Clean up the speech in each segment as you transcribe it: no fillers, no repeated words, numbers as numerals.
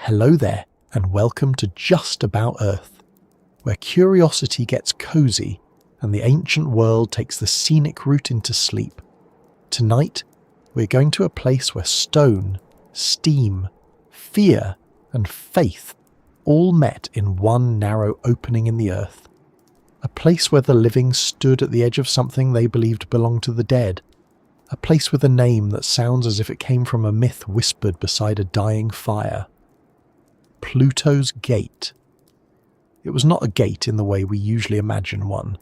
Hello there, and welcome to Just About Earth, where curiosity gets cozy and the ancient world takes the scenic route into sleep. Tonight, we're going to a place where stone, steam, fear, and faith all met in one narrow opening in the earth. A place where the living stood at the edge of something they believed belonged to the dead. A place with a name that sounds as if it came from a myth whispered beside a dying fire. Pluto's Gate. It was not a gate in the way we usually imagine one.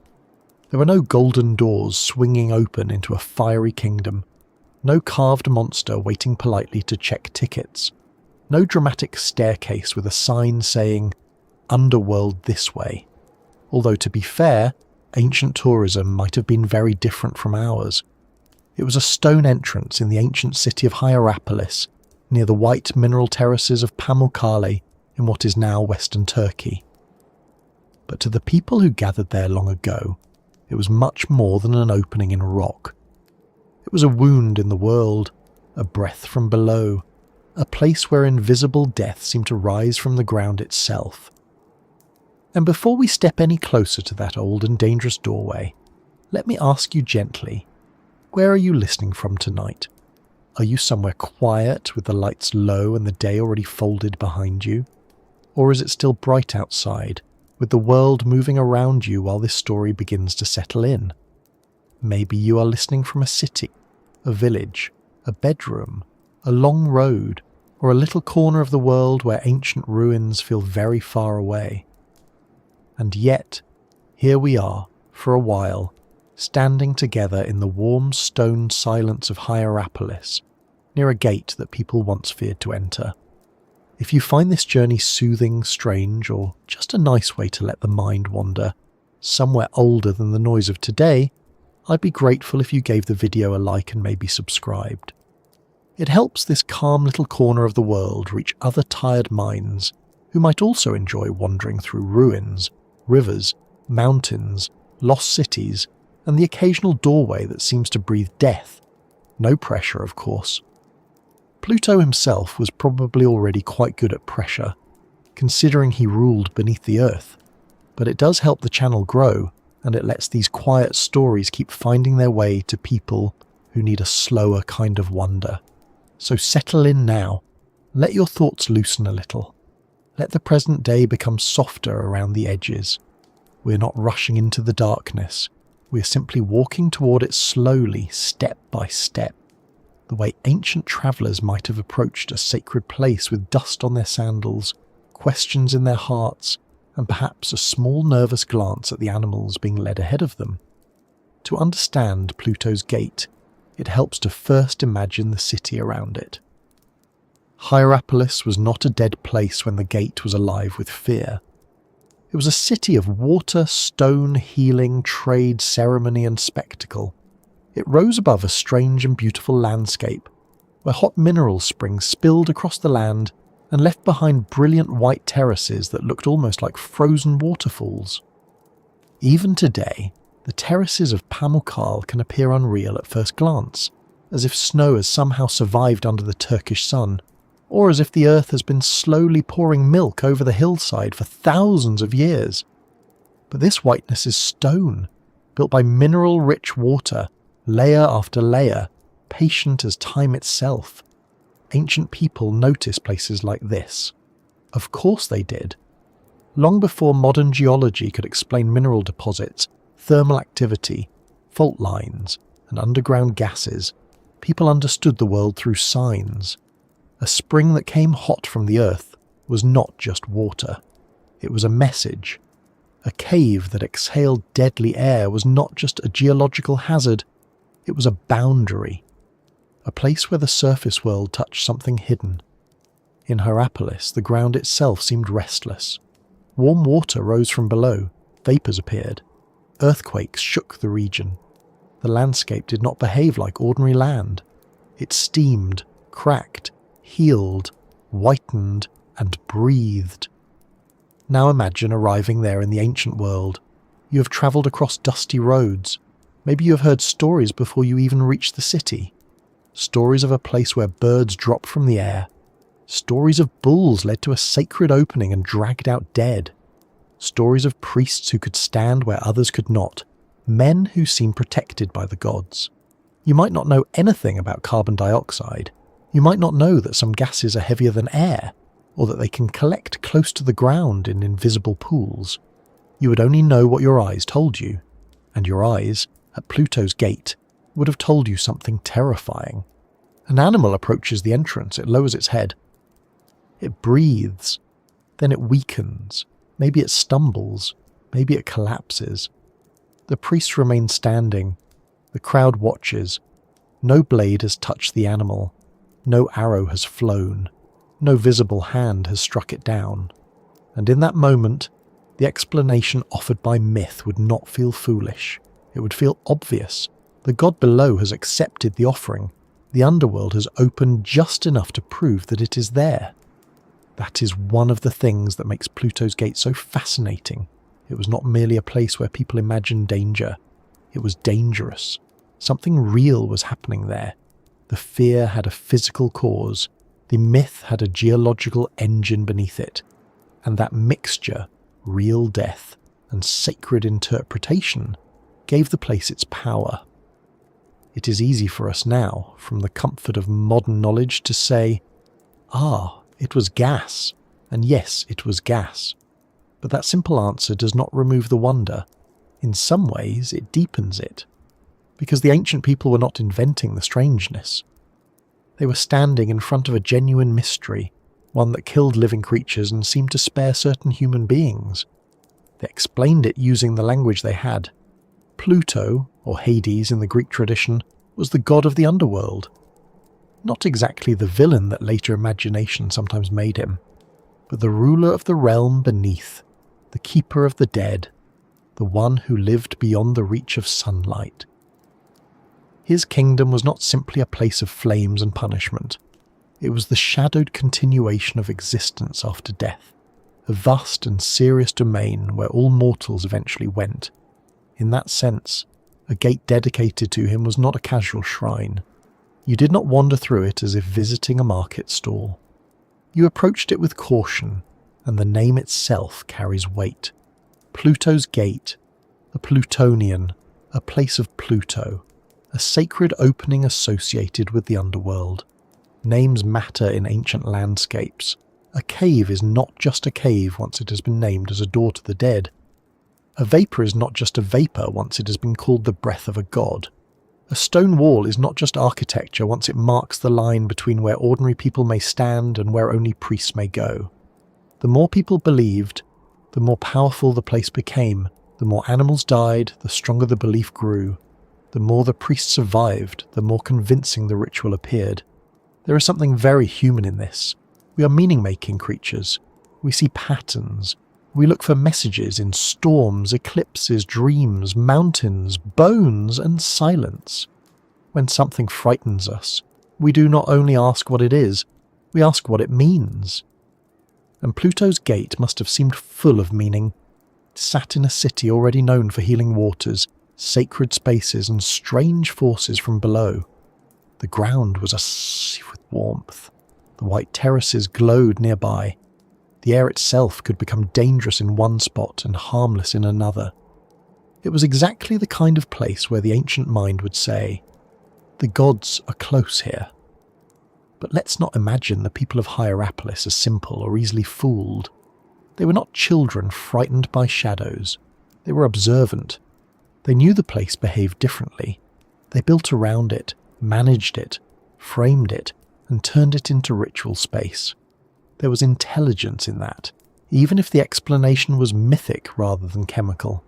There were no golden doors swinging open into a fiery kingdom, no carved monster waiting politely to check tickets, no dramatic staircase with a sign saying, "Underworld this way." Although to be fair, ancient tourism might have been very different from ours. It was a stone entrance in the ancient city of Hierapolis, near the white mineral terraces of Pamukkale in what is now Western Turkey. But to the people who gathered there long ago, it was much more than an opening in rock. It was a wound in the world, a breath from below, a place where invisible death seemed to rise from the ground itself. And before we step any closer to that old and dangerous doorway, let me ask you gently, where are you listening from tonight? Are you somewhere quiet with the lights low and the day already folded behind you? Or is it still bright outside, with the world moving around you while this story begins to settle in? Maybe you are listening from a city, a village, a bedroom, a long road, or a little corner of the world where ancient ruins feel very far away. And yet, here we are, for a while, standing together in the warm stone silence of Hierapolis, near a gate that people once feared to enter. If you find this journey soothing, strange, or just a nice way to let the mind wander, somewhere older than the noise of today, I'd be grateful if you gave the video a like and maybe subscribed. It helps this calm little corner of the world reach other tired minds who might also enjoy wandering through ruins, rivers, mountains, lost cities, and the occasional doorway that seems to breathe death. No pressure, of course. Pluto himself was probably already quite good at pressure, considering he ruled beneath the earth, but it does help the channel grow, and it lets these quiet stories keep finding their way to people who need a slower kind of wonder. So settle in now, let your thoughts loosen a little. Let the present day become softer around the edges. We're not rushing into the darkness, we're simply walking toward it slowly, step by step, the way ancient travellers might have approached a sacred place with dust on their sandals, questions in their hearts, and perhaps a small nervous glance at the animals being led ahead of them. To understand Pluto's Gate, it helps to first imagine the city around it. Hierapolis was not a dead place when the gate was alive with fear. It was a city of water, stone, healing, trade, ceremony, and spectacle. It rose above a strange and beautiful landscape, where hot mineral springs spilled across the land and left behind brilliant white terraces that looked almost like frozen waterfalls. Even today, the terraces of Pamukkale can appear unreal at first glance, as if snow has somehow survived under the Turkish sun, or as if the earth has been slowly pouring milk over the hillside for thousands of years. But this whiteness is stone, built by mineral-rich water, layer after layer, patient as time itself. Ancient people noticed places like this. Of course they did. Long before modern geology could explain mineral deposits, thermal activity, fault lines, and underground gases, people understood the world through signs. A spring that came hot from the earth was not just water. It was a message. A cave that exhaled deadly air was not just a geological hazard. It was a boundary, a place where the surface world touched something hidden. In Hierapolis, the ground itself seemed restless. Warm water rose from below, vapours appeared. Earthquakes shook the region. The landscape did not behave like ordinary land. It steamed, cracked, healed, whitened, and breathed. Now imagine arriving there in the ancient world. You have travelled across dusty roads. Maybe you have heard stories before you even reached the city. Stories of a place where birds drop from the air. Stories of bulls led to a sacred opening and dragged out dead. Stories of priests who could stand where others could not. Men who seemed protected by the gods. You might not know anything about carbon dioxide. You might not know that some gases are heavier than air, or that they can collect close to the ground in invisible pools. You would only know what your eyes told you, and your eyes, at Pluto's gate, would have told you something terrifying. An animal approaches the entrance, it lowers its head. It breathes, then it weakens, maybe it stumbles, maybe it collapses. The priest remains standing, the crowd watches. No blade has touched the animal, no arrow has flown, no visible hand has struck it down. And in that moment, the explanation offered by myth would not feel foolish. It would feel obvious. The god below has accepted the offering. The underworld has opened just enough to prove that it is there. That is one of the things that makes Pluto's gate so fascinating. It was not merely a place where people imagined danger. It was dangerous. Something real was happening there. The fear had a physical cause. The myth had a geological engine beneath it. And that mixture, real death and sacred interpretation, gave the place its power. It is easy for us now, from the comfort of modern knowledge, to say, it was gas, and yes, it was gas. But that simple answer does not remove the wonder. In some ways, it deepens it. Because the ancient people were not inventing the strangeness. They were standing in front of a genuine mystery, one that killed living creatures and seemed to spare certain human beings. They explained it using the language they had. Pluto, or Hades in the Greek tradition, was the god of the underworld. Not exactly the villain that later imagination sometimes made him, but the ruler of the realm beneath, the keeper of the dead, the one who lived beyond the reach of sunlight. His kingdom was not simply a place of flames and punishment. It was the shadowed continuation of existence after death, a vast and serious domain where all mortals eventually went. In that sense, a gate dedicated to him was not a casual shrine. You did not wander through it as if visiting a market stall. You approached it with caution, and the name itself carries weight. Pluto's gate, a Plutonian, a place of Pluto, a sacred opening associated with the underworld. Names matter in ancient landscapes. A cave is not just a cave once it has been named as a door to the dead. A vapour is not just a vapour once it has been called the breath of a god. A stone wall is not just architecture once it marks the line between where ordinary people may stand and where only priests may go. The more people believed, the more powerful the place became. The more animals died, the stronger the belief grew. The more the priest survived, the more convincing the ritual appeared. There is something very human in this. We are meaning-making creatures. We see patterns. We look for messages in storms, eclipses, dreams, mountains, bones, and silence. When something frightens us, we do not only ask what it is, we ask what it means. And Pluto's gate must have seemed full of meaning. It sat in a city already known for healing waters, sacred spaces, and strange forces from below. The ground was a with warmth. The white terraces glowed nearby. The air itself could become dangerous in one spot and harmless in another. It was exactly the kind of place where the ancient mind would say, "The gods are close here." But let's not imagine the people of Hierapolis as simple or easily fooled. They were not children frightened by shadows. They were observant. They knew the place behaved differently. They built around it, managed it, framed it, and turned it into ritual space. There was intelligence in that, even if the explanation was mythic rather than chemical.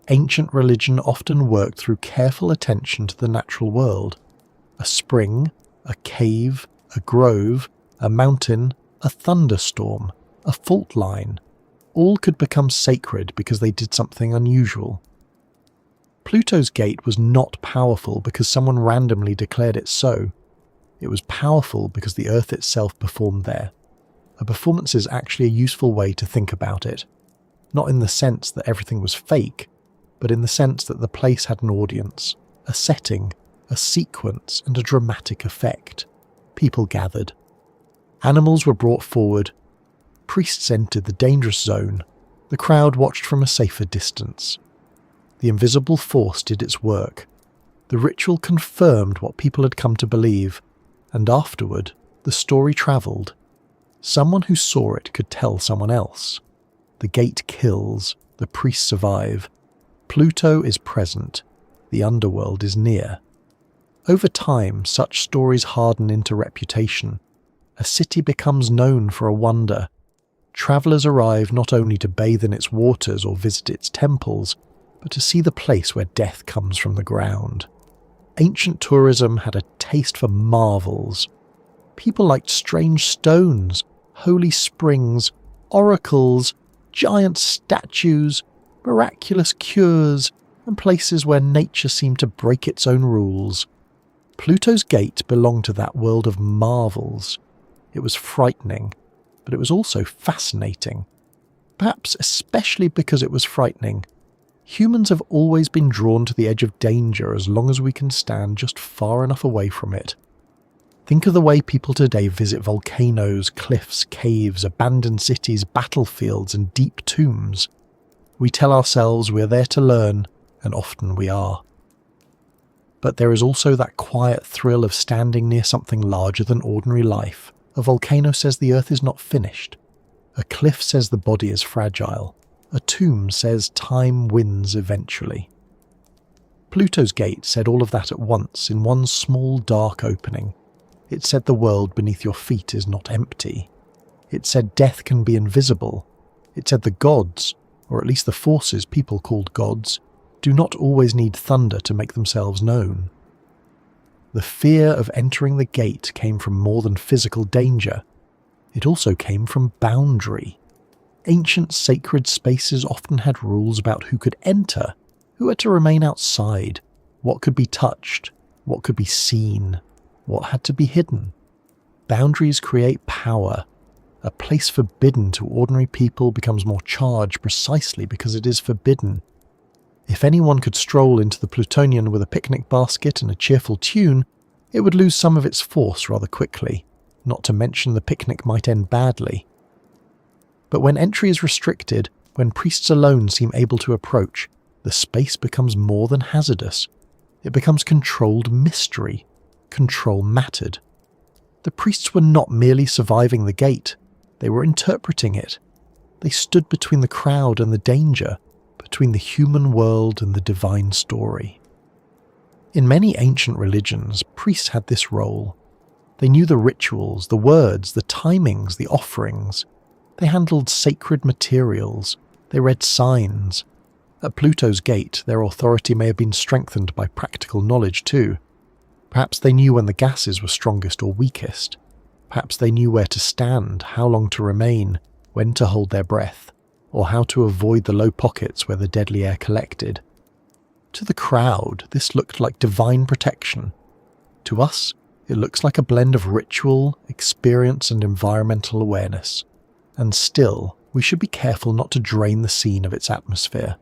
Ancient religion often worked through careful attention to the natural world. A spring, a cave, a grove, a mountain, a thunderstorm, a fault line, all could become sacred because they did something unusual. Pluto's gate was not powerful because someone randomly declared it so. It was powerful because the Earth itself performed there. A performance is actually a useful way to think about it. Not in the sense that everything was fake, but in the sense that the place had an audience, a setting, a sequence, and a dramatic effect. People gathered. Animals were brought forward. Priests entered the dangerous zone. The crowd watched from a safer distance. The invisible force did its work. The ritual confirmed what people had come to believe, and afterward, the story travelled. Someone who saw it could tell someone else. The gate kills, the priests survive. Pluto is present, the underworld is near. Over time, such stories harden into reputation. A city becomes known for a wonder. Travellers arrive not only to bathe in its waters or visit its temples, but to see the place where death comes from the ground. Ancient tourism had a taste for marvels. People liked strange stones, holy springs, oracles, giant statues, miraculous cures, and places where nature seemed to break its own rules. Pluto's gate belonged to that world of marvels. It was frightening, but it was also fascinating. Perhaps especially because it was frightening. Humans have always been drawn to the edge of danger as long as we can stand just far enough away from it. Think of the way people today visit volcanoes, cliffs, caves, abandoned cities, battlefields, and deep tombs. We tell ourselves we're there to learn, and often we are. But there is also that quiet thrill of standing near something larger than ordinary life. A volcano says the earth is not finished. A cliff says the body is fragile. A tomb says time wins eventually. Pluto's gate said all of that at once in one small dark opening. It said the world beneath your feet is not empty. It said death can be invisible. It said the gods, or at least the forces people called gods, do not always need thunder to make themselves known. The fear of entering the gate came from more than physical danger. It also came from boundary. Ancient sacred spaces often had rules about who could enter, who had to remain outside, what could be touched, what could be seen, what had to be hidden. Boundaries create power. A place forbidden to ordinary people becomes more charged precisely because it is forbidden. If anyone could stroll into the Plutonian with a picnic basket and a cheerful tune, it would lose some of its force rather quickly, not to mention the picnic might end badly. But when entry is restricted, when priests alone seem able to approach, the space becomes more than hazardous. It becomes controlled mystery. Control mattered. The priests were not merely surviving the gate, they were interpreting it. They stood between the crowd and the danger, between the human world and the divine story. In many ancient religions, priests had this role. They knew the rituals, the words, the timings, the offerings. They handled sacred materials. They read signs. At Pluto's gate, their authority may have been strengthened by practical knowledge too. Perhaps they knew when the gases were strongest or weakest. Perhaps they knew where to stand, how long to remain, when to hold their breath, or how to avoid the low pockets where the deadly air collected. To the crowd, this looked like divine protection. To us, it looks like a blend of ritual, experience, and environmental awareness. And still, we should be careful not to drain the scene of its atmosphere.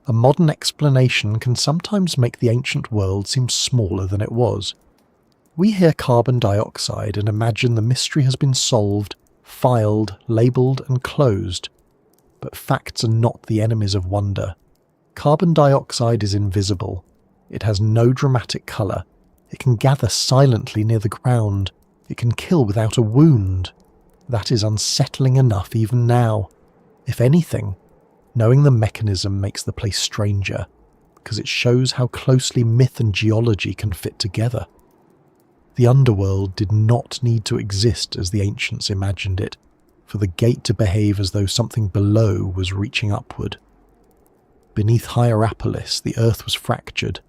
A modern explanation can sometimes make the ancient world seem smaller than it was. We hear carbon dioxide and imagine the mystery has been solved, filed, labelled, and closed. But facts are not the enemies of wonder. Carbon dioxide is invisible. It has no dramatic colour. It can gather silently near the ground. It can kill without a wound. That is unsettling enough even now. If anything, knowing the mechanism makes the place stranger, because it shows how closely myth and geology can fit together. The underworld did not need to exist as the ancients imagined it, for the gate to behave as though something below was reaching upward. Beneath Hierapolis, the earth was fractured.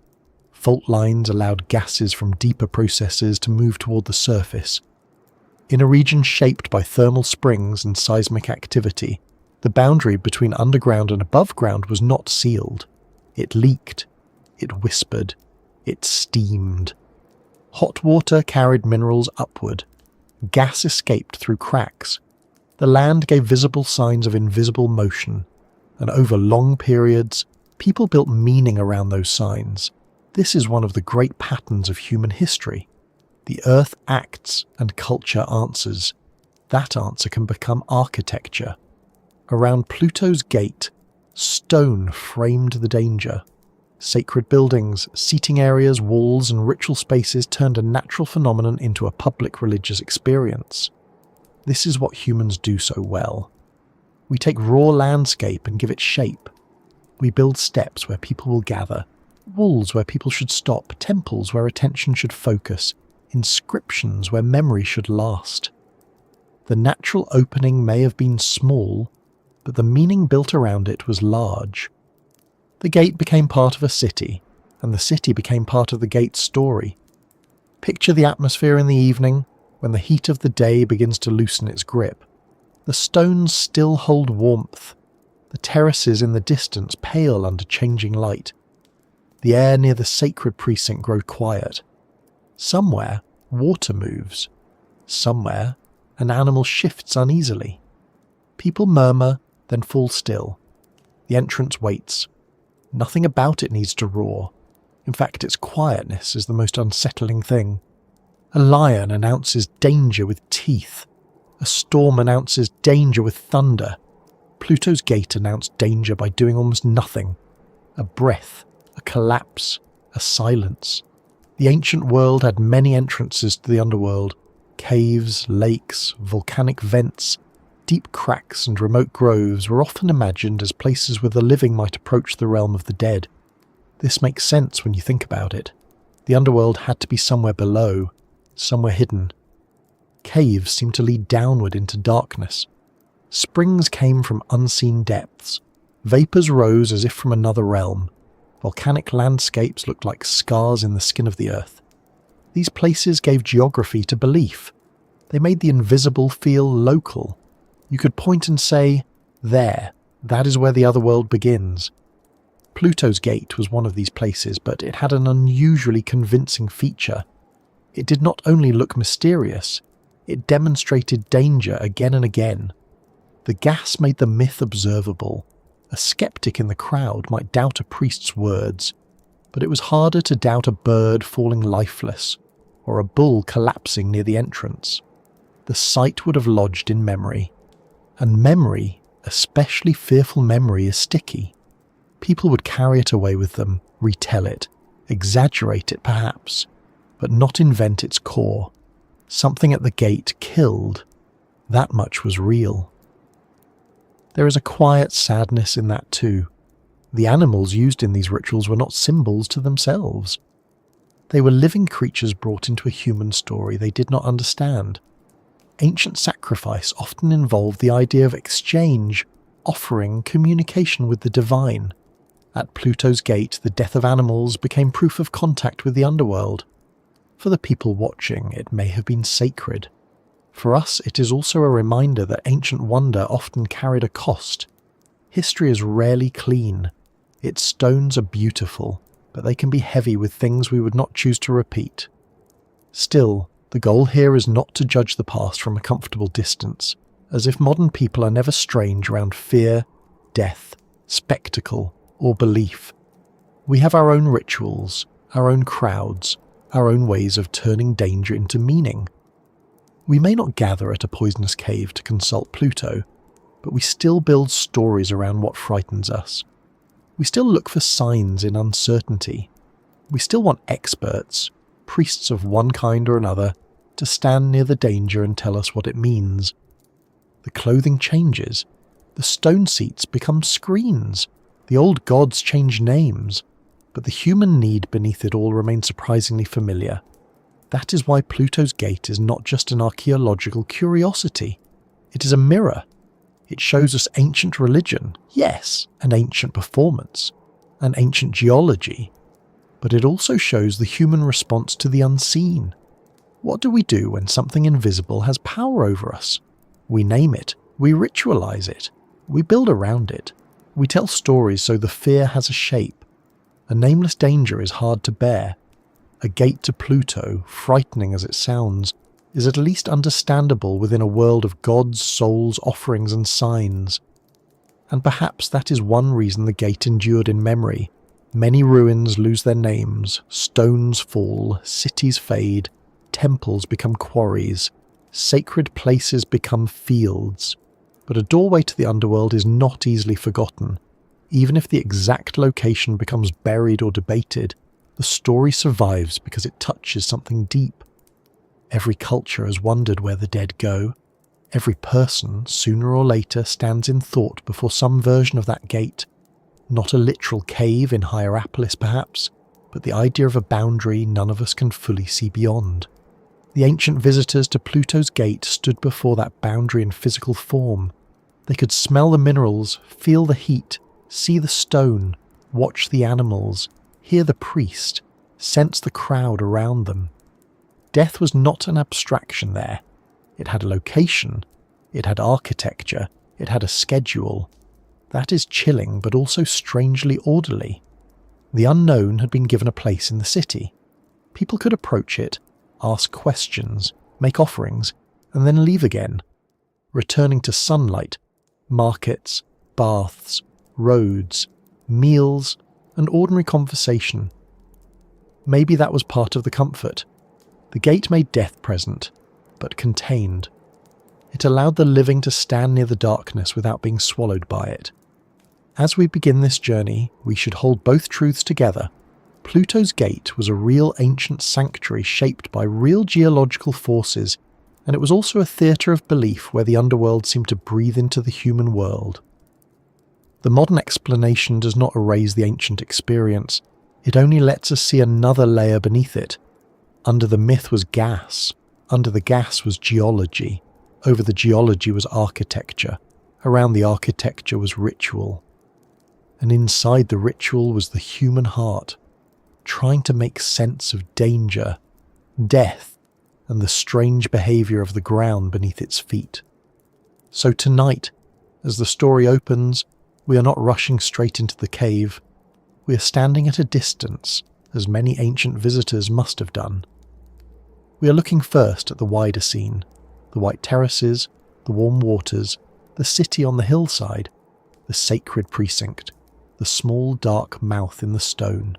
Fault lines allowed gases from deeper processes to move toward the surface. In a region shaped by thermal springs and seismic activity, the boundary between underground and above ground was not sealed. It leaked. It whispered. It steamed. Hot water carried minerals upward. Gas escaped through cracks. The land gave visible signs of invisible motion, and over long periods, people built meaning around those signs. This is one of the great patterns of human history. The earth acts and culture answers. That answer can become architecture. Around Pluto's gate, stone framed the danger. Sacred buildings, seating areas, walls, and ritual spaces turned a natural phenomenon into a public religious experience. This is what humans do so well. We take raw landscape and give it shape. We build steps where people will gather, walls where people should stop, temples where attention should focus, inscriptions where memory should last. The natural opening may have been small, but the meaning built around it was large. The gate became part of a city, and the city became part of the gate's story. Picture the atmosphere in the evening, when the heat of the day begins to loosen its grip. The stones still hold warmth. The terraces in the distance pale under changing light. The air near the sacred precinct grows quiet. Somewhere, water moves. Somewhere, an animal shifts uneasily. People murmur, then fall still. The entrance waits. Nothing about it needs to roar. In fact, its quietness is the most unsettling thing. A lion announces danger with teeth. A storm announces danger with thunder. Pluto's gate announced danger by doing almost nothing. A breath, a collapse, a silence. The ancient world had many entrances to the underworld. Caves, lakes, volcanic vents, deep cracks and remote groves were often imagined as places where the living might approach the realm of the dead. This makes sense when you think about it. The underworld had to be somewhere below, somewhere hidden. Caves seemed to lead downward into darkness. Springs came from unseen depths. Vapours rose as if from another realm. Volcanic landscapes looked like scars in the skin of the earth. These places gave geography to belief. They made the invisible feel local. You could point and say, there, that is where the other world begins. Pluto's gate was one of these places, but it had an unusually convincing feature. It did not only look mysterious, it demonstrated danger again and again. The gas made the myth observable. A skeptic in the crowd might doubt a priest's words, but it was harder to doubt a bird falling lifeless, or a bull collapsing near the entrance. The sight would have lodged in memory. And memory, especially fearful memory, is sticky. People would carry it away with them, retell it, exaggerate it perhaps, but not invent its core. Something at the gate killed. That much was real. There is a quiet sadness in that too. The animals used in these rituals were not symbols to themselves. They were living creatures brought into a human story they did not understand. Ancient sacrifice often involved the idea of exchange, offering, communication with the divine. At Pluto's gate, the death of animals became proof of contact with the underworld. For the people watching, it may have been sacred. For us, it is also a reminder that ancient wonder often carried a cost. History is rarely clean. Its stones are beautiful, but they can be heavy with things we would not choose to repeat. Still, the goal here is not to judge the past from a comfortable distance, as if modern people are never strange around fear, death, spectacle, or belief. We have our own rituals, our own crowds, our own ways of turning danger into meaning. We may not gather at a poisonous cave to consult Pluto, but we still build stories around what frightens us. We still look for signs in uncertainty. We still want experts, priests of one kind or another, to stand near the danger and tell us what it means. The clothing changes. The stone seats become screens. The old gods change names. But the human need beneath it all remains surprisingly familiar. That is why Pluto's gate is not just an archaeological curiosity. It is a mirror. It shows us ancient religion, yes, an ancient performance, an ancient geology, but it also shows the human response to the unseen. What do we do when something invisible has power over us? We name it, we ritualize it, we build around it, we tell stories so the fear has a shape. A nameless danger is hard to bear. A gate to Pluto, frightening as it sounds, is at least understandable within a world of gods, souls, offerings and signs. And perhaps that is one reason the gate endured in memory. Many ruins lose their names, stones fall, cities fade, temples become quarries, sacred places become fields. But a doorway to the underworld is not easily forgotten. Even if the exact location becomes buried or debated, the story survives because it touches something deep. Every culture has wondered where the dead go. Every person, sooner or later, stands in thought before some version of that gate. Not a literal cave in Hierapolis, perhaps, but the idea of a boundary none of us can fully see beyond. The ancient visitors to Pluto's gate stood before that boundary in physical form. They could smell the minerals, feel the heat, see the stone, watch the animals, hear the priest, sense the crowd around them. Death was not an abstraction there. It had a location, it had architecture, it had a schedule. That is chilling, but also strangely orderly. The unknown had been given a place in the city. People could approach it, ask questions, make offerings, and then leave again, returning to sunlight, markets, baths, roads, meals, and ordinary conversation. Maybe that was part of the comfort. The gate made death present, but contained. It allowed the living to stand near the darkness without being swallowed by it. As we begin this journey, we should hold both truths together. Pluto's gate was a real ancient sanctuary shaped by real geological forces, and it was also a theatre of belief where the underworld seemed to breathe into the human world. The modern explanation does not erase the ancient experience. It only lets us see another layer beneath it. Under the myth was gas. Under the gas was geology. Over the geology was architecture. Around the architecture was ritual. And inside the ritual was the human heart, trying to make sense of danger, death, and the strange behaviour of the ground beneath its feet. So tonight, as the story opens, we are not rushing straight into the cave. We are standing at a distance, as many ancient visitors must have done. We are looking first at the wider scene, the white terraces, the warm waters, the city on the hillside, the sacred precinct, the small dark mouth in the stone.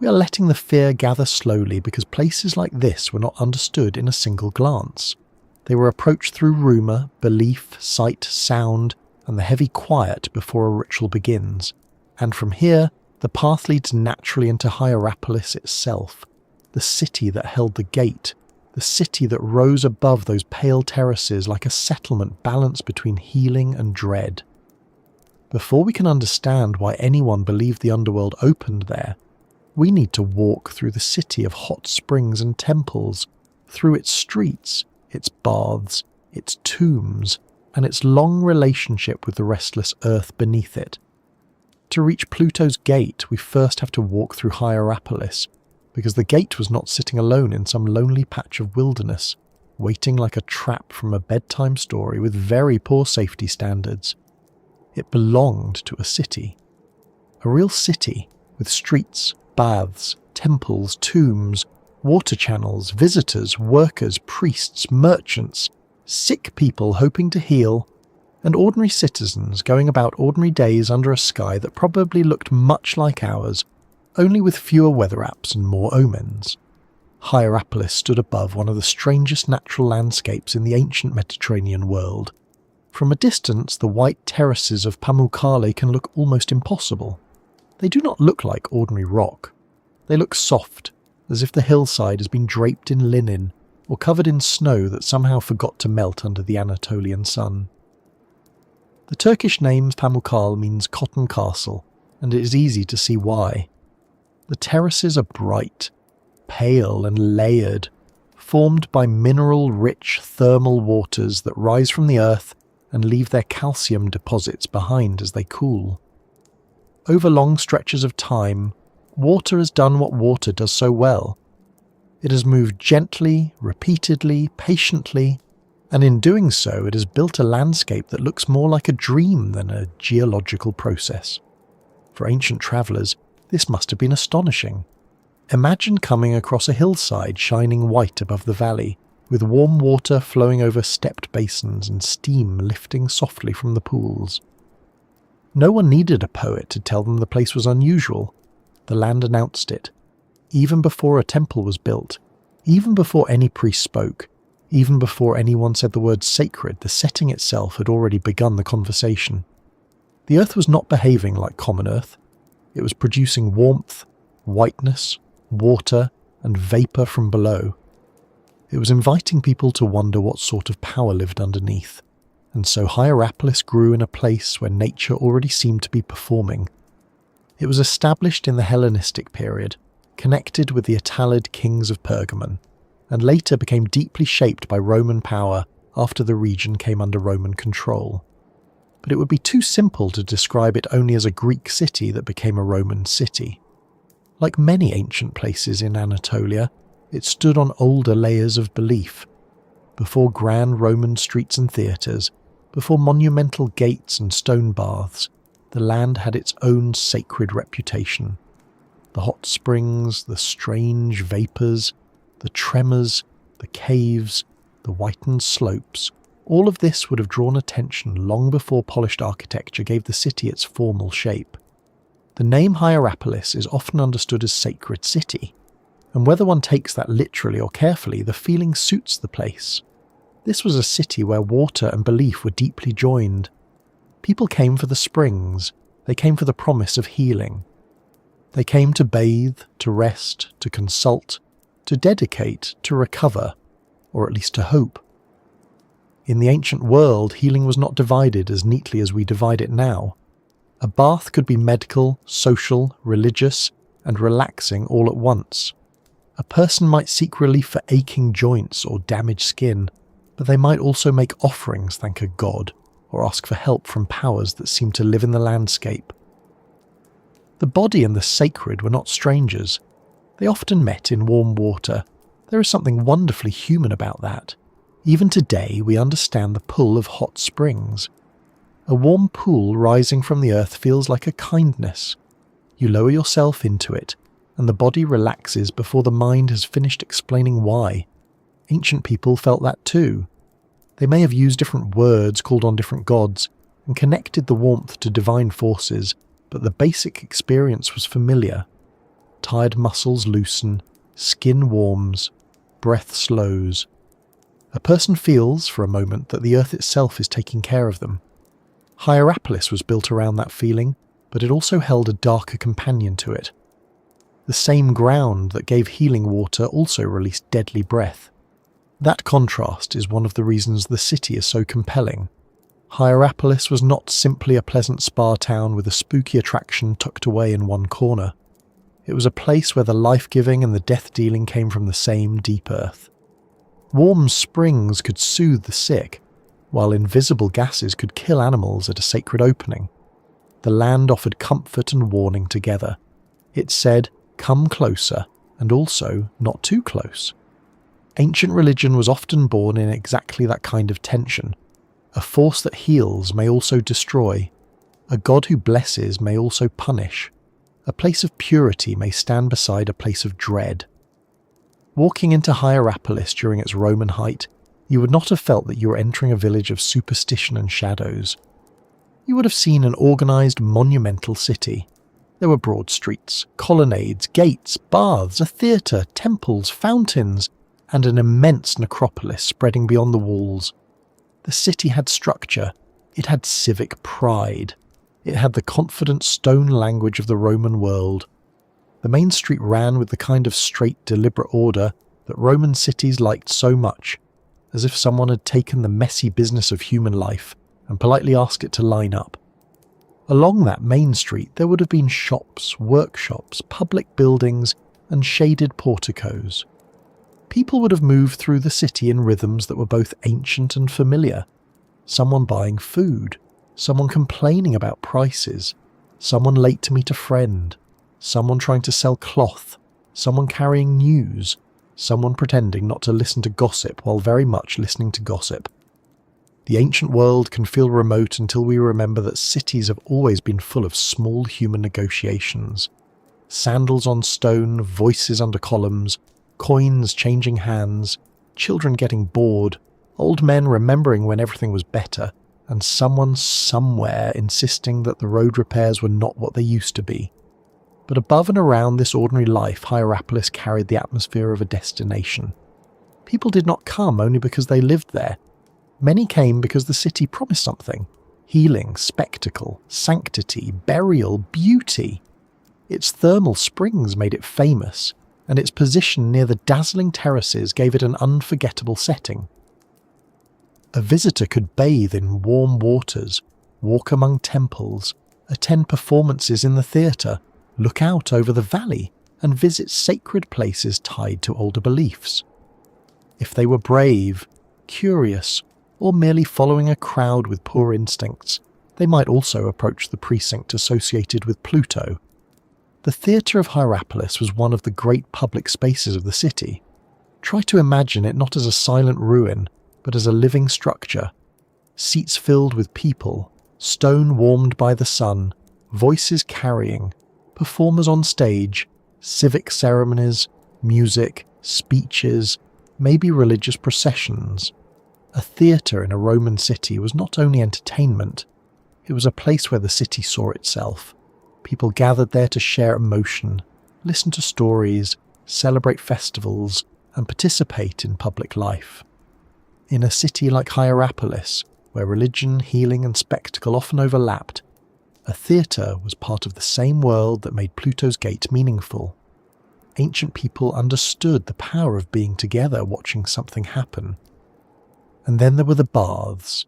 We are letting the fear gather slowly because places like this were not understood in a single glance. They were approached through rumour, belief, sight, sound, and the heavy quiet before a ritual begins. And from here, the path leads naturally into Hierapolis itself, the city that held the gate, the city that rose above those pale terraces like a settlement balanced between healing and dread. Before we can understand why anyone believed the underworld opened there, we need to walk through the city of hot springs and temples, through its streets, its baths, its tombs, and its long relationship with the restless earth beneath it. To reach Pluto's gate, we first have to walk through Hierapolis, because the gate was not sitting alone in some lonely patch of wilderness, waiting like a trap from a bedtime story with very poor safety standards. It belonged to a city. A real city, with streets, baths, temples, tombs, water channels, visitors, workers, priests, merchants, sick people hoping to heal, and ordinary citizens going about ordinary days under a sky that probably looked much like ours, only with fewer weather apps and more omens. Hierapolis stood above one of the strangest natural landscapes in the ancient Mediterranean world. From a distance, the white terraces of Pamukkale can look almost impossible. They do not look like ordinary rock. They look soft, as if the hillside has been draped in linen or covered in snow that somehow forgot to melt under the Anatolian sun. The Turkish name Pamukkale means cotton castle, and it is easy to see why. The terraces are bright, pale and layered, formed by mineral-rich thermal waters that rise from the earth and leave their calcium deposits behind as they cool. Over long stretches of time, water has done what water does so well. It has moved gently, repeatedly, patiently, and in doing so it has built a landscape that looks more like a dream than a geological process. For ancient travellers, this must have been astonishing. Imagine coming across a hillside shining white above the valley, with warm water flowing over stepped basins and steam lifting softly from the pools. No one needed a poet to tell them the place was unusual. The land announced it. Even before a temple was built, Even before any priest spoke, even before anyone said the word sacred, the setting itself had already begun the conversation. The earth was not behaving like common earth. It was producing warmth, whiteness, water, and vapour from below. It was inviting people to wonder what sort of power lived underneath, and so Hierapolis grew in a place where nature already seemed to be performing. It was established in the Hellenistic period, connected with the Attalid kings of Pergamon, and later became deeply shaped by Roman power after the region came under Roman control. But it would be too simple to describe it only as a Greek city that became a Roman city. Like many ancient places in Anatolia, it stood on older layers of belief. Before grand Roman streets and theatres, before monumental gates and stone baths, the land had its own sacred reputation. The hot springs, the strange vapours, the tremors, the caves, the whitened slopes, all of this would have drawn attention long before polished architecture gave the city its formal shape. The name Hierapolis is often understood as sacred city, and whether one takes that literally or carefully, the feeling suits the place. This was a city where water and belief were deeply joined. People came for the springs, they came for the promise of healing. They came to bathe, to rest, to consult, to dedicate, to recover, or at least to hope. In the ancient world, healing was not divided as neatly as we divide it now. A bath could be medical, social, religious, and relaxing all at once. A person might seek relief for aching joints or damaged skin, but they might also make offerings, thank a god, or ask for help from powers that seem to live in the landscape. The body and the sacred were not strangers. They often met in warm water. There is something wonderfully human about that. Even today, we understand the pull of hot springs. A warm pool rising from the earth feels like a kindness. You lower yourself into it, and the body relaxes before the mind has finished explaining why. Ancient people felt that too. They may have used different words, called on different gods, and connected the warmth to divine forces, but the basic experience was familiar. Tired muscles loosen, skin warms, breath slows. A person feels, for a moment, that the earth itself is taking care of them. Hierapolis was built around that feeling, but it also held a darker companion to it. The same ground that gave healing water also released deadly breath. That contrast is one of the reasons the city is so compelling. Hierapolis was not simply a pleasant spa town with a spooky attraction tucked away in one corner. It was a place where the life-giving and the death-dealing came from the same deep earth. Warm springs could soothe the sick, while invisible gases could kill animals at a sacred opening. The land offered comfort and warning together. It said, "Come closer," and also, "not too close." Ancient religion was often born in exactly that kind of tension. A force that heals may also destroy. A god who blesses may also punish. A place of purity may stand beside a place of dread. Walking into Hierapolis during its Roman height, you would not have felt that you were entering a village of superstition and shadows. You would have seen an organised, monumental city. There were broad streets, colonnades, gates, baths, a theatre, temples, fountains, and an immense necropolis spreading beyond the walls. The city had structure. It had civic pride. It had the confident stone language of the Roman world. The main street ran with the kind of straight, deliberate order that Roman cities liked so much, as if someone had taken the messy business of human life and politely asked it to line up. Along that main street there would have been shops, workshops, public buildings, and shaded porticos. People would have moved through the city in rhythms that were both ancient and familiar. Someone buying food, someone complaining about prices, someone late to meet a friend, someone trying to sell cloth, someone carrying news, someone pretending not to listen to gossip while very much listening to gossip. The ancient world can feel remote until we remember that cities have always been full of small human negotiations. Sandals on stone, voices under columns, coins changing hands, children getting bored, old men remembering when everything was better, and someone somewhere insisting that the road repairs were not what they used to be. But above and around this ordinary life, Hierapolis carried the atmosphere of a destination. People did not come only because they lived there. Many came because the city promised something: healing, spectacle, sanctity, burial, beauty. Its thermal springs made it famous, and its position near the dazzling terraces gave it an unforgettable setting. A visitor could bathe in warm waters, walk among temples, attend performances in the theatre, look out over the valley, and visit sacred places tied to older beliefs. If they were brave, curious, or merely following a crowd with poor instincts, they might also approach the precinct associated with Pluto. The theatre of Hierapolis was one of the great public spaces of the city. Try to imagine it not as a silent ruin, but as a living structure. Seats filled with people, stone warmed by the sun, voices carrying, performers on stage, civic ceremonies, music, speeches, maybe religious processions. A theatre in a Roman city was not only entertainment, it was a place where the city saw itself. People gathered there to share emotion, listen to stories, celebrate festivals, and participate in public life. In a city like Hierapolis, where religion, healing, and spectacle often overlapped, a theatre was part of the same world that made Pluto's gate meaningful. Ancient people understood the power of being together watching something happen. And then there were the baths.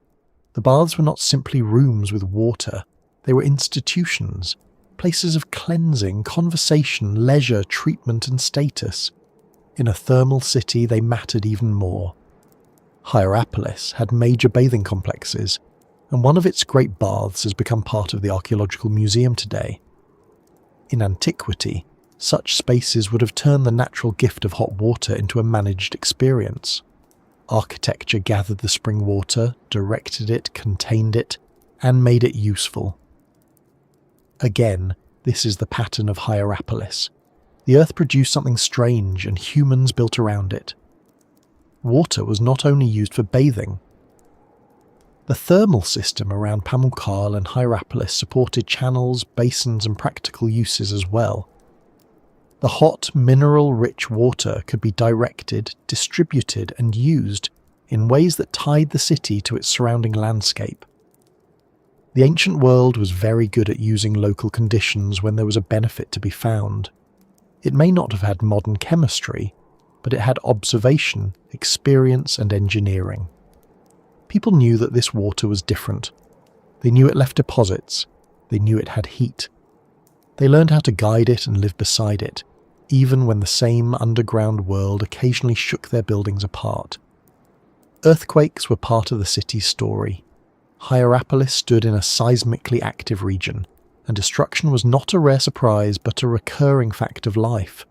The baths were not simply rooms with water, they were institutions, places of cleansing, conversation, leisure, treatment, and status. In a thermal city, they mattered even more. Hierapolis had major bathing complexes, and one of its great baths has become part of the archaeological museum today. In antiquity, such spaces would have turned the natural gift of hot water into a managed experience. Architecture gathered the spring water, directed it, contained it, and made it useful. Again, this is the pattern of Hierapolis. The earth produced something strange, and humans built around it. Water was not only used for bathing. The thermal system around Pamukkale and Hierapolis supported channels, basins, and practical uses as well. The hot, mineral-rich water could be directed, distributed, and used in ways that tied the city to its surrounding landscape. The ancient world was very good at using local conditions when there was a benefit to be found. It may not have had modern chemistry, but it had observation, experience, and engineering. People knew that this water was different. They knew it left deposits. They knew it had heat. They learned how to guide it and live beside it, even when the same underground world occasionally shook their buildings apart. Earthquakes were part of the city's story. Hierapolis stood in a seismically active region, and destruction was not a rare surprise but a recurring fact of life.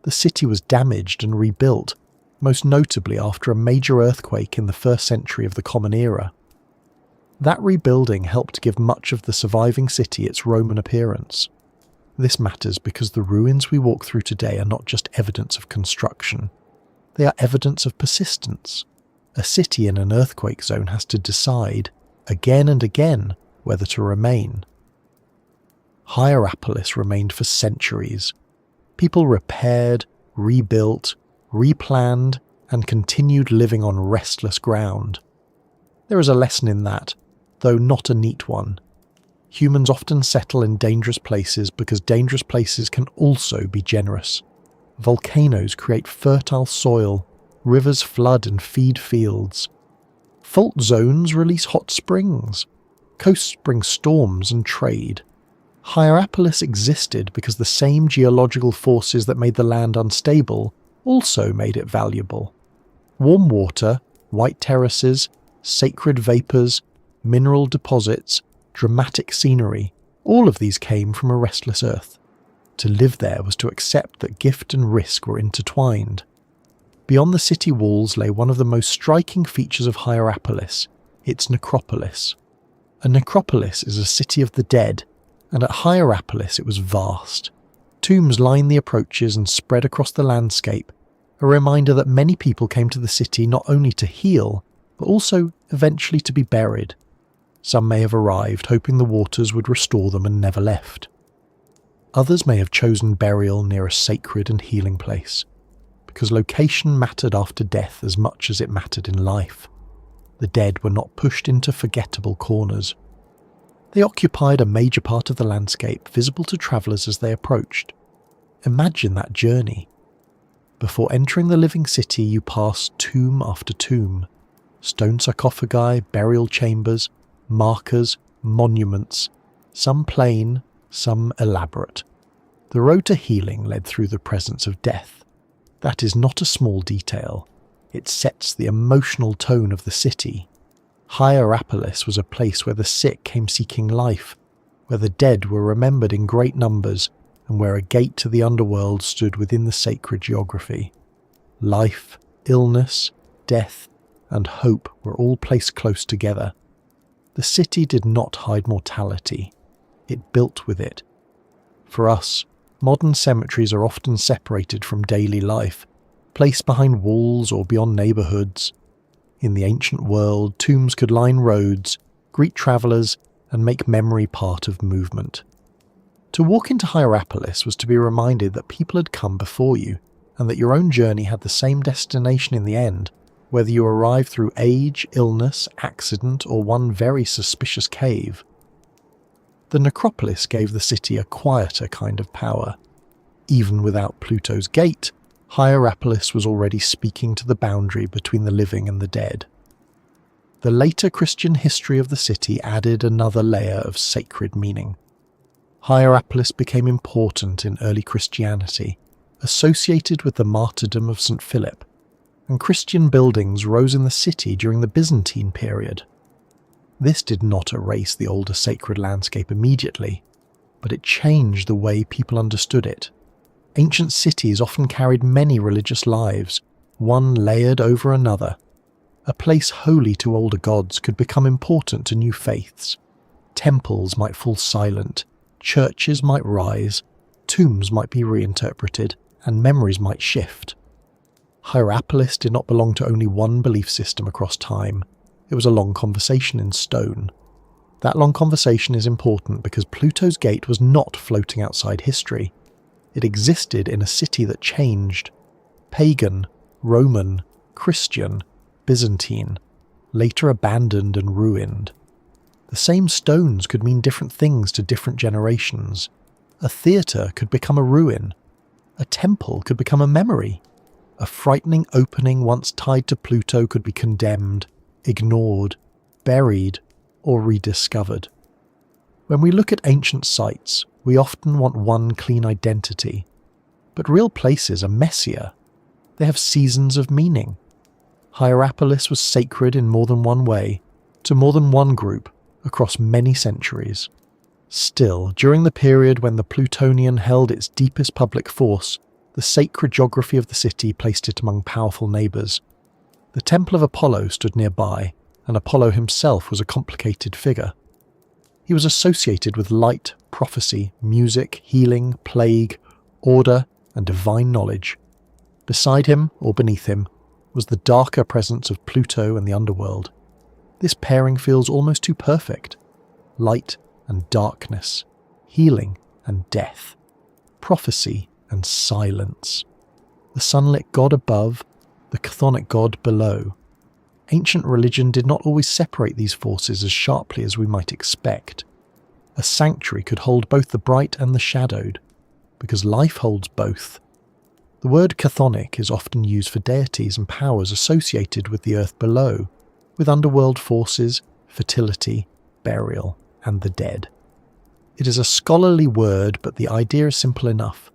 The city was damaged and rebuilt, most notably after a major earthquake in the 1st century of the Common Era. That rebuilding helped give much of the surviving city its Roman appearance. This matters because the ruins we walk through today are not just evidence of construction. They are evidence of persistence. A city in an earthquake zone has to decide, again and again, whether to remain. Hierapolis remained for centuries. People repaired, rebuilt, replanned, and continued living on restless ground. There is a lesson in that, though not a neat one. Humans often settle in dangerous places because dangerous places can also be generous. Volcanoes create fertile soil, rivers flood and feed fields. Fault zones release hot springs. Coasts bring storms and trade. Hierapolis existed because the same geological forces that made the land unstable also made it valuable. Warm water, white terraces, sacred vapours, mineral deposits, dramatic scenery, all of these came from a restless earth. To live there was to accept that gift and risk were intertwined. Beyond the city walls lay one of the most striking features of Hierapolis, its necropolis. A necropolis is a city of the dead, and at Hierapolis it was vast. Tombs lined the approaches and spread across the landscape, a reminder that many people came to the city not only to heal, but also eventually to be buried. Some may have arrived hoping the waters would restore them and never left. Others may have chosen burial near a sacred and healing place, because location mattered after death as much as it mattered in life. The dead were not pushed into forgettable corners. They occupied a major part of the landscape, visible to travellers as they approached. Imagine that journey. Before entering the living city, you pass tomb after tomb. Stone sarcophagi, burial chambers, markers, monuments, some plain, some elaborate. The road to healing led through the presence of death. That is not a small detail. It sets the emotional tone of the city. Hierapolis was a place where the sick came seeking life, where the dead were remembered in great numbers, and where a gate to the underworld stood within the sacred geography. Life, illness, death, and hope were all placed close together. The city did not hide mortality. It built with it. For us, modern cemeteries are often separated from daily life, placed behind walls or beyond neighbourhoods. In the ancient world, tombs could line roads, greet travellers, and make memory part of movement. To walk into Hierapolis was to be reminded that people had come before you, and that your own journey had the same destination in the end, whether you arrived through age, illness, accident, or one very suspicious cave. The necropolis gave the city a quieter kind of power. Even without Pluto's gate, Hierapolis was already speaking to the boundary between the living and the dead. The later Christian history of the city added another layer of sacred meaning. Hierapolis became important in early Christianity, associated with the martyrdom of St. Philip, and Christian buildings rose in the city during the Byzantine period. This did not erase the older sacred landscape immediately, but it changed the way people understood it. Ancient cities often carried many religious lives, one layered over another. A place holy to older gods could become important to new faiths. Temples might fall silent, churches might rise, tombs might be reinterpreted, and memories might shift. Hierapolis did not belong to only one belief system across time. It was a long conversation in stone. That long conversation is important because Pluto's gate was not floating outside history. It existed in a city that changed. Pagan, Roman, Christian, Byzantine, later abandoned and ruined. The same stones could mean different things to different generations. A theatre could become a ruin. A temple could become a memory. A frightening opening once tied to Pluto could be condemned, ignored, buried, or rediscovered. When we look at ancient sites, we often want one clean identity. But real places are messier. They have seasons of meaning. Hierapolis was sacred in more than one way, to more than one group, across many centuries. Still, during the period when the Plutonian held its deepest public force, the sacred geography of the city placed it among powerful neighbours. The Temple of Apollo stood nearby, and Apollo himself was a complicated figure. He was associated with light, prophecy, music, healing, plague, order, and divine knowledge. Beside him, or beneath him, was the darker presence of Pluto and the underworld. This pairing feels almost too perfect. Light and darkness, healing and death, prophecy and silence. The sunlit god above, the chthonic god below. Ancient religion did not always separate these forces as sharply as we might expect. A sanctuary could hold both the bright and the shadowed, because life holds both. The word chthonic is often used for deities and powers associated with the earth below, with underworld forces, fertility, burial, and the dead. It is a scholarly word, but the idea is simple enough.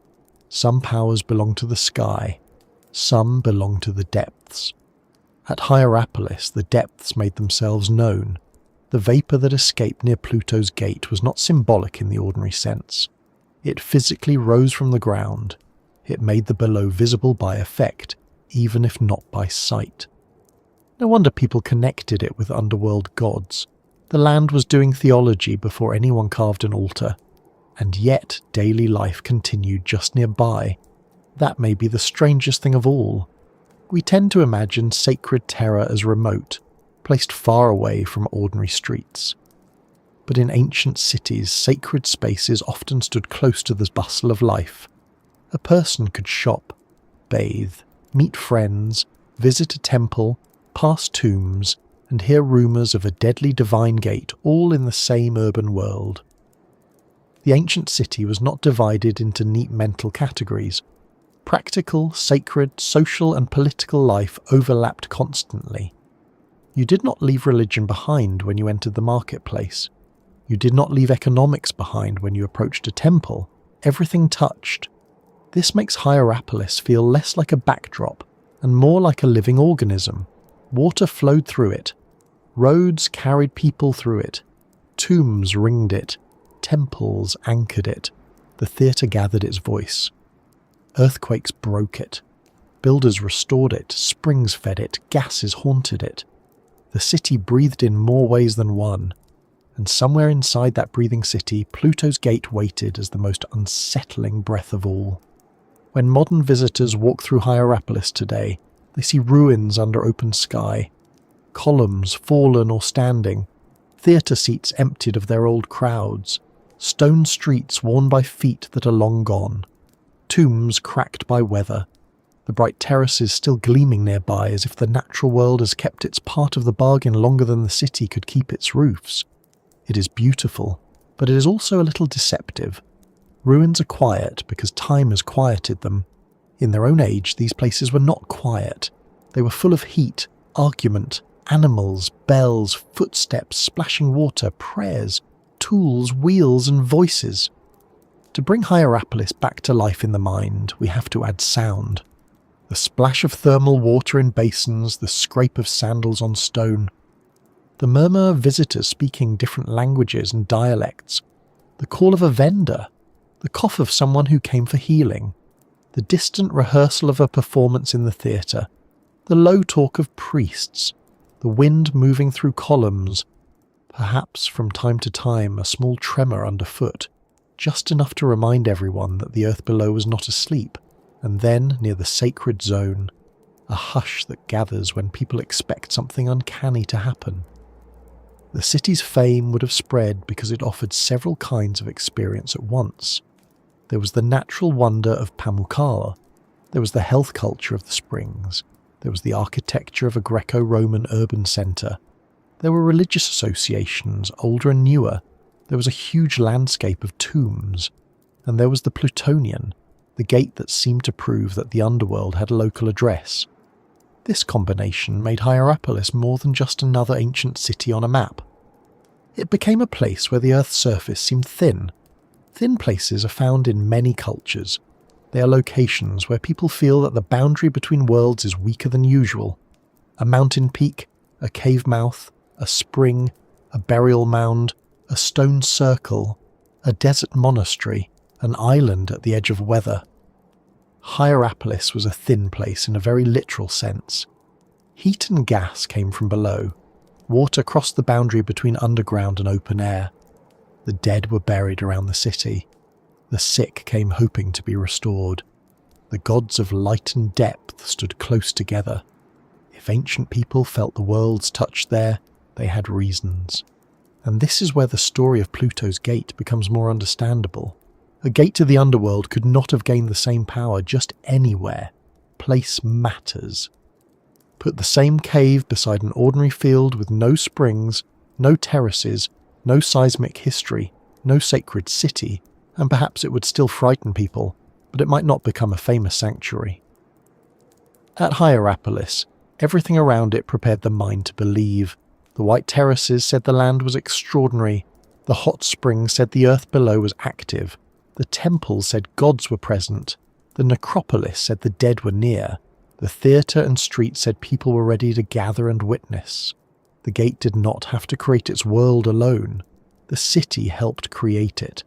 Some powers belong to the sky, some belong to the depths. At Hierapolis, the depths made themselves known. The vapour that escaped near Pluto's gate was not symbolic in the ordinary sense. It physically rose from the ground. It made the below visible by effect, even if not by sight. No wonder people connected it with underworld gods. The land was doing theology before anyone carved an altar, and yet daily life continued just nearby. That may be the strangest thing of all. We tend to imagine sacred terror as remote, placed far away from ordinary streets. but in ancient cities, sacred spaces often stood close to the bustle of life. A person could shop, bathe, meet friends, visit a temple, pass tombs, and hear rumours of a deadly divine gate, all in the same urban world. The ancient city was not divided into neat mental categories. Practical, sacred, social and political life overlapped constantly. You did not leave religion behind when you entered the marketplace. You did not leave economics behind when you approached a temple. Everything touched. This makes Hierapolis feel less like a backdrop and more like a living organism. Water flowed through it. Roads carried people through it. Tombs ringed it. Temples anchored it. The theatre gathered its voice. Earthquakes broke it. Builders restored it. Springs fed it. Gases haunted it. The city breathed in more ways than one. And somewhere inside that breathing city, Pluto's gate waited as the most unsettling breath of all. When modern visitors walk through Hierapolis today, they see ruins under open sky, columns fallen or standing, theatre seats emptied of their old crowds, stone streets worn by feet that are long gone, tombs cracked by weather, the bright terraces still gleaming nearby as if the natural world has kept its part of the bargain longer than the city could keep its roofs. It is beautiful, but it is also a little deceptive. Ruins are quiet because time has quieted them. In their own age, these places were not quiet. They were full of heat, argument, animals, bells, footsteps, splashing water, prayers, tools, wheels, and voices. To bring Hierapolis back to life in the mind, we have to add sound. The splash of thermal water in basins, the scrape of sandals on stone, the murmur of visitors speaking different languages and dialects, the call of a vendor, the cough of someone who came for healing, the distant rehearsal of a performance in the theatre, the low talk of priests, the wind moving through columns, perhaps from time to time a small tremor underfoot, just enough to remind everyone that the earth below was not asleep, and then, near the sacred zone, a hush that gathers when people expect something uncanny to happen. The city's fame would have spread because it offered several kinds of experience at once. There was the natural wonder of Pamukkale. There was the health culture of the springs. There was the architecture of a Greco-Roman urban centre. There were religious associations, older and newer. There was a huge landscape of tombs. And there was the Plutonian, the gate that seemed to prove that the underworld had a local address. This combination made Hierapolis more than just another ancient city on a map. It became a place where the Earth's surface seemed thin. Thin places are found in many cultures. They are locations where people feel that the boundary between worlds is weaker than usual. A mountain peak, a cave mouth, a spring, a burial mound, a stone circle, a desert monastery, an island at the edge of weather. Hierapolis was a thin place in a very literal sense. Heat and gas came from below. Water crossed the boundary between underground and open air. The dead were buried around the city. The sick came hoping to be restored. The gods of light and depth stood close together. If ancient people felt the world's touch there, they had reasons. And this is where the story of Pluto's gate becomes more understandable. A gate to the underworld could not have gained the same power just anywhere. Place matters. Put the same cave beside an ordinary field with no springs, no terraces, no seismic history, no sacred city, and perhaps it would still frighten people, but it might not become a famous sanctuary. At Hierapolis, everything around it prepared the mind to believe. The white terraces said the land was extraordinary. The hot springs said the earth below was active. The temples said gods were present. The necropolis said the dead were near. The theatre and street said people were ready to gather and witness. The gate did not have to create its world alone. The city helped create it.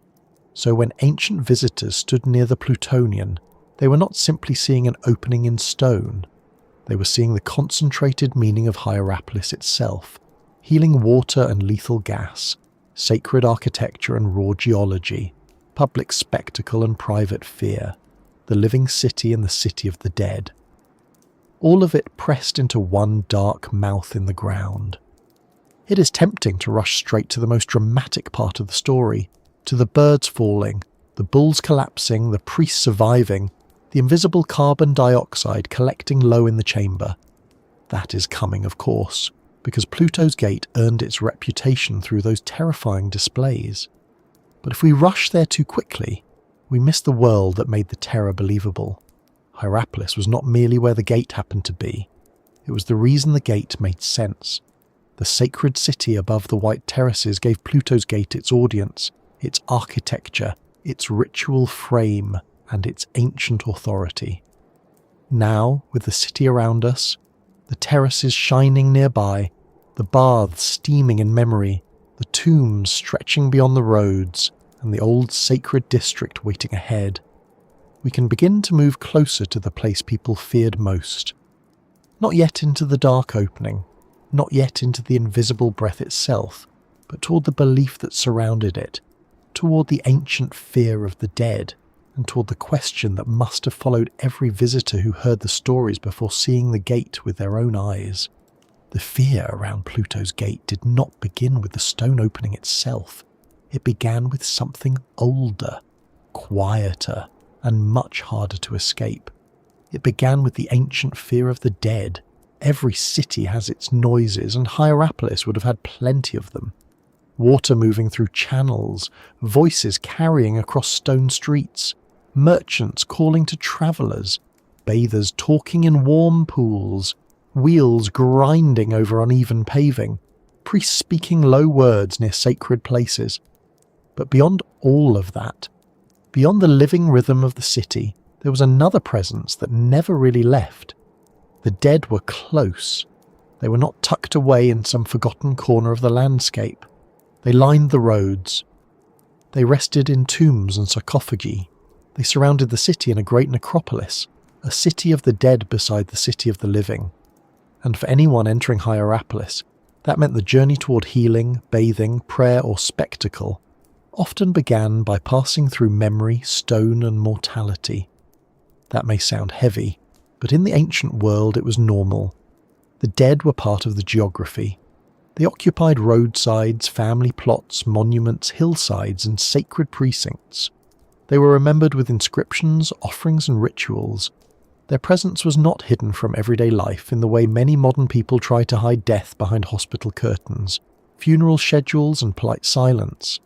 So when ancient visitors stood near the Plutonian, they were not simply seeing an opening in stone. They were seeing the concentrated meaning of Hierapolis itself. Healing water and lethal gas, sacred architecture and raw geology, public spectacle and private fear, the living city and the city of the dead. All of it pressed into one dark mouth in the ground. It is tempting to rush straight to the most dramatic part of the story, to the birds falling, the bulls collapsing, the priests surviving, the invisible carbon dioxide collecting low in the chamber. That is coming, of course, because Pluto's gate earned its reputation through those terrifying displays. But if we rush there too quickly, we miss the world that made the terror believable. Hierapolis was not merely where the gate happened to be. It was the reason the gate made sense. The sacred city above the white terraces gave Pluto's gate its audience, its architecture, its ritual frame, and its ancient authority. Now, with the city around us, the terraces shining nearby, the baths steaming in memory, the tombs stretching beyond the roads, and the old sacred district waiting ahead, we can begin to move closer to the place people feared most. Not yet into the dark opening, not yet into the invisible breath itself, but toward the belief that surrounded it, toward the ancient fear of the dead, and toward the question that must have followed every visitor who heard the stories before seeing the gate with their own eyes. The fear around Pluto's gate did not begin with the stone opening itself. It began with something older, quieter, and much harder to escape. It began with the ancient fear of the dead. Every city has its noises, and Hierapolis would have had plenty of them. Water moving through channels, voices carrying across stone streets, merchants calling to travellers, bathers talking in warm pools, wheels grinding over uneven paving, priests speaking low words near sacred places. But beyond all of that, beyond the living rhythm of the city, there was another presence that never really left. The dead were close. They were not tucked away in some forgotten corner of the landscape. They lined the roads. They rested in tombs and sarcophagi. They surrounded the city in a great necropolis, a city of the dead beside the city of the living. And for anyone entering Hierapolis, that meant the journey toward healing, bathing, prayer, or spectacle often began by passing through memory, stone, and mortality. That may sound heavy, but in the ancient world it was normal. The dead were part of the geography. They occupied roadsides, family plots, monuments, hillsides, and sacred precincts. They were remembered with inscriptions, offerings, and rituals. Their presence was not hidden from everyday life in the way many modern people try to hide death behind hospital curtains, funeral schedules, and polite silence.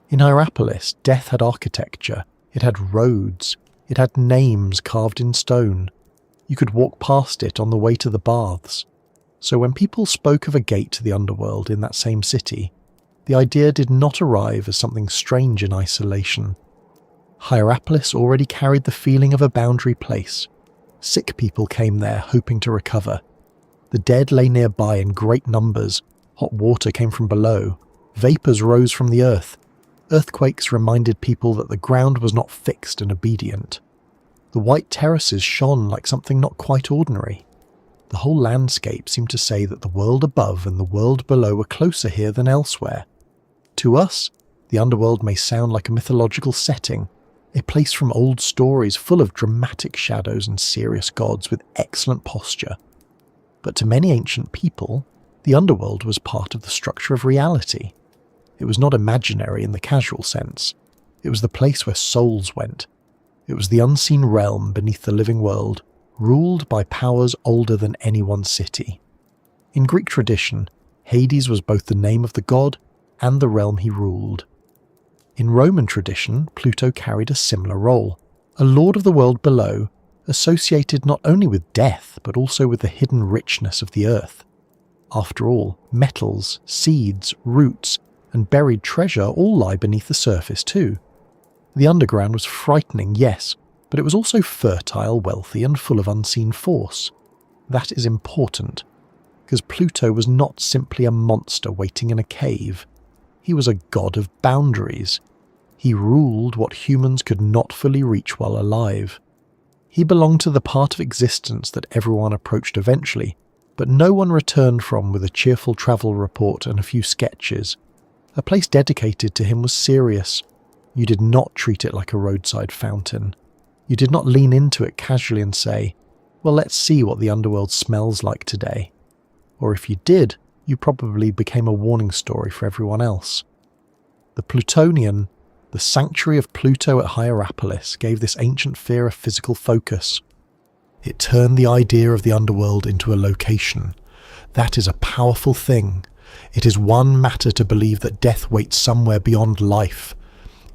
In Hierapolis, death had architecture, it had roads, it had names carved in stone. You could walk past it on the way to the baths. So when people spoke of a gate to the underworld in that same city, the idea did not arrive as something strange in isolation. Hierapolis already carried the feeling of a boundary place. Sick people came there hoping to recover. The dead lay nearby in great numbers. Hot water came from below. Vapours rose from the earth. Earthquakes reminded people that the ground was not fixed and obedient. The white terraces shone like something not quite ordinary. The whole landscape seemed to say that the world above and the world below were closer here than elsewhere. To us, the underworld may sound like a mythological setting, a place from old stories full of dramatic shadows and serious gods with excellent posture. But to many ancient people, the underworld was part of the structure of reality. It was not imaginary in the casual sense. It was the place where souls went. It was the unseen realm beneath the living world, ruled by powers older than any one city. In Greek tradition, Hades was both the name of the god and the realm he ruled. In Roman tradition, Pluto carried a similar role, a lord of the world below, associated not only with death but also with the hidden richness of the earth. After all, metals, seeds, roots, and buried treasure all lie beneath the surface too. The underground was frightening, yes, but it was also fertile, wealthy, and full of unseen force. That is important, because Pluto was not simply a monster waiting in a cave. He was a god of boundaries. He ruled what humans could not fully reach while alive. He belonged to the part of existence that everyone approached eventually, but no one returned from with a cheerful travel report and a few sketches. A place dedicated to him was serious. You did not treat it like a roadside fountain. You did not lean into it casually and say, well, let's see what the underworld smells like today. Or if you did, you probably became a warning story for everyone else. The Plutonian, the sanctuary of Pluto at Hierapolis, gave this ancient fear a physical focus. It turned the idea of the underworld into a location. That is a powerful thing. It is one matter to believe that death waits somewhere beyond life.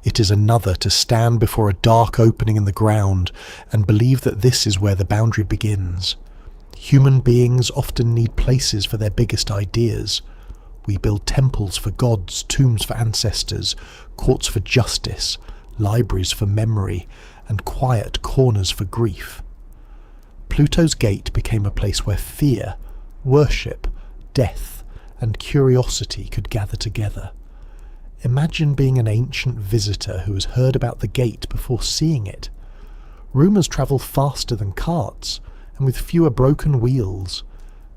It is another to stand before a dark opening in the ground and believe that this is where the boundary begins. Human beings often need places for their biggest ideas. We build temples for gods, tombs for ancestors, courts for justice, libraries for memory, and quiet corners for grief. Pluto's gate became a place where fear, worship, death, and curiosity could gather together. Imagine being an ancient visitor who has heard about the gate before seeing it. Rumours travel faster than carts, and with fewer broken wheels.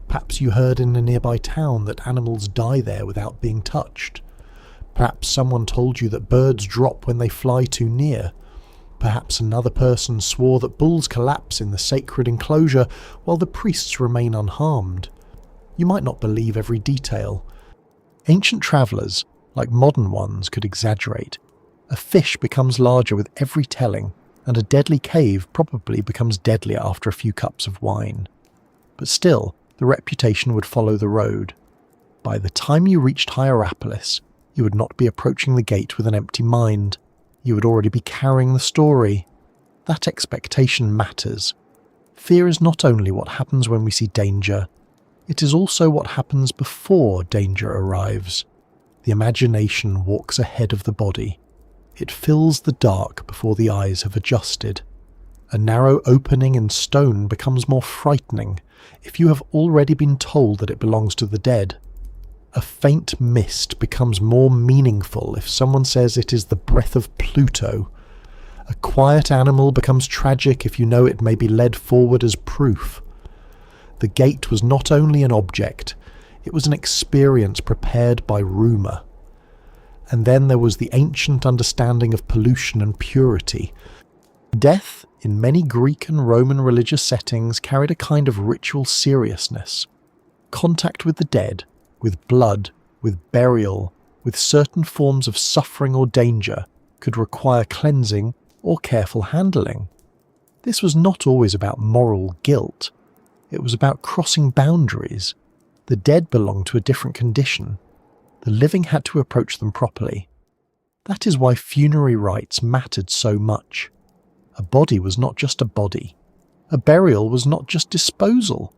Perhaps you heard in a nearby town that animals die there without being touched. Perhaps someone told you that birds drop when they fly too near. Perhaps another person swore that bulls collapse in the sacred enclosure while the priests remain unharmed. You might not believe every detail. Ancient travellers, like modern ones, could exaggerate. A fish becomes larger with every telling, and a deadly cave probably becomes deadlier after a few cups of wine. But still, the reputation would follow the road. By the time you reached Hierapolis, you would not be approaching the gate with an empty mind. You would already be carrying the story. That expectation matters. Fear is not only what happens when we see danger, it is also what happens before danger arrives. The imagination walks ahead of the body. It fills the dark before the eyes have adjusted. A narrow opening in stone becomes more frightening if you have already been told that it belongs to the dead. A faint mist becomes more meaningful if someone says it is the breath of Pluto. A quiet animal becomes tragic if you know it may be led forward as proof. The gate was not only an object, it was an experience prepared by rumour. And then there was the ancient understanding of pollution and purity. Death, in many Greek and Roman religious settings, carried a kind of ritual seriousness. Contact with the dead, with blood, with burial, with certain forms of suffering or danger, could require cleansing or careful handling. This was not always about moral guilt. It was about crossing boundaries. The dead belonged to a different condition. The living had to approach them properly. That is why funerary rites mattered so much. A body was not just a body. A burial was not just disposal.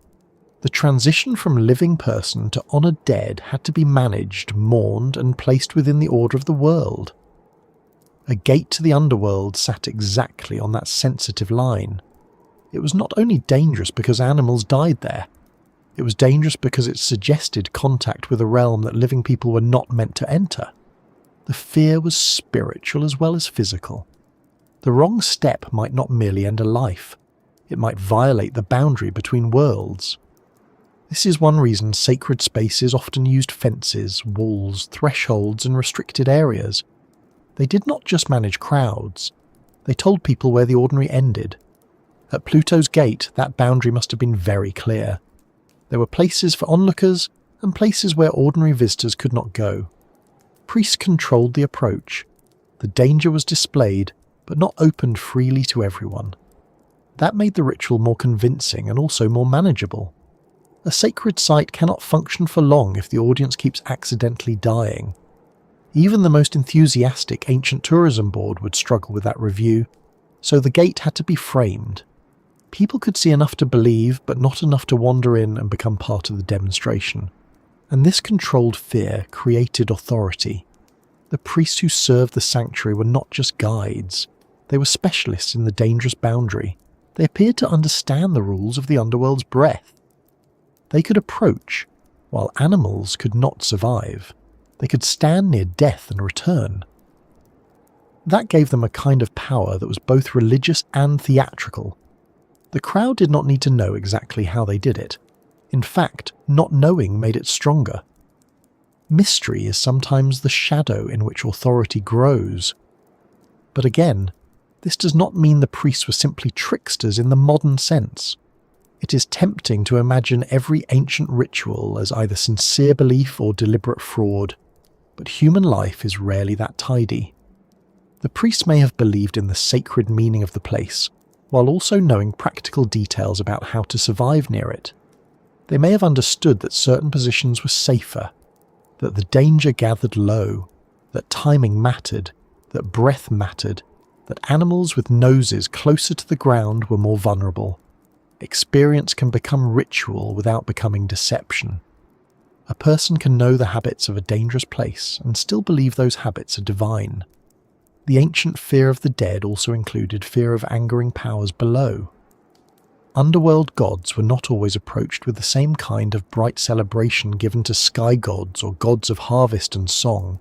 The transition from living person to honoured dead had to be managed, mourned, and placed within the order of the world. A gate to the underworld sat exactly on that sensitive line. It was not only dangerous because animals died there. It was dangerous because it suggested contact with a realm that living people were not meant to enter. The fear was spiritual as well as physical. The wrong step might not merely end a life. It might violate the boundary between worlds. This is one reason sacred spaces often used fences, walls, thresholds, and restricted areas. They did not just manage crowds. They told people where the ordinary ended. At Pluto's gate, that boundary must have been very clear. There were places for onlookers and places where ordinary visitors could not go. Priests controlled the approach. The danger was displayed, but not opened freely to everyone. That made the ritual more convincing and also more manageable. A sacred site cannot function for long if the audience keeps accidentally dying. Even the most enthusiastic ancient tourism board would struggle with that review, so the gate had to be framed. People could see enough to believe, but not enough to wander in and become part of the demonstration. And this controlled fear created authority. The priests who served the sanctuary were not just guides. They were specialists in the dangerous boundary. They appeared to understand the rules of the underworld's breath. They could approach, while animals could not survive. They could stand near death and return. That gave them a kind of power that was both religious and theatrical. The crowd did not need to know exactly how they did it. In fact, not knowing made it stronger. Mystery is sometimes the shadow in which authority grows. But again, this does not mean the priests were simply tricksters in the modern sense. It is tempting to imagine every ancient ritual as either sincere belief or deliberate fraud, but human life is rarely that tidy. The priests may have believed in the sacred meaning of the place, while also knowing practical details about how to survive near it. They may have understood that certain positions were safer, that the danger gathered low, that timing mattered, that breath mattered, that animals with noses closer to the ground were more vulnerable. Experience can become ritual without becoming deception. A person can know the habits of a dangerous place and still believe those habits are divine. The ancient fear of the dead also included fear of angering powers below. Underworld gods were not always approached with the same kind of bright celebration given to sky gods or gods of harvest and song.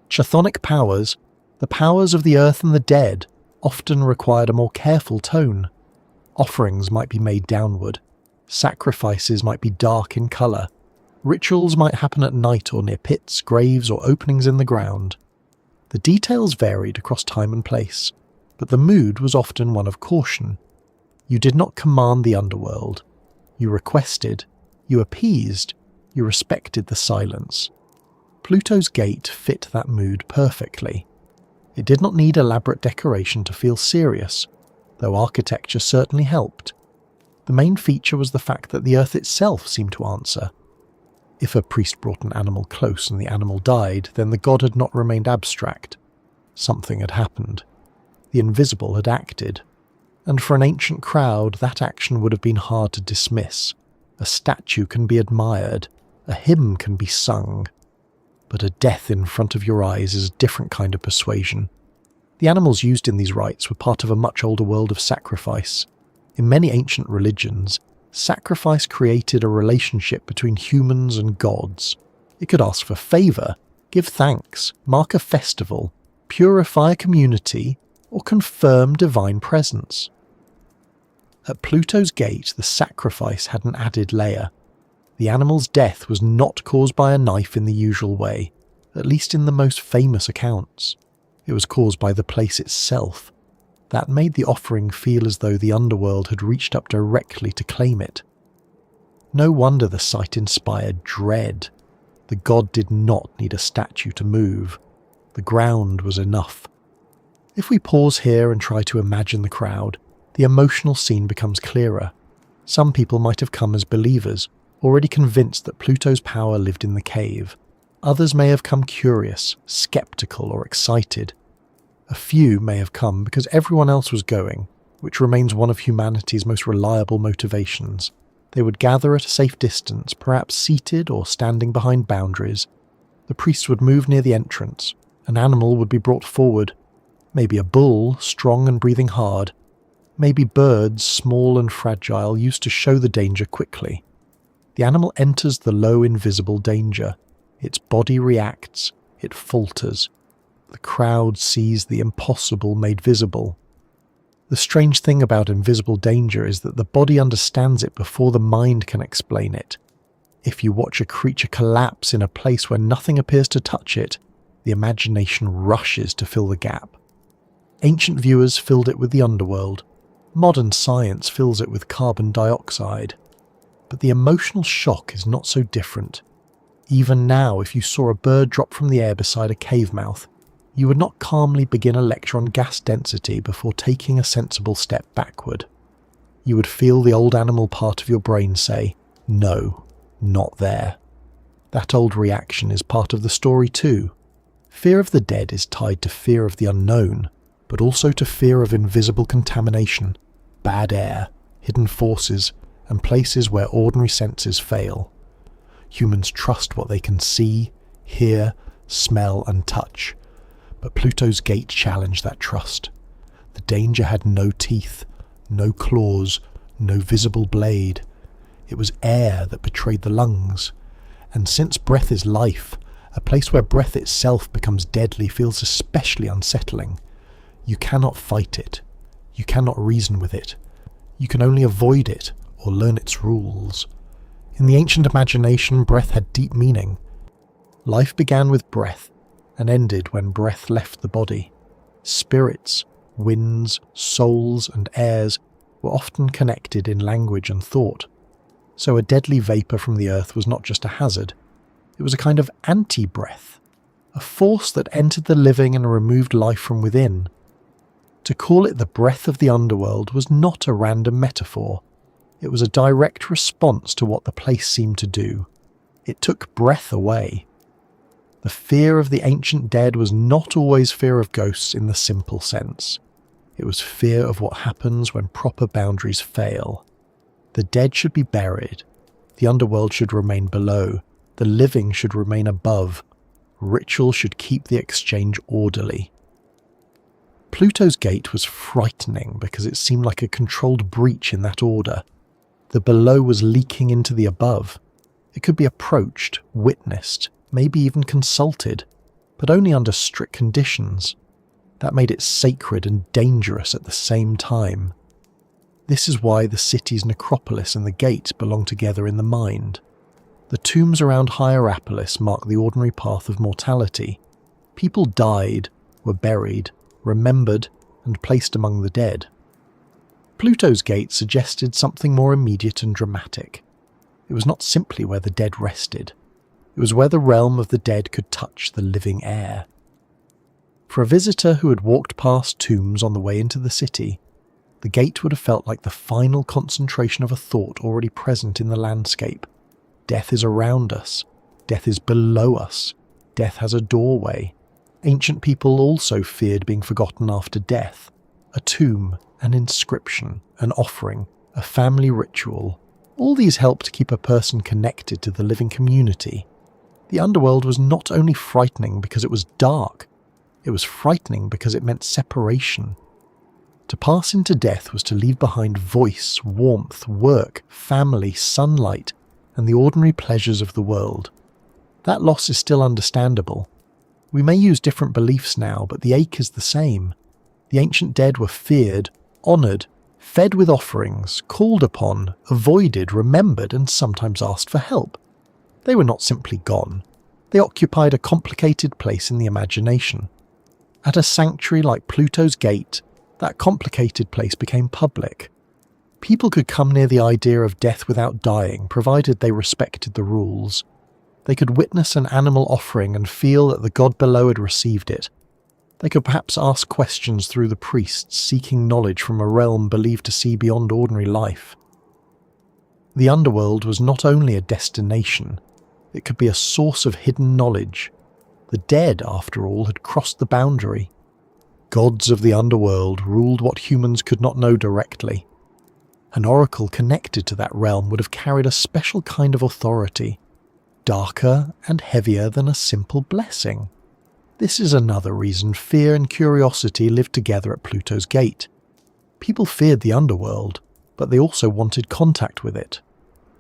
Chthonic powers, the powers of the earth and the dead, often required a more careful tone. Offerings might be made downward, sacrifices might be dark in colour, rituals might happen at night or near pits, graves or openings in the ground. The details varied across time and place, but the mood was often one of caution. You did not command the underworld. You requested, you appeased, you respected the silence. Pluto's gate fit that mood perfectly. It did not need elaborate decoration to feel serious, though architecture certainly helped. The main feature was the fact that the earth itself seemed to answer. If a priest brought an animal close and the animal died, then the god had not remained abstract. Something had happened. The invisible had acted. And for an ancient crowd, that action would have been hard to dismiss. A statue can be admired, a hymn can be sung, but a death in front of your eyes is a different kind of persuasion. The animals used in these rites were part of a much older world of sacrifice. In many ancient religions, sacrifice created a relationship between humans and gods. It could ask for favour, give thanks, mark a festival, purify a community, or confirm divine presence. At Pluto's gate, the sacrifice had an added layer. The animal's death was not caused by a knife in the usual way, at least in the most famous accounts. It was caused by the place itself. That made the offering feel as though the underworld had reached up directly to claim it. No wonder the sight inspired dread. The god did not need a statue to move. The ground was enough. If we pause here and try to imagine the crowd, the emotional scene becomes clearer. Some people might have come as believers, already convinced that Pluto's power lived in the cave. Others may have come curious, skeptical, or excited. A few may have come because everyone else was going, which remains one of humanity's most reliable motivations. They would gather at a safe distance, perhaps seated or standing behind boundaries. The priests would move near the entrance. An animal would be brought forward. Maybe a bull, strong and breathing hard. Maybe birds, small and fragile, used to show the danger quickly. The animal enters the low, invisible danger. Its body reacts. It falters. The crowd sees the impossible made visible. The strange thing about invisible danger is that the body understands it before the mind can explain it. If you watch a creature collapse in a place where nothing appears to touch it, the imagination rushes to fill the gap. Ancient viewers filled it with the underworld. Modern science fills it with carbon dioxide. But the emotional shock is not so different. Even now, if you saw a bird drop from the air beside a cave mouth, you would not calmly begin a lecture on gas density before taking a sensible step backward. You would feel the old animal part of your brain say, "No, not there." That old reaction is part of the story too. Fear of the dead is tied to fear of the unknown, but also to fear of invisible contamination, bad air, hidden forces, and places where ordinary senses fail. Humans trust what they can see, hear, smell, and touch. But Pluto's gate challenged that trust. The danger had no teeth, no claws, no visible blade. It was air that betrayed the lungs. And since breath is life, a place where breath itself becomes deadly feels especially unsettling. You cannot fight it. You cannot reason with it. You can only avoid it or learn its rules. In the ancient imagination, breath had deep meaning. Life began with breath and ended when breath left the body. Spirits, winds, souls, and airs were often connected in language and thought. So a deadly vapour from the earth was not just a hazard, it was a kind of anti-breath, a force that entered the living and removed life from within. To call it the breath of the underworld was not a random metaphor. It was a direct response to what the place seemed to do. It took breath away. The fear of the ancient dead was not always fear of ghosts in the simple sense. It was fear of what happens when proper boundaries fail. The dead should be buried. The underworld should remain below. The living should remain above. Ritual should keep the exchange orderly. Pluto's gate was frightening because it seemed like a controlled breach in that order. The below was leaking into the above. It could be approached, witnessed, maybe even consulted, but only under strict conditions. That made it sacred and dangerous at the same time. This is why the city's necropolis and the gate belong together in the mind. The tombs around Hierapolis mark the ordinary path of mortality. People died, were buried, remembered, and placed among the dead. Pluto's gate suggested something more immediate and dramatic. It was not simply where the dead rested. It was where the realm of the dead could touch the living air. For a visitor who had walked past tombs on the way into the city, the gate would have felt like the final concentration of a thought already present in the landscape. Death is around us. Death is below us. Death has a doorway. Ancient people also feared being forgotten after death. A tomb, an inscription, an offering, a family ritual. All these helped keep a person connected to the living community. The underworld was not only frightening because it was dark, it was frightening because it meant separation. To pass into death was to leave behind voice, warmth, work, family, sunlight, and the ordinary pleasures of the world. That loss is still understandable. We may use different beliefs now, but the ache is the same. The ancient dead were feared, honoured, fed with offerings, called upon, avoided, remembered, and sometimes asked for help. They were not simply gone. They occupied a complicated place in the imagination. At a sanctuary like Pluto's gate, that complicated place became public. People could come near the idea of death without dying, provided they respected the rules. They could witness an animal offering and feel that the god below had received it. They could perhaps ask questions through the priests, seeking knowledge from a realm believed to see beyond ordinary life. The underworld was not only a destination, it could be a source of hidden knowledge. The dead, after all, had crossed the boundary. Gods of the underworld ruled what humans could not know directly. An oracle connected to that realm would have carried a special kind of authority, darker and heavier than a simple blessing. This is another reason fear and curiosity lived together at Pluto's gate. People feared the underworld, but they also wanted contact with it.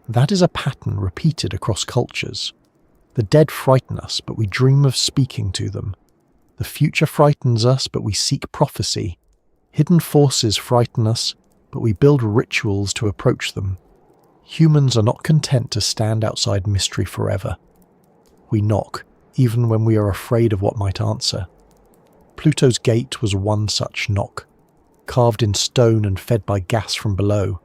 That is a pattern repeated across cultures. The dead frighten us, but we dream of speaking to them. The future frightens us, but we seek prophecy. Hidden forces frighten us, but we build rituals to approach them. Humans are not content to stand outside mystery forever. We knock, even when we are afraid of what might answer. Pluto's gate was one such knock, carved in stone and fed by gas from below.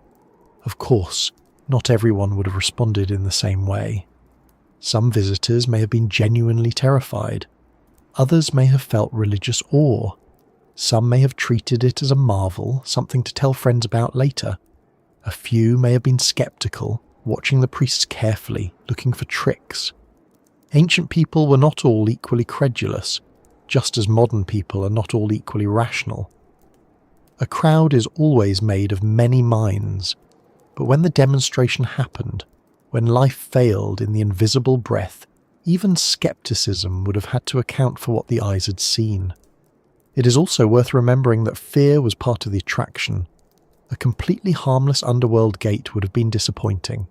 Of course, not everyone would have responded in the same way. Some visitors may have been genuinely terrified. Others may have felt religious awe. Some may have treated it as a marvel, something to tell friends about later. A few may have been skeptical, watching the priests carefully, looking for tricks. Ancient people were not all equally credulous, just as modern people are not all equally rational. A crowd is always made of many minds, but when the demonstration happened, when life failed in the invisible breath, even skepticism would have had to account for what the eyes had seen. It is also worth remembering that fear was part of the attraction. A completely harmless underworld gate would have been disappointing.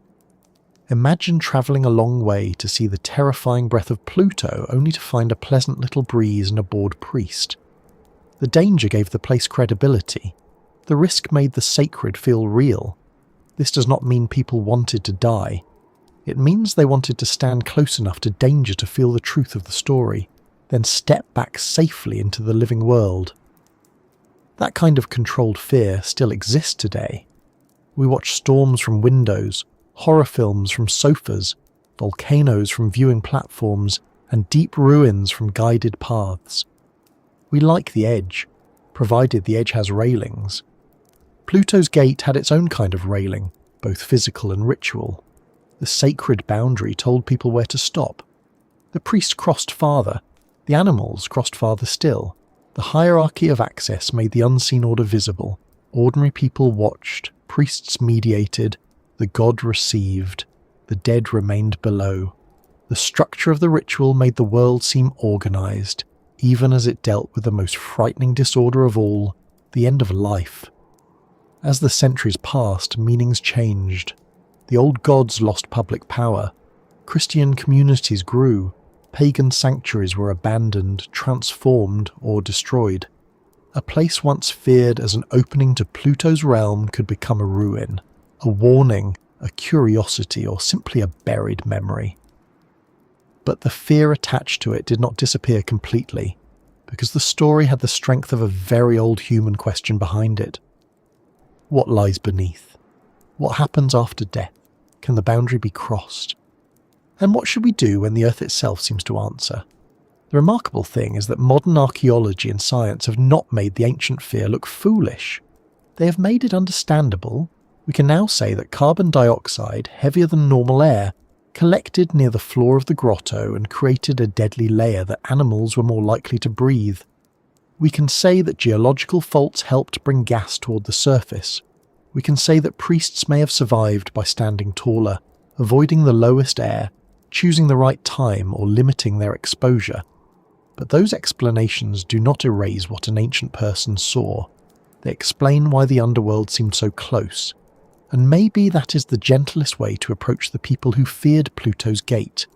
Imagine travelling a long way to see the terrifying breath of Pluto only to find a pleasant little breeze and a bored priest. The danger gave the place credibility. The risk made the sacred feel real. This does not mean people wanted to die. It means they wanted to stand close enough to danger to feel the truth of the story, then step back safely into the living world. That kind of controlled fear still exists today. We watch storms from windows, horror films from sofas, volcanoes from viewing platforms, and deep ruins from guided paths. We like the edge, provided the edge has railings. Pluto's gate had its own kind of railing, both physical and ritual. The sacred boundary told people where to stop. The priest crossed farther, the animals crossed farther still. The hierarchy of access made the unseen order visible. Ordinary people watched, priests mediated, the god received, the dead remained below. The structure of the ritual made the world seem organised, even as it dealt with the most frightening disorder of all, the end of life. As the centuries passed, meanings changed. The old gods lost public power. Christian communities grew. Pagan sanctuaries were abandoned, transformed, or destroyed. A place once feared as an opening to Pluto's realm could become a ruin, a warning, a curiosity, or simply a buried memory. But the fear attached to it did not disappear completely, because the story had the strength of a very old human question behind it. What lies beneath? What happens after death? Can the boundary be crossed? And what should we do when the Earth itself seems to answer? The remarkable thing is that modern archaeology and science have not made the ancient fear look foolish. They have made it understandable. We can now say that carbon dioxide, heavier than normal air, collected near the floor of the grotto and created a deadly layer that animals were more likely to breathe. We can say that geological faults helped bring gas toward the surface. We can say that priests may have survived by standing taller, avoiding the lowest air, choosing the right time, or limiting their exposure. But those explanations do not erase what an ancient person saw. They explain why the underworld seemed so close. And maybe that is the gentlest way to approach the people who feared Pluto's gate.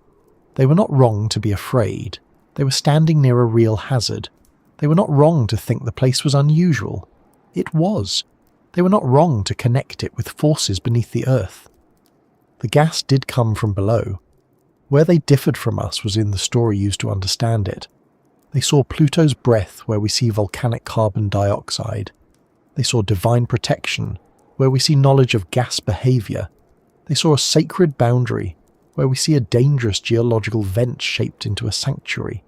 They were not wrong to be afraid. They were standing near a real hazard. They were not wrong to think the place was unusual. It was. They were not wrong to connect it with forces beneath the Earth. The gas did come from below. Where they differed from us was in the story used to understand it. They saw Pluto's breath where we see volcanic carbon dioxide. They saw divine protection where we see knowledge of gas behaviour. They saw a sacred boundary where we see a dangerous geological vent shaped into a sanctuary.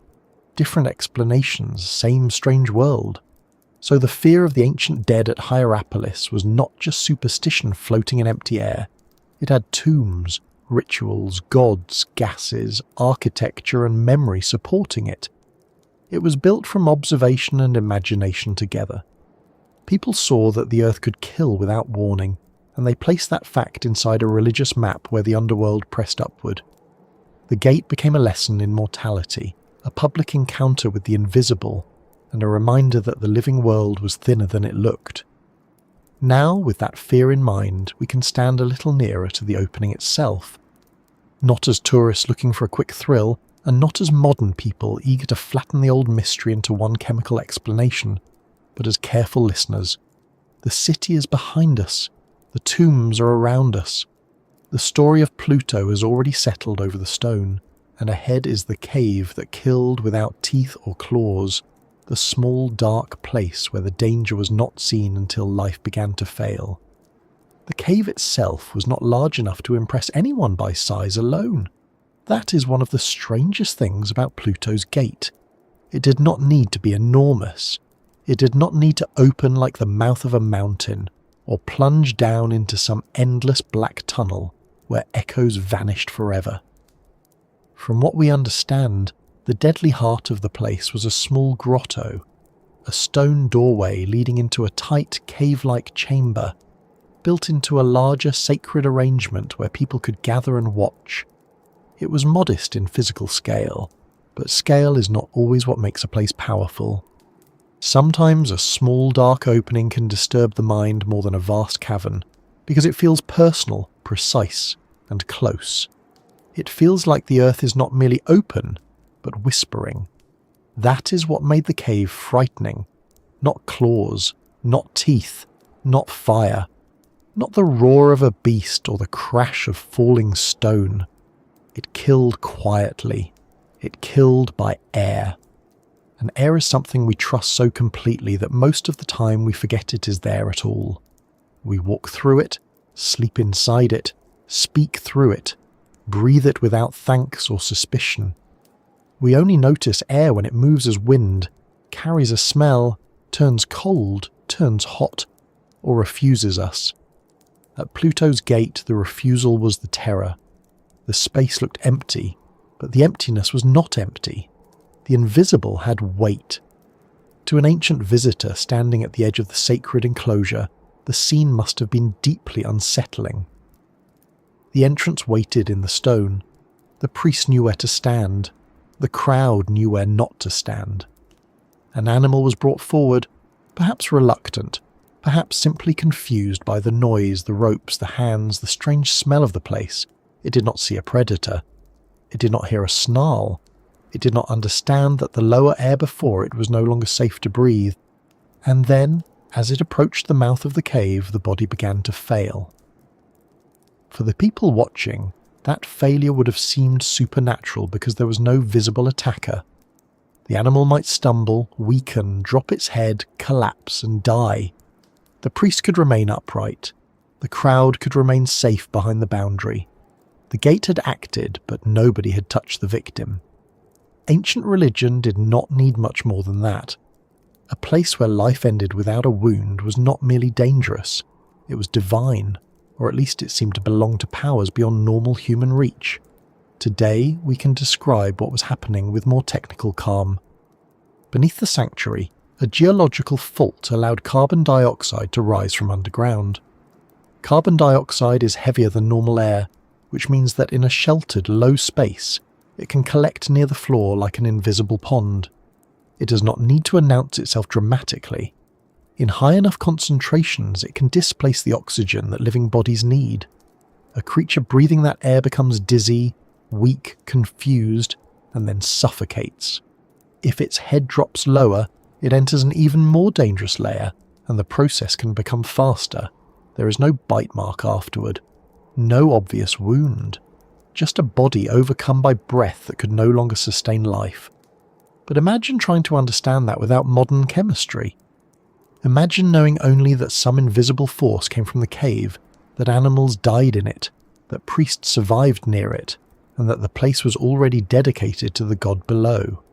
Different explanations, same strange world. So the fear of the ancient dead at Hierapolis was not just superstition floating in empty air. It had tombs, rituals, gods, gases, architecture and memory supporting it. It was built from observation and imagination together. People saw that the Earth could kill without warning, and they placed that fact inside a religious map where the underworld pressed upward. The gate became a lesson in mortality, a public encounter with the invisible, and a reminder that the living world was thinner than it looked. Now, with that fear in mind, we can stand a little nearer to the opening itself. Not as tourists looking for a quick thrill, and not as modern people eager to flatten the old mystery into one chemical explanation, but as careful listeners. The city is behind us. The tombs are around us. The story of Pluto has already settled over the stone, and ahead is the cave that killed without teeth or claws, the small dark place where the danger was not seen until life began to fail. The cave itself was not large enough to impress anyone by size alone. That is one of the strangest things about Pluto's gate. It did not need to be enormous. It did not need to open like the mouth of a mountain, or plunge down into some endless black tunnel where echoes vanished forever. From what we understand, the deadly heart of the place was a small grotto, a stone doorway leading into a tight cave-like chamber, built into a larger sacred arrangement where people could gather and watch. It was modest in physical scale, but scale is not always what makes a place powerful. Sometimes a small dark opening can disturb the mind more than a vast cavern, because it feels personal, precise, and close. It feels like the Earth is not merely open, but whispering. That is what made the cave frightening. Not claws, not teeth, not fire, not the roar of a beast or the crash of falling stone. It killed quietly. It killed by air. And air is something we trust so completely that most of the time we forget it is there at all. We walk through it, sleep inside it, speak through it, breathe it without thanks or suspicion. We only notice air when it moves as wind, carries a smell, turns cold, turns hot, or refuses us. At Pluto's gate, the refusal was the terror. The space looked empty, but the emptiness was not empty. The invisible had weight. To an ancient visitor standing at the edge of the sacred enclosure, the scene must have been deeply unsettling. The entrance waited in the stone. The priest knew where to stand. The crowd knew where not to stand. An animal was brought forward, perhaps reluctant, perhaps simply confused by the noise, the ropes, the hands, the strange smell of the place. It did not see a predator. It did not hear a snarl. It did not understand that the lower air before it was no longer safe to breathe. And then, as it approached the mouth of the cave, the body began to fail. For the people watching, that failure would have seemed supernatural because there was no visible attacker. The animal might stumble, weaken, drop its head, collapse, and die. The priest could remain upright. The crowd could remain safe behind the boundary. The gate had acted, but nobody had touched the victim. Ancient religion did not need much more than that. A place where life ended without a wound was not merely dangerous, it was divine, or at least it seemed to belong to powers beyond normal human reach. Today, we can describe what was happening with more technical calm. Beneath the sanctuary, a geological fault allowed carbon dioxide to rise from underground. Carbon dioxide is heavier than normal air, which means that in a sheltered, low space, it can collect near the floor like an invisible pond. It does not need to announce itself dramatically. In high enough concentrations, it can displace the oxygen that living bodies need. A creature breathing that air becomes dizzy, weak, confused, and then suffocates. If its head drops lower, it enters an even more dangerous layer, and the process can become faster. There is no bite mark afterward. No obvious wound. Just a body overcome by breath that could no longer sustain life. But imagine trying to understand that without modern chemistry. Imagine knowing only that some invisible force came from the cave, that animals died in it, that priests survived near it, and that the place was already dedicated to the god below.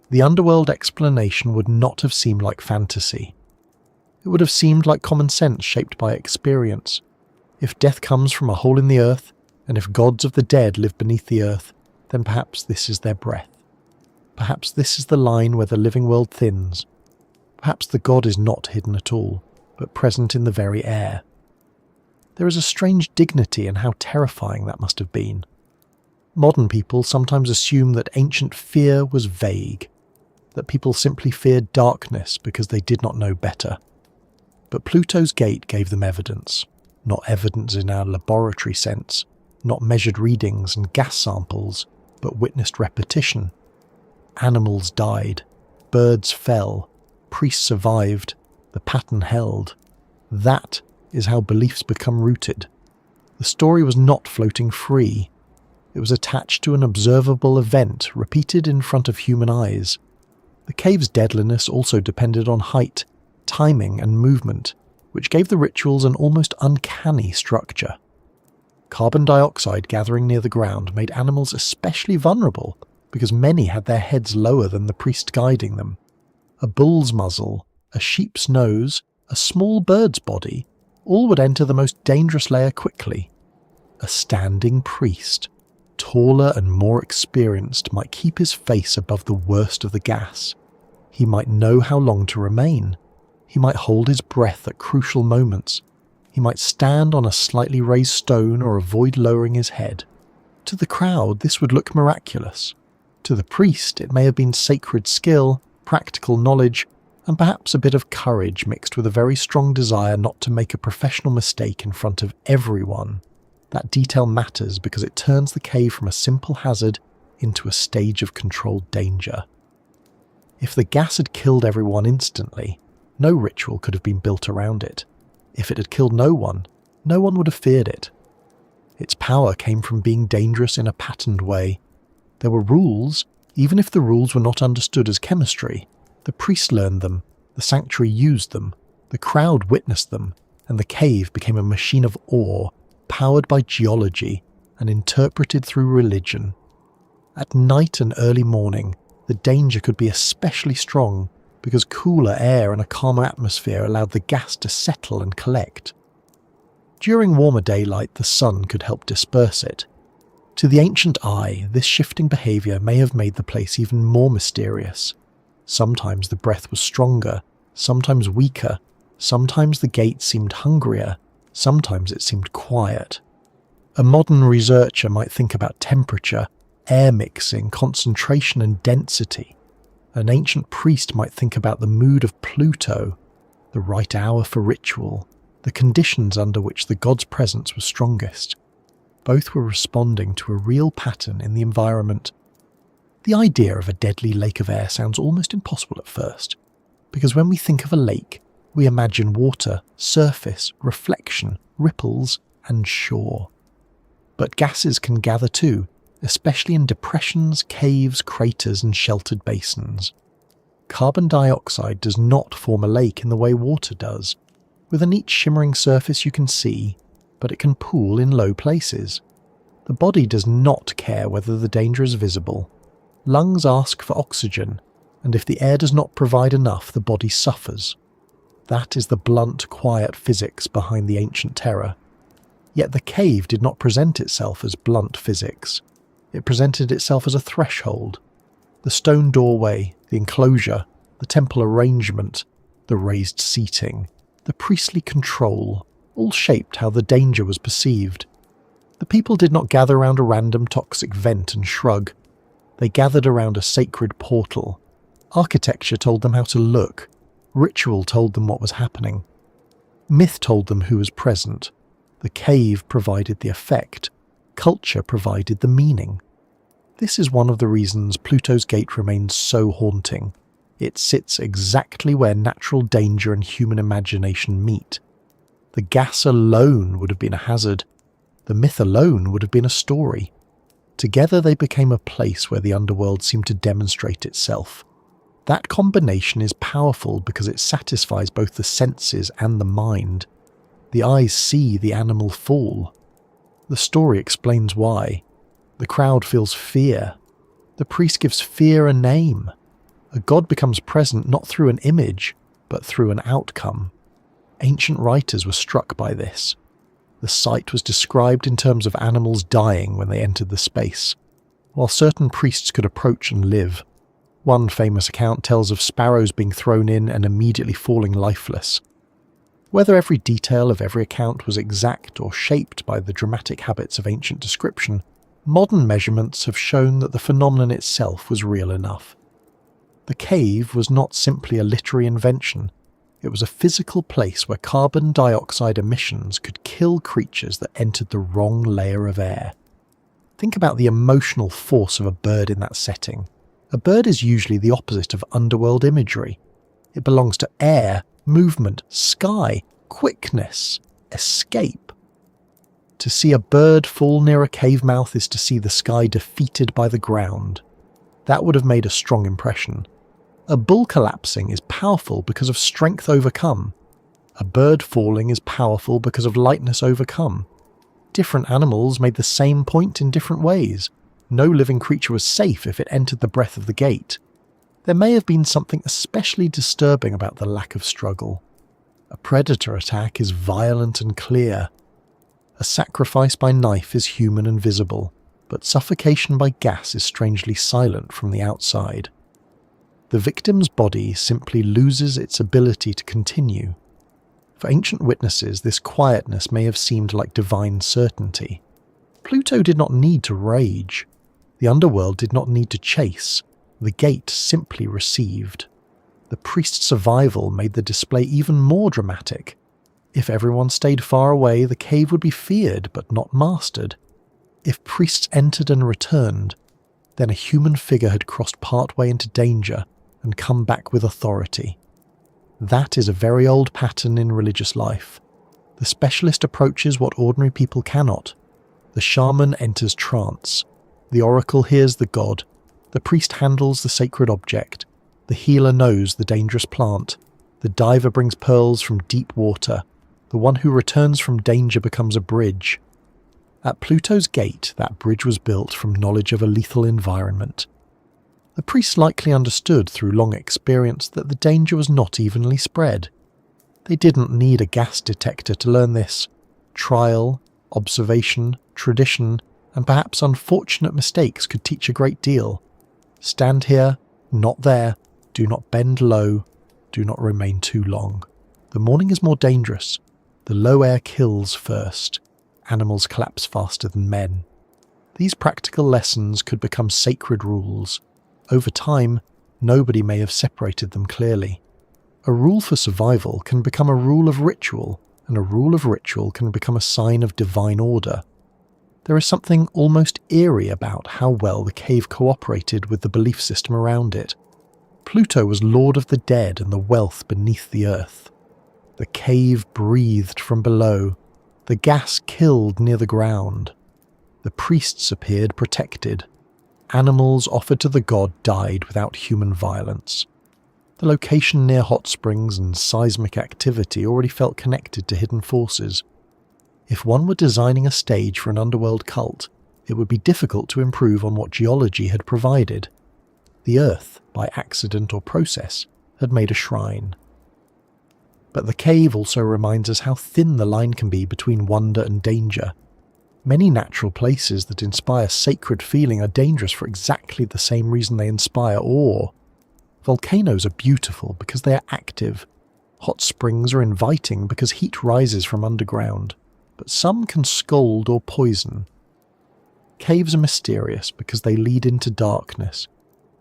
The underworld explanation would not have seemed like fantasy. It would have seemed like common sense shaped by experience. If death comes from a hole in the earth, and if gods of the dead live beneath the earth, then perhaps this is their breath. Perhaps this is the line where the living world thins. Perhaps the god is not hidden at all, but present in the very air. There is a strange dignity in how terrifying that must have been. Modern people sometimes assume that ancient fear was vague, that people simply feared darkness because they did not know better. But Pluto's gate gave them evidence, not evidence in our laboratory sense, not measured readings and gas samples, but witnessed repetition. Animals died, birds fell, priests survived, the pattern held. That is how beliefs become rooted. The story was not floating free. It was attached to an observable event repeated in front of human eyes. The cave's deadliness also depended on height, timing and movement, which gave the rituals an almost uncanny structure. Carbon dioxide gathering near the ground made animals especially vulnerable because many had their heads lower than the priest guiding them. A bull's muzzle, a sheep's nose, a small bird's body, all would enter the most dangerous layer quickly. A standing priest, taller and more experienced, might keep his face above the worst of the gas. He might know how long to remain. He might hold his breath at crucial moments. He might stand on a slightly raised stone or avoid lowering his head. To the crowd, this would look miraculous. To the priest, it may have been sacred skill, practical knowledge, and perhaps a bit of courage mixed with a very strong desire not to make a professional mistake in front of everyone. That detail matters because it turns the cave from a simple hazard into a stage of controlled danger. If the gas had killed everyone instantly, no ritual could have been built around it. If it had killed no one would have feared it. Its power came from being dangerous in a patterned way. There were rules, even if the rules were not understood as chemistry. The priest learned them, the sanctuary used them, the crowd witnessed them, and the cave became a machine of awe, powered by geology and interpreted through religion. At night and early morning, the danger could be especially strong because cooler air and a calmer atmosphere allowed the gas to settle and collect. During warmer daylight, the sun could help disperse it. To the ancient eye, this shifting behaviour may have made the place even more mysterious. Sometimes the breath was stronger, sometimes weaker, sometimes the gate seemed hungrier, sometimes it seemed quiet. A modern researcher might think about temperature, air mixing, concentration and density. An ancient priest might think about the mood of Pluto, the right hour for ritual, the conditions under which the god's presence was strongest. Both were responding to a real pattern in the environment. The idea of a deadly lake of air sounds almost impossible at first, because when we think of a lake, we imagine water, surface, reflection, ripples, and shore. But gases can gather too, especially in depressions, caves, craters, and sheltered basins. Carbon dioxide does not form a lake in the way water does. With a neat shimmering surface you can see, but it can pool in low places. The body does not care whether the danger is visible. Lungs ask for oxygen, and if the air does not provide enough, the body suffers. That is the blunt, quiet physics behind the ancient terror. Yet the cave did not present itself as blunt physics. It presented itself as a threshold. The stone doorway, the enclosure, the temple arrangement, the raised seating, the priestly control, all shaped how the danger was perceived. The people did not gather around a random toxic vent and shrug. They gathered around a sacred portal. Architecture told them how to look. Ritual told them what was happening. Myth told them who was present. The cave provided the effect. Culture provided the meaning. This is one of the reasons Pluto's gate remains so haunting. It sits exactly where natural danger and human imagination meet. The gas alone would have been a hazard. The myth alone would have been a story. Together they became a place where the underworld seemed to demonstrate itself. That combination is powerful because it satisfies both the senses and the mind. The eyes see the animal fall. The story explains why. The crowd feels fear. The priest gives fear a name. A god becomes present not through an image, but through an outcome. Ancient writers were struck by this. The sight was described in terms of animals dying when they entered the space, while certain priests could approach and live. One famous account tells of sparrows being thrown in and immediately falling lifeless. Whether every detail of every account was exact or shaped by the dramatic habits of ancient description, modern measurements have shown that the phenomenon itself was real enough. The cave was not simply a literary invention. It was a physical place where carbon dioxide emissions could kill creatures that entered the wrong layer of air. Think about the emotional force of a bird in that setting. A bird is usually the opposite of underworld imagery. It belongs to air, movement, sky, quickness, escape. To see a bird fall near a cave mouth is to see the sky defeated by the ground. That would have made a strong impression. A bull collapsing is powerful because of strength overcome. A bird falling is powerful because of lightness overcome. Different animals made the same point in different ways. No living creature was safe if it entered the breath of the gate. There may have been something especially disturbing about the lack of struggle. A predator attack is violent and clear. A sacrifice by knife is human and visible, but suffocation by gas is strangely silent from the outside. The victim's body simply loses its ability to continue. For ancient witnesses, this quietness may have seemed like divine certainty. Pluto did not need to rage. The underworld did not need to chase. The gate simply received. The priest's survival made the display even more dramatic. If everyone stayed far away, the cave would be feared but not mastered. If priests entered and returned, then a human figure had crossed partway into danger and come back with authority. That is a very old pattern in religious life. The specialist approaches what ordinary people cannot. The shaman enters trance. The oracle hears the god. The priest handles the sacred object. The healer knows the dangerous plant. The diver brings pearls from deep water. The one who returns from danger becomes a bridge. At Pluto's gate, that bridge was built from knowledge of a lethal environment. The priests likely understood through long experience that the danger was not evenly spread. They didn't need a gas detector to learn this. Trial, observation, tradition, and perhaps unfortunate mistakes could teach a great deal. Stand here, not there, do not bend low, do not remain too long. The morning is more dangerous. The low air kills first. Animals collapse faster than men. These practical lessons could become sacred rules. Over time, nobody may have separated them clearly. A rule for survival can become a rule of ritual, and a rule of ritual can become a sign of divine order. There is something almost eerie about how well the cave cooperated with the belief system around it. Pluto was lord of the dead and the wealth beneath the earth. The cave breathed from below. The gas killed near the ground. The priests appeared protected. Animals offered to the god died without human violence. The location near hot springs and seismic activity already felt connected to hidden forces. If one were designing a stage for an underworld cult, it would be difficult to improve on what geology had provided. The earth, by accident or process, had made a shrine. But the cave also reminds us how thin the line can be between wonder and danger. Many natural places that inspire sacred feeling are dangerous for exactly the same reason they inspire awe. Volcanoes are beautiful because they are active. Hot springs are inviting because heat rises from underground. But some can scald or poison. Caves are mysterious because they lead into darkness.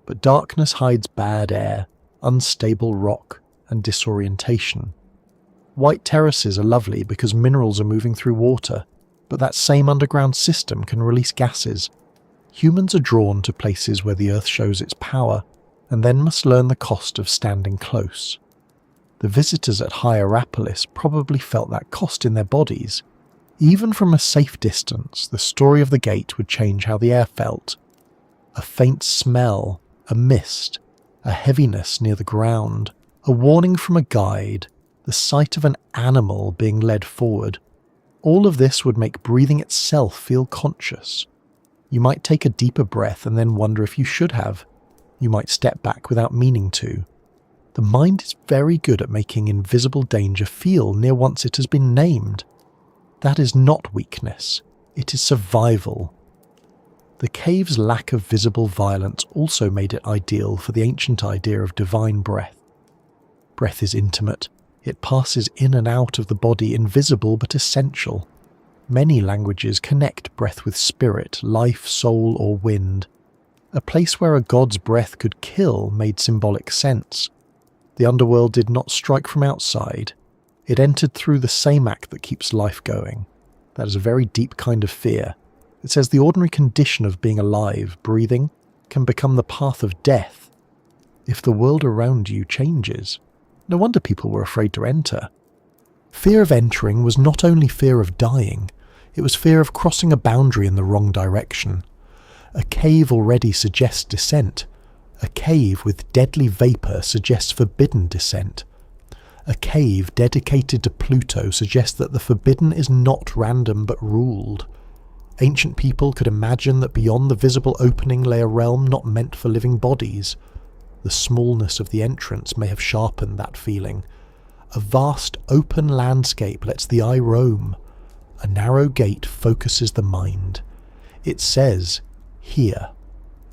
But darkness hides bad air, unstable rock, and disorientation. White terraces are lovely because minerals are moving through water, but that same underground system can release gases. Humans are drawn to places where the earth shows its power, and then must learn the cost of standing close. The visitors at Hierapolis probably felt that cost in their bodies. Even from a safe distance, the story of the gate would change how the air felt. A faint smell, a mist, a heaviness near the ground, a warning from a guide, the sight of an animal being led forward. All of this would make breathing itself feel conscious. You might take a deeper breath and then wonder if you should have. You might step back without meaning to. The mind is very good at making invisible danger feel near once it has been named. That is not weakness, it is survival. The cave's lack of visible violence also made it ideal for the ancient idea of divine breath. Breath is intimate. It passes in and out of the body, invisible but essential. Many languages connect breath with spirit, life, soul, or wind. A place where a god's breath could kill made symbolic sense. The underworld did not strike from outside. It entered through the same act that keeps life going. That is a very deep kind of fear. It says the ordinary condition of being alive, breathing, can become the path of death. If the world around you changes, no wonder people were afraid to enter. Fear of entering was not only fear of dying, it was fear of crossing a boundary in the wrong direction. A cave already suggests descent. A cave with deadly vapour suggests forbidden descent. A cave dedicated to Pluto suggests that the forbidden is not random but ruled. Ancient people could imagine that beyond the visible opening lay a realm not meant for living bodies. The smallness of the entrance may have sharpened that feeling. A vast open landscape lets the eye roam. A narrow gate focuses the mind. It says, here,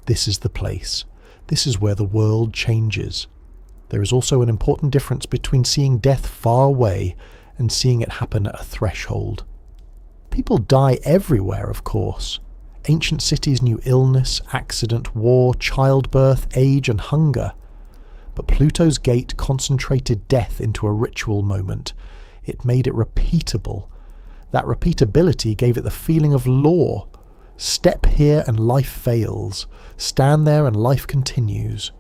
this is the place. This is where the world changes. There is also an important difference between seeing death far away and seeing it happen at a threshold. People die everywhere, of course. Ancient cities knew illness, accident, war, childbirth, age, and hunger. But Pluto's gate concentrated death into a ritual moment. It made it repeatable. That repeatability gave it the feeling of law. Step here and life fails. Stand there and life continues.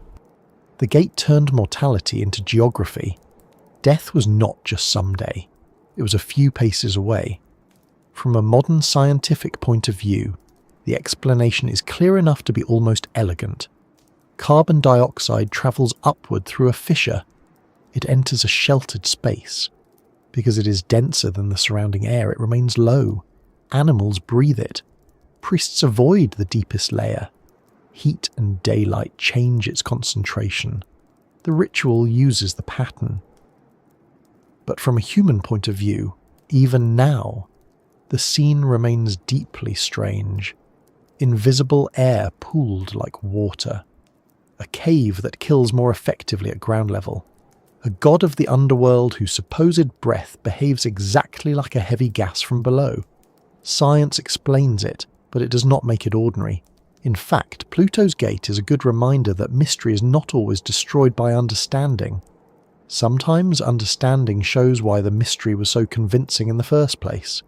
The gate turned mortality into geography. Death was not just someday. It was a few paces away. From a modern scientific point of view, the explanation is clear enough to be almost elegant. Carbon dioxide travels upward through a fissure. It enters a sheltered space. Because it is denser than the surrounding air, it remains low. Animals breathe it. Priests avoid the deepest layer. Heat and daylight change its concentration. The ritual uses the pattern. But from a human point of view, even now, the scene remains deeply strange. Invisible air pooled like water. A cave that kills more effectively at ground level. A god of the underworld whose supposed breath behaves exactly like a heavy gas from below. Science explains it, but it does not make it ordinary. In fact, Pluto's gate is a good reminder that mystery is not always destroyed by understanding. Sometimes understanding shows why the mystery was so convincing in the first place.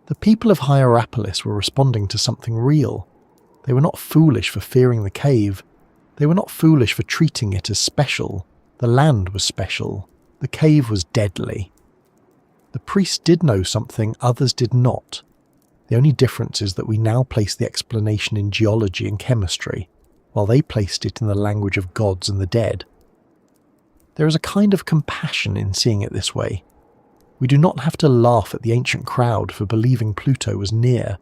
The people of Hierapolis were responding to something real. They were not foolish for fearing the cave. They were not foolish for treating it as special. The land was special. The cave was deadly. The priests did know something others did not. The only difference is that we now place the explanation in geology and chemistry, while they placed it in the language of gods and the dead. There is a kind of compassion in seeing it this way. We do not have to laugh at the ancient crowd for believing Pluto was near.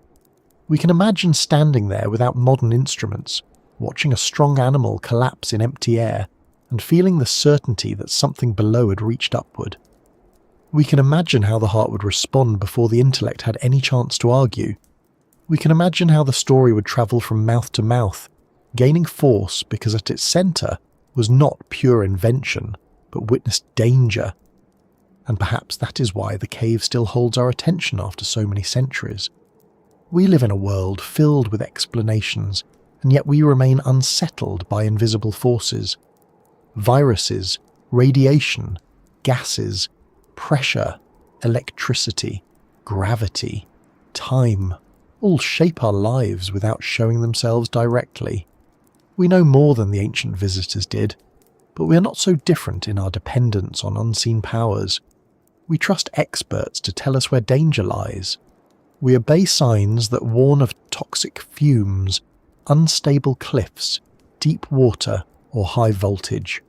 We can imagine standing there without modern instruments, watching a strong animal collapse in empty air, and feeling the certainty that something below had reached upward. We can imagine how the heart would respond before the intellect had any chance to argue. We can imagine how the story would travel from mouth to mouth, gaining force because at its centre was not pure invention, but witnessed danger. And perhaps that is why the cave still holds our attention after so many centuries. We live in a world filled with explanations, and yet we remain unsettled by invisible forces. Viruses, radiation, gases, pressure, electricity, gravity, time, all shape our lives without showing themselves directly. We know more than the ancient visitors did, but we are not so different in our dependence on unseen powers. We trust experts to tell us where danger lies. We obey signs that warn of toxic fumes, unstable cliffs, deep water, or high voltage.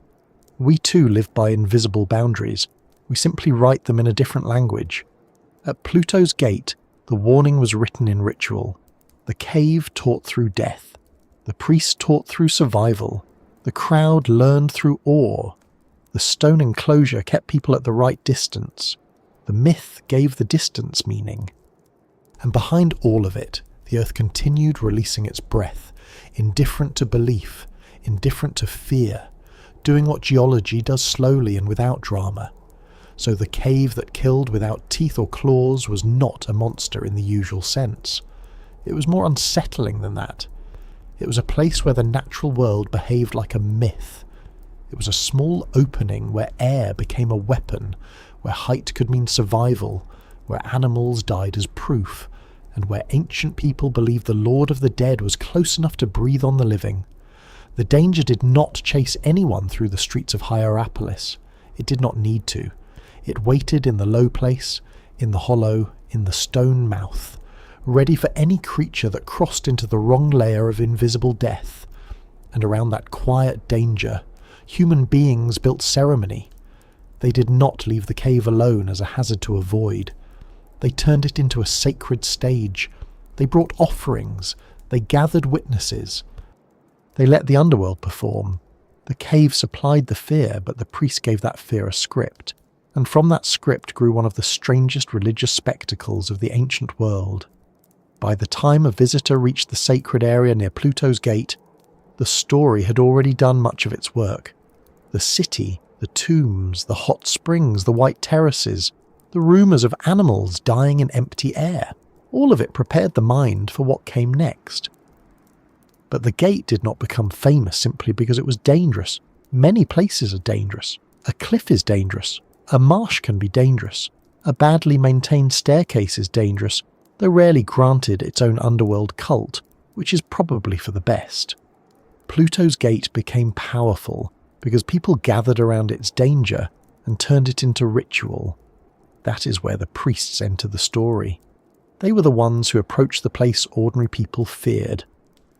We too live by invisible boundaries. We simply write them in a different language. At Pluto's gate, the warning was written in ritual. The cave taught through death. The priest taught through survival. The crowd learned through awe. The stone enclosure kept people at the right distance. The myth gave the distance meaning. And behind all of it, the earth continued releasing its breath, indifferent to belief, indifferent to fear, doing what geology does slowly and without drama. So the cave that killed without teeth or claws was not a monster in the usual sense. It was more unsettling than that. It was a place where the natural world behaved like a myth. It was a small opening where air became a weapon, where height could mean survival, where animals died as proof, and where ancient people believed the Lord of the Dead was close enough to breathe on the living. The danger did not chase anyone through the streets of Hierapolis. It did not need to. It waited in the low place, in the hollow, in the stone mouth, ready for any creature that crossed into the wrong layer of invisible death. And around that quiet danger, human beings built ceremony. They did not leave the cave alone as a hazard to avoid. They turned it into a sacred stage. They brought offerings. They gathered witnesses. They let the underworld perform. The cave supplied the fear, but the priest gave that fear a script. And from that script grew one of the strangest religious spectacles of the ancient world. By the time a visitor reached the sacred area near Pluto's gate, the story had already done much of its work. The city, the tombs, the hot springs, the white terraces, the rumours of animals dying in empty air, all of it prepared the mind for what came next. But the gate did not become famous simply because it was dangerous. Many places are dangerous. A cliff is dangerous. A marsh can be dangerous. A badly maintained staircase is dangerous, though rarely granted its own underworld cult, which is probably for the best. Pluto's gate became powerful because people gathered around its danger and turned it into ritual. That is where the priests enter the story. They were the ones who approached the place ordinary people feared.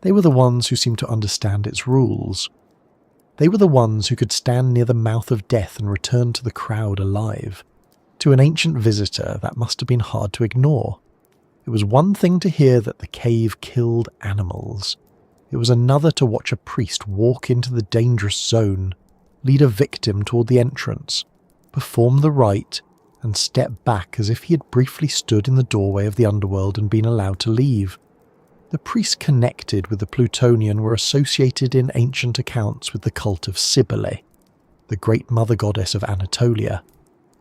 They were the ones who seemed to understand its rules. They were the ones who could stand near the mouth of death and return to the crowd alive. To an ancient visitor, that must have been hard to ignore. It was one thing to hear that the cave killed animals. It was another to watch a priest walk into the dangerous zone, lead a victim toward the entrance, perform the rite, and step back as if he had briefly stood in the doorway of the underworld and been allowed to leave. The priests connected with the Plutonian were associated in ancient accounts with the cult of Cybele, the great mother goddess of Anatolia,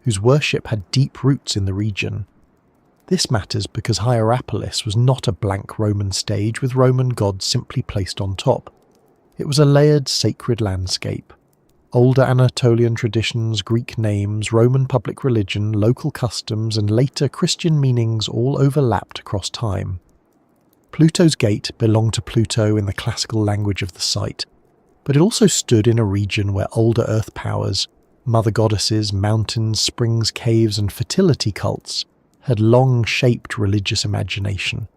whose worship had deep roots in the region. This matters because Hierapolis was not a blank Roman stage with Roman gods simply placed on top. It was a layered sacred landscape. Older Anatolian traditions, Greek names, Roman public religion, local customs, and later Christian meanings all overlapped across time. Pluto's gate belonged to Pluto in the classical language of the site, but it also stood in a region where older earth powers, mother goddesses, mountains, springs, caves, and fertility cults had long shaped religious imagination.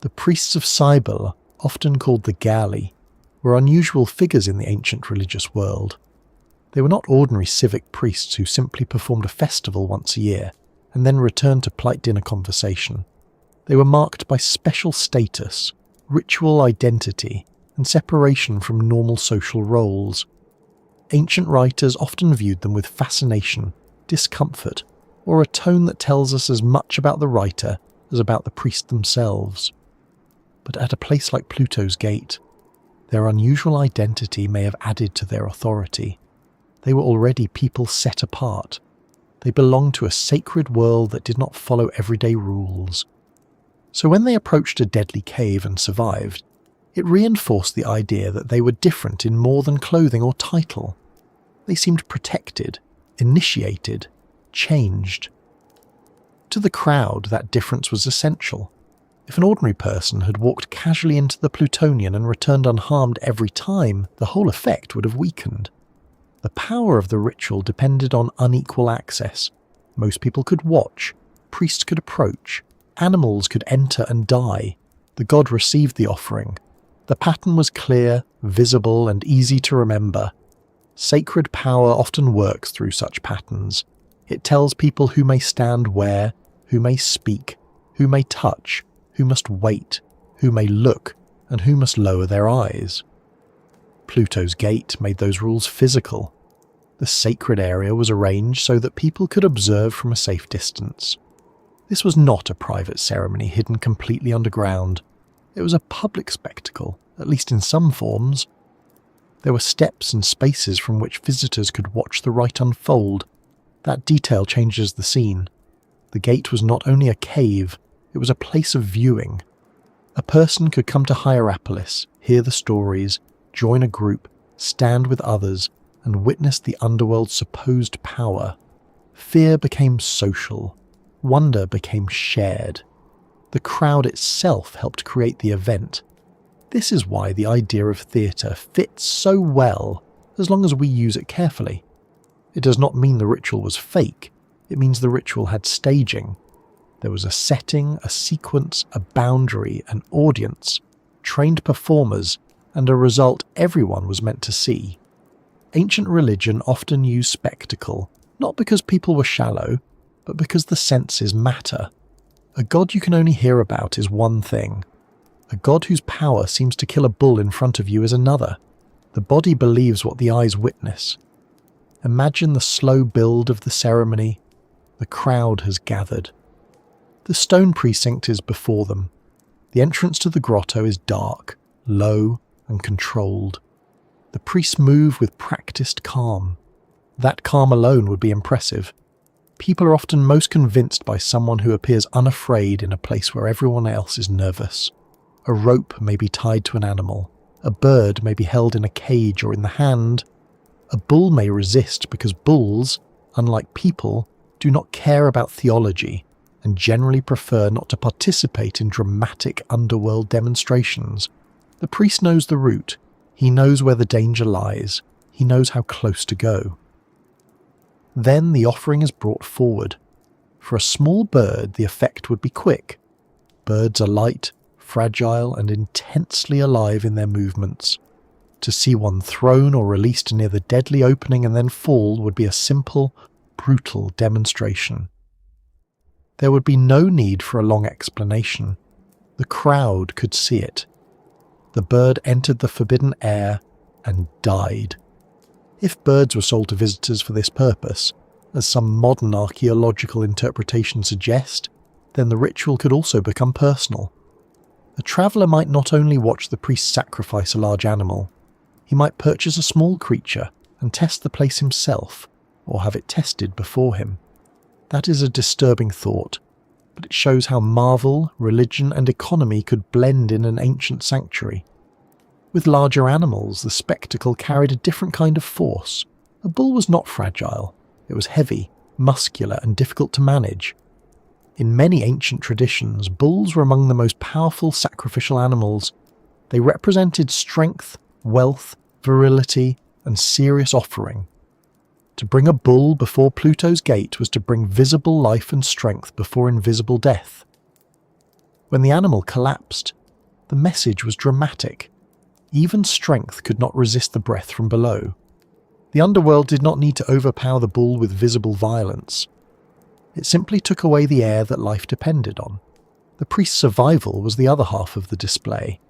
The priests of Cybele, often called the Galli, were unusual figures in the ancient religious world. They were not ordinary civic priests who simply performed a festival once a year and then returned to polite dinner conversation. They were marked by special status, ritual identity, and separation from normal social roles. Ancient writers often viewed them with fascination, discomfort, or a tone that tells us as much about the writer as about the priest themselves. But at a place like Pluto's gate, their unusual identity may have added to their authority. They were already people set apart. They belonged to a sacred world that did not follow everyday rules. So when they approached a deadly cave and survived, it reinforced the idea that they were different in more than clothing or title. They seemed protected, initiated, changed. To the crowd, that difference was essential. If an ordinary person had walked casually into the Plutonian and returned unharmed every time, the whole effect would have weakened. The power of the ritual depended on unequal access. Most people could watch, priests could approach, animals could enter and die. The god received the offering. The pattern was clear, visible, and easy to remember. Sacred power often works through such patterns. It tells people who may stand where, who may speak, who may touch, who must wait, who may look, and who must lower their eyes. Pluto's gate made those rules physical. The sacred area was arranged so that people could observe from a safe distance. This was not a private ceremony hidden completely underground. It was a public spectacle, at least in some forms. There were steps and spaces from which visitors could watch the rite unfold. That detail changes the scene. The gate was not only a cave, it was a place of viewing. A person could come to Hierapolis, hear the stories, join a group, stand with others, and witness the underworld's supposed power. Fear became social. Wonder became shared. The crowd itself helped create the event. This is why the idea of theatre fits so well as long as we use it carefully. It does not mean the ritual was fake. It means the ritual had staging. There was a setting, a sequence, a boundary, an audience, trained performers, and a result everyone was meant to see. Ancient religion often used spectacle, not because people were shallow, but because the senses matter. A god you can only hear about is one thing. A god whose power seems to kill a bull in front of you is another. The body believes what the eyes witness. Imagine the slow build of the ceremony. The crowd has gathered. The stone precinct is before them. The entrance to the grotto is dark, low, and controlled. The priests move with practiced calm. That calm alone would be impressive. People are often most convinced by someone who appears unafraid in a place where everyone else is nervous. A rope may be tied to an animal. A bird may be held in a cage or in the hand. A bull may resist because bulls, unlike people, do not care about theology and generally prefer not to participate in dramatic underworld demonstrations. The priest knows the route. He knows where the danger lies. He knows how close to go. Then the offering is brought forward. For a small bird, the effect would be quick. Birds are light, fragile, and intensely alive in their movements. To see one thrown or released near the deadly opening and then fall would be a simple, brutal demonstration. There would be no need for a long explanation. The crowd could see it. The bird entered the forbidden air and died. If birds were sold to visitors for this purpose, as some modern archaeological interpretations suggest, then the ritual could also become personal. A traveller might not only watch the priest sacrifice a large animal, he might purchase a small creature and test the place himself, or have it tested before him. That is a disturbing thought, but it shows how marvel, religion and economy could blend in an ancient sanctuary. With larger animals, the spectacle carried a different kind of force. A bull was not fragile. It was heavy, muscular and difficult to manage. In many ancient traditions, bulls were among the most powerful sacrificial animals. They represented strength, wealth, virility, and serious offering. To bring a bull before Pluto's gate was to bring visible life and strength before invisible death. When the animal collapsed, the message was dramatic. Even strength could not resist the breath from below. The underworld did not need to overpower the bull with visible violence. It simply took away the air that life depended on. The priest's survival was the other half of the display.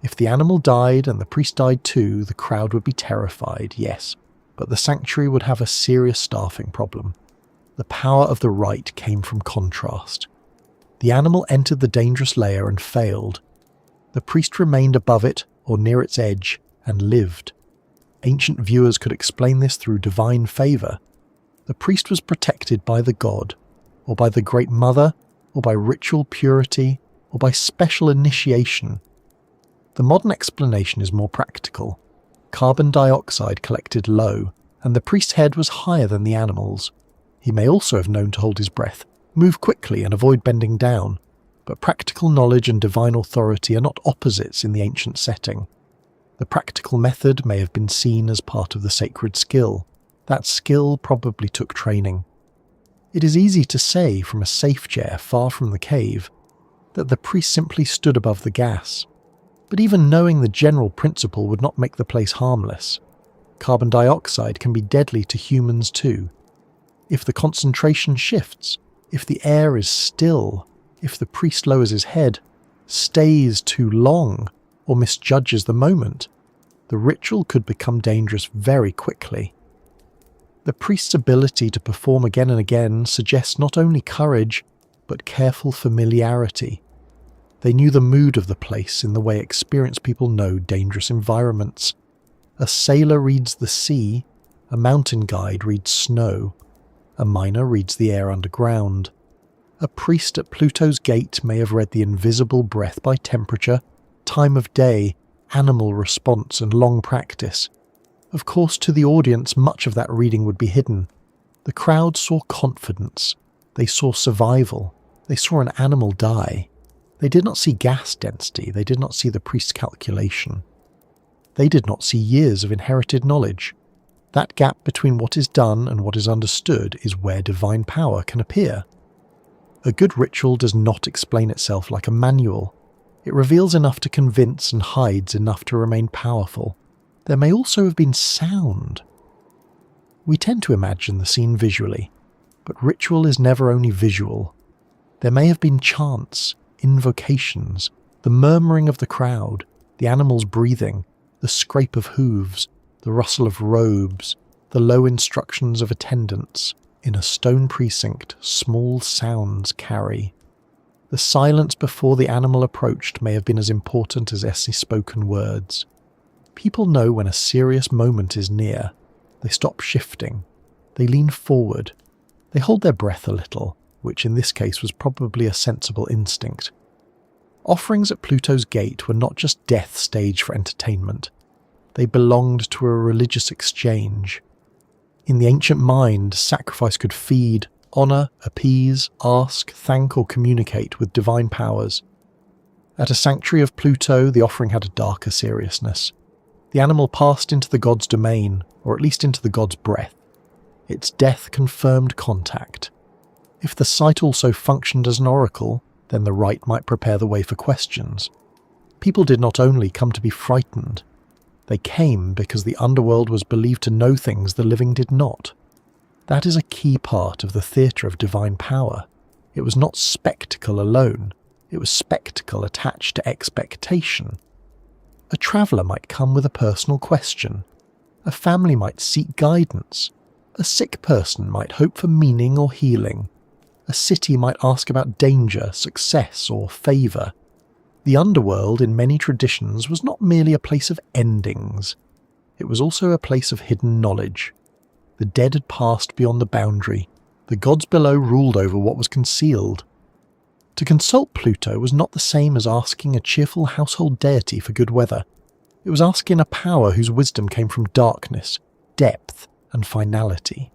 If the animal died and the priest died too, the crowd would be terrified, yes, but the sanctuary would have a serious staffing problem. The power of the rite came from contrast. The animal entered the dangerous layer and failed. The priest remained above it or near its edge and lived. Ancient viewers could explain this through divine favour. The priest was protected by the god, or by the Great Mother, or by ritual purity, or by special initiation. The modern explanation is more practical. Carbon dioxide collected low, and the priest's head was higher than the animal's. He may also have known to hold his breath, move quickly and avoid bending down, but practical knowledge and divine authority are not opposites in the ancient setting. The practical method may have been seen as part of the sacred skill. That skill probably took training. It is easy to say from a safe chair far from the cave that the priest simply stood above the gas. But even knowing the general principle would not make the place harmless. Carbon dioxide can be deadly to humans too. If the concentration shifts, if the air is still, if the priest lowers his head, stays too long, or misjudges the moment, the ritual could become dangerous very quickly. The priest's ability to perform again and again suggests not only courage, but careful familiarity. They knew the mood of the place in the way experienced people know dangerous environments. A sailor reads the sea, a mountain guide reads snow, a miner reads the air underground. A priest at Pluto's gate may have read the invisible breath by temperature, time of day, animal response and long practice. Of course, to the audience, much of that reading would be hidden. The crowd saw confidence. They saw survival. They saw an animal die. They did not see gas density. They did not see the priest's calculation. They did not see years of inherited knowledge. That gap between what is done and what is understood is where divine power can appear. A good ritual does not explain itself like a manual. It reveals enough to convince and hides enough to remain powerful. There may also have been sound. We tend to imagine the scene visually, but ritual is never only visual. There may have been chants, invocations, the murmuring of the crowd, the animals breathing, the scrape of hooves, the rustle of robes, the low instructions of attendants. In a stone precinct, small sounds carry. The silence before the animal approached may have been as important as any spoken words. People know when a serious moment is near. They stop shifting. They lean forward. They hold their breath a little, which in this case was probably a sensible instinct. Offerings at Pluto's gate were not just death staged for entertainment. They belonged to a religious exchange. In the ancient mind, sacrifice could feed, honour, appease, ask, thank or communicate with divine powers. At a sanctuary of Pluto, the offering had a darker seriousness. The animal passed into the god's domain, or at least into the god's breath. Its death confirmed contact. If the site also functioned as an oracle, then the rite might prepare the way for questions. People did not only come to be frightened, they came because the underworld was believed to know things the living did not. That is a key part of the theatre of divine power. It was not spectacle alone, it was spectacle attached to expectation. A traveller might come with a personal question. A family might seek guidance. A sick person might hope for meaning or healing. A city might ask about danger, success, or favour. The underworld, in many traditions, was not merely a place of endings. It was also a place of hidden knowledge. The dead had passed beyond the boundary. The gods below ruled over what was concealed. To consult Pluto was not the same as asking a cheerful household deity for good weather. It was asking a power whose wisdom came from darkness, depth, and finality.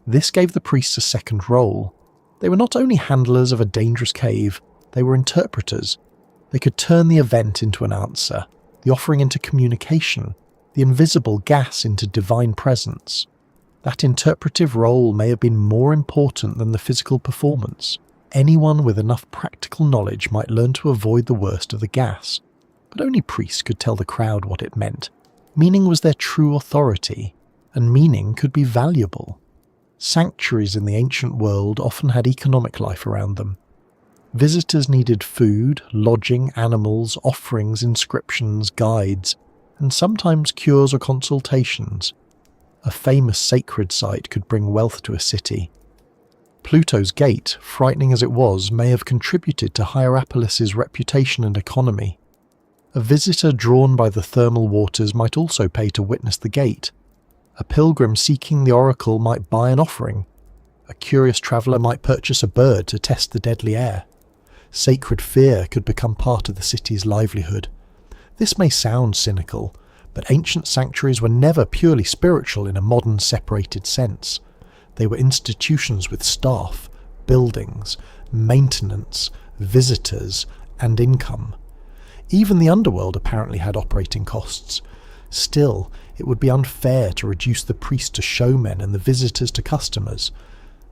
This gave the priests a second role. They were not only handlers of a dangerous cave, they were interpreters. They could turn the event into an answer, the offering into communication, the invisible gas into divine presence. That interpretive role may have been more important than the physical performance. Anyone with enough practical knowledge might learn to avoid the worst of the gas, but only priests could tell the crowd what it meant. Meaning was their true authority, and meaning could be valuable. Sanctuaries in the ancient world often had economic life around them. Visitors needed food, lodging, animals, offerings, inscriptions, guides, and sometimes cures or consultations. A famous sacred site could bring wealth to a city. Pluto's gate, frightening as it was, may have contributed to Hierapolis' reputation and economy. A visitor drawn by the thermal waters might also pay to witness the gate. A pilgrim seeking the oracle might buy an offering. A curious traveller might purchase a bird to test the deadly air. Sacred fear could become part of the city's livelihood. This may sound cynical, but ancient sanctuaries were never purely spiritual in a modern separated sense. They were institutions with staff, buildings, maintenance, visitors, and income. Even the underworld apparently had operating costs. Still, it would be unfair to reduce the priests to showmen and the visitors to customers.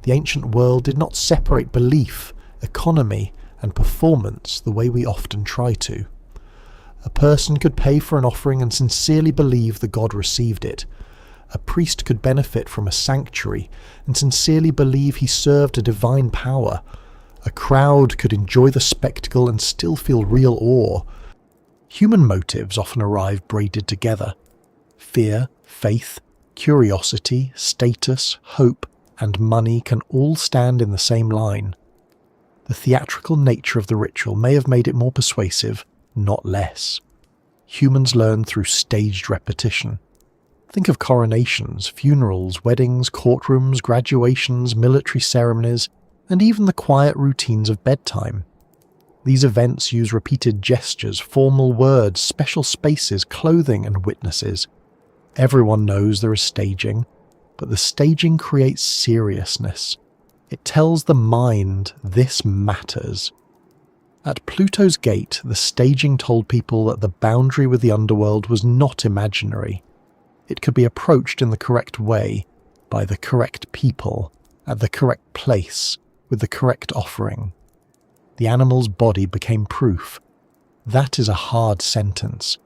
The ancient world did not separate belief, economy, and performance the way we often try to. A person could pay for an offering and sincerely believe the god received it. A priest could benefit from a sanctuary and sincerely believe he served a divine power. A crowd could enjoy the spectacle and still feel real awe. Human motives often arrive braided together. Fear, faith, curiosity, status, hope, and money can all stand in the same line. The theatrical nature of the ritual may have made it more persuasive, not less. Humans learn through staged repetition. Think of coronations, funerals, weddings, courtrooms, graduations, military ceremonies, and even the quiet routines of bedtime. These events use repeated gestures, formal words, special spaces, clothing, and witnesses. Everyone knows there is staging, but the staging creates seriousness. It tells the mind this matters. At Pluto's gate, the staging told people that the boundary with the underworld was not imaginary. It could be approached in the correct way, by the correct people, at the correct place, with the correct offering. The animal's body became proof. That is a hard sentence,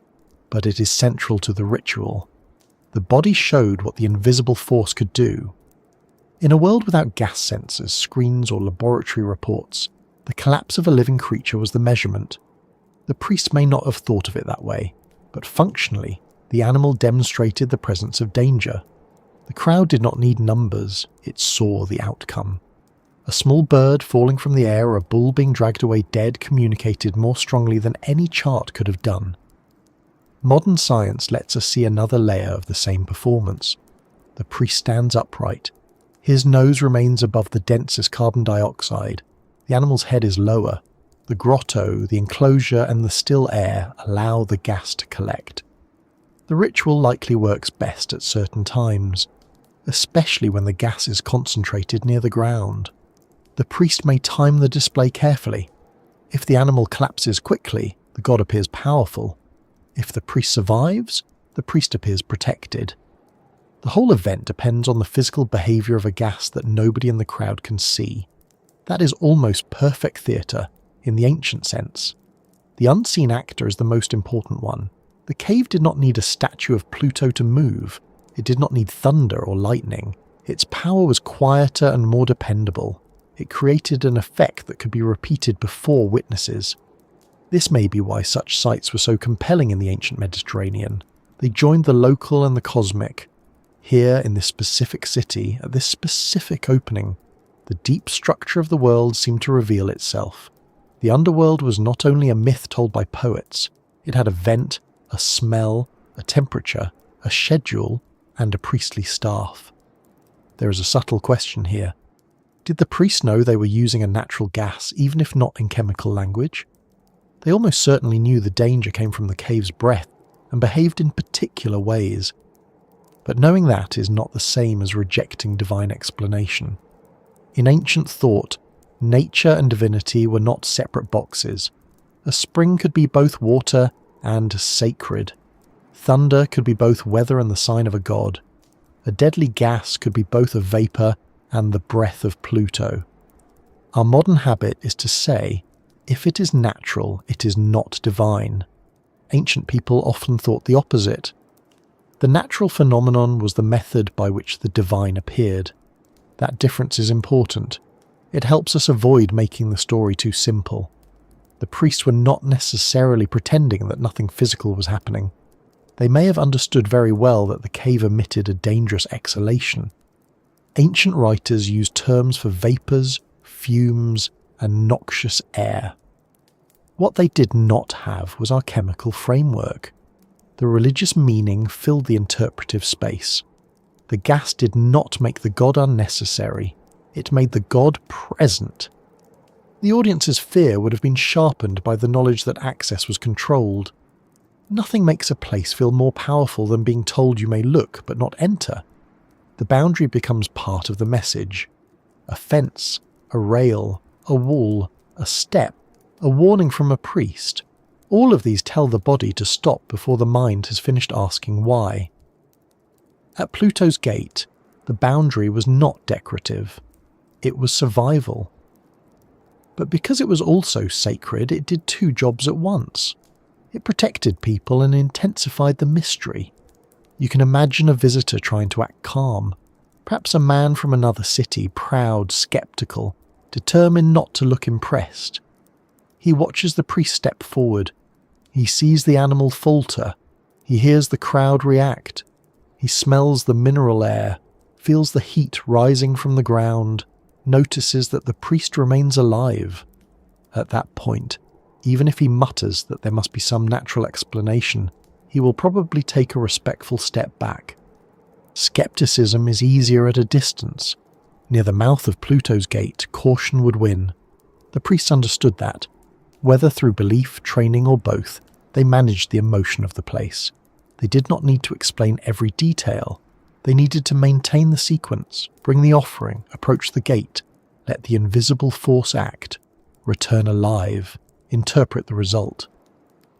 but it is central to the ritual. The body showed what the invisible force could do. In a world without gas sensors, screens, or laboratory reports, the collapse of a living creature was the measurement. The priest may not have thought of it that way, but functionally, the animal demonstrated the presence of danger. The crowd did not need numbers, it saw the outcome. A small bird falling from the air or a bull being dragged away dead communicated more strongly than any chart could have done. Modern science lets us see another layer of the same performance. The priest stands upright. His nose remains above the densest carbon dioxide. The animal's head is lower. The grotto, the enclosure, and the still air allow the gas to collect. The ritual likely works best at certain times, especially when the gas is concentrated near the ground. The priest may time the display carefully. If the animal collapses quickly, the god appears powerful. If the priest survives, the priest appears protected. The whole event depends on the physical behaviour of a gas that nobody in the crowd can see. That is almost perfect theatre, in the ancient sense. The unseen actor is the most important one. The cave did not need a statue of Pluto to move. It did not need thunder or lightning. Its power was quieter and more dependable. It created an effect that could be repeated before witnesses. This may be why such sites were so compelling in the ancient Mediterranean. They joined the local and the cosmic. Here, in this specific city, at this specific opening, the deep structure of the world seemed to reveal itself. The underworld was not only a myth told by poets, it had a vent, a smell, a temperature, a schedule, and a priestly staff. There is a subtle question here. Did the priests know they were using a natural gas, even if not in chemical language? They almost certainly knew the danger came from the cave's breath and behaved in particular ways. But knowing that is not the same as rejecting divine explanation. In ancient thought, nature and divinity were not separate boxes. A spring could be both water and sacred. Thunder could be both weather and the sign of a god. A deadly gas could be both a vapour and the breath of Pluto. Our modern habit is to say, if it is natural, it is not divine. Ancient people often thought the opposite. The natural phenomenon was the method by which the divine appeared. That difference is important. It helps us avoid making the story too simple. The priests were not necessarily pretending that nothing physical was happening. They may have understood very well that the cave emitted a dangerous exhalation. Ancient writers used terms for vapours, fumes, and noxious air. What they did not have was our chemical framework. The religious meaning filled the interpretive space. The gas did not make the god unnecessary, it made the god present. The audience's fear would have been sharpened by the knowledge that access was controlled. Nothing makes a place feel more powerful than being told you may look but not enter. The boundary becomes part of the message. A fence, a rail, a wall, a step, a warning from a priest. All of these tell the body to stop before the mind has finished asking why. At Pluto's gate, the boundary was not decorative. It was survival. But because it was also sacred, it did two jobs at once. It protected people and intensified the mystery. You can imagine a visitor trying to act calm, perhaps a man from another city, proud, sceptical, determined not to look impressed. He watches the priest step forward. He sees the animal falter. He hears the crowd react. He smells the mineral air, feels the heat rising from the ground, notices that the priest remains alive. At that point, even if he mutters that there must be some natural explanation, he will probably take a respectful step back. Skepticism is easier at a distance. Near the mouth of Pluto's gate, caution would win. The priests understood that. Whether through belief, training, or both, they managed the emotion of the place. They did not need to explain every detail. They needed to maintain the sequence, bring the offering, approach the gate, let the invisible force act, return alive, interpret the result.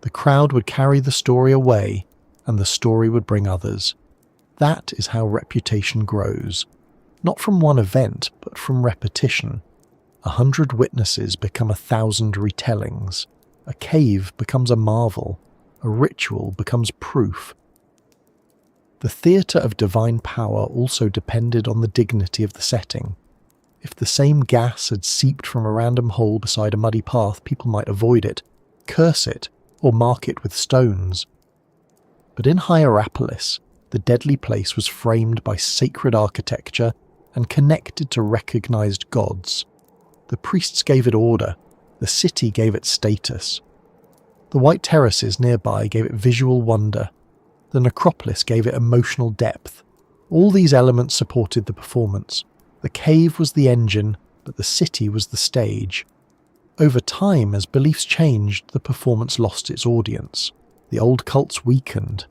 The crowd would carry the story away, and the story would bring others. That is how reputation grows. Not from one event, but from repetition. 100 witnesses become 1,000 retellings. A cave becomes a marvel. A ritual becomes proof. The theatre of divine power also depended on the dignity of the setting. If the same gas had seeped from a random hole beside a muddy path, people might avoid it, curse it, or mark it with stones. But in Hierapolis, the deadly place was framed by sacred architecture and connected to recognized gods. The priests gave it order, the city gave it status. The white terraces nearby gave it visual wonder. The necropolis gave it emotional depth. All these elements supported the performance. The cave was the engine, but the city was the stage. Over time, as beliefs changed, the performance lost its audience. The old cults weakened.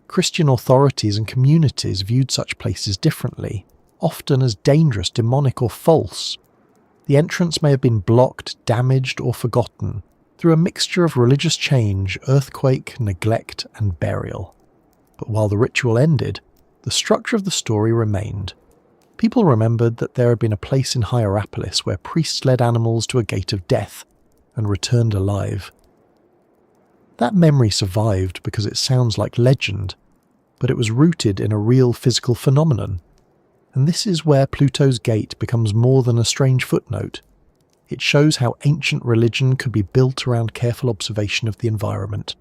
Christian authorities and communities viewed such places differently, often as dangerous, demonic, or false. The entrance may have been blocked, damaged, or forgotten through a mixture of religious change, earthquake, neglect, and burial. But while the ritual ended, the structure of the story remained. People remembered that there had been a place in Hierapolis where priests led animals to a gate of death and returned alive. That memory survived because it sounds like legend, but it was rooted in a real physical phenomenon. And this is where Pluto's gate becomes more than a strange footnote. It shows how ancient religion could be built around careful observation of the environment.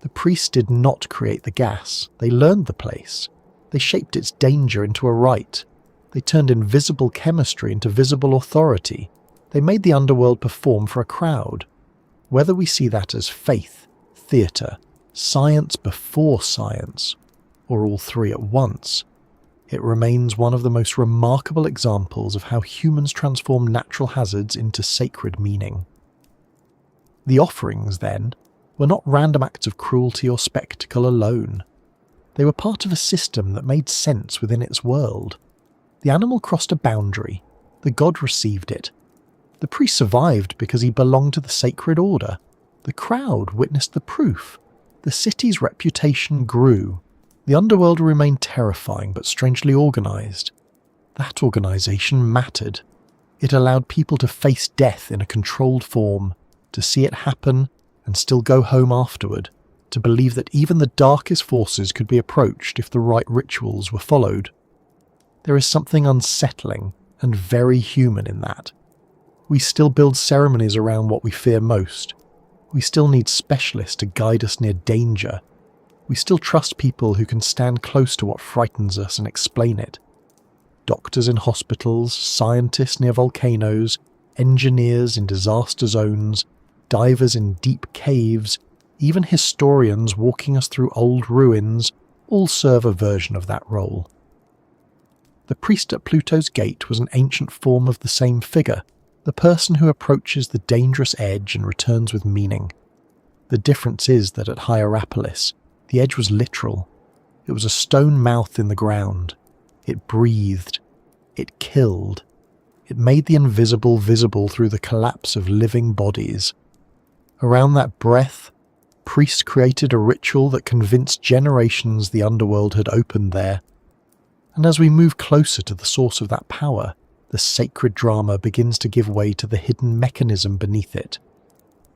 The priests did not create the gas, they learned the place. They shaped its danger into a rite. They turned invisible chemistry into visible authority. They made the underworld perform for a crowd. Whether we see that as faith, theatre, science before science, or all three at once, it remains one of the most remarkable examples of how humans transform natural hazards into sacred meaning. The offerings, then, were not random acts of cruelty or spectacle alone. They were part of a system that made sense within its world. The animal crossed a boundary. The god received it. The priest survived because he belonged to the sacred order. The crowd witnessed the proof. The city's reputation grew. The underworld remained terrifying but strangely organised. That organisation mattered. It allowed people to face death in a controlled form, to see it happen and still go home afterward, to believe that even the darkest forces could be approached if the right rituals were followed. There is something unsettling and very human in that. We still build ceremonies around what we fear most. We still need specialists to guide us near danger. We still trust people who can stand close to what frightens us and explain it. Doctors in hospitals, scientists near volcanoes, engineers in disaster zones, divers in deep caves, even historians walking us through old ruins, all serve a version of that role. The priest at Pluto's gate was an ancient form of the same figure, the person who approaches the dangerous edge and returns with meaning. The difference is that at Hierapolis, the edge was literal. It was a stone mouth in the ground. It breathed. It killed. It made the invisible visible through the collapse of living bodies. Around that breath, priests created a ritual that convinced generations the underworld had opened there. And as we move closer to the source of that power, the sacred drama begins to give way to the hidden mechanism beneath it.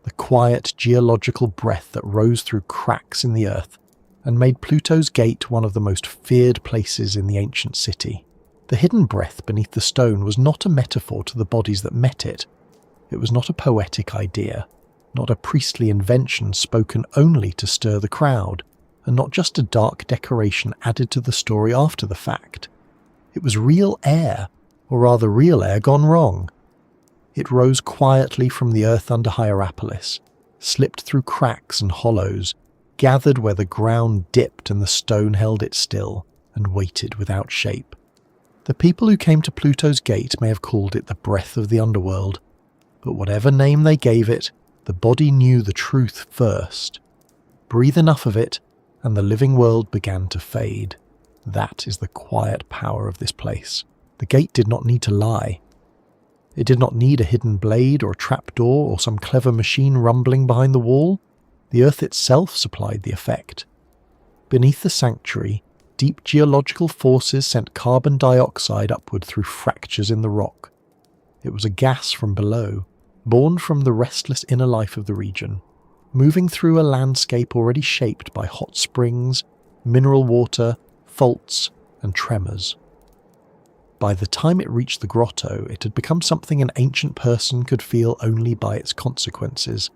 The quiet geological breath that rose through cracks in the earth and made Pluto's gate one of the most feared places in the ancient city. The hidden breath beneath the stone was not a metaphor to the bodies that met it. It was not a poetic idea, not a priestly invention spoken only to stir the crowd, and not just a dark decoration added to the story after the fact. It was real air, or rather real air gone wrong. It rose quietly from the earth under Hierapolis, slipped through cracks and hollows, gathered where the ground dipped and the stone held it still, and waited without shape. The people who came to Pluto's gate may have called it the breath of the underworld, but whatever name they gave it, the body knew the truth first. Breathe enough of it, and the living world began to fade. That is the quiet power of this place. The gate did not need to lie. It did not need a hidden blade or a trapdoor or some clever machine rumbling behind the wall. The earth itself supplied the effect. Beneath the sanctuary, deep geological forces sent carbon dioxide upward through fractures in the rock. It was a gas from below, born from the restless inner life of the region, moving through a landscape already shaped by hot springs, mineral water, faults, and tremors. By the time it reached the grotto, it had become something an ancient person could feel only by its consequences.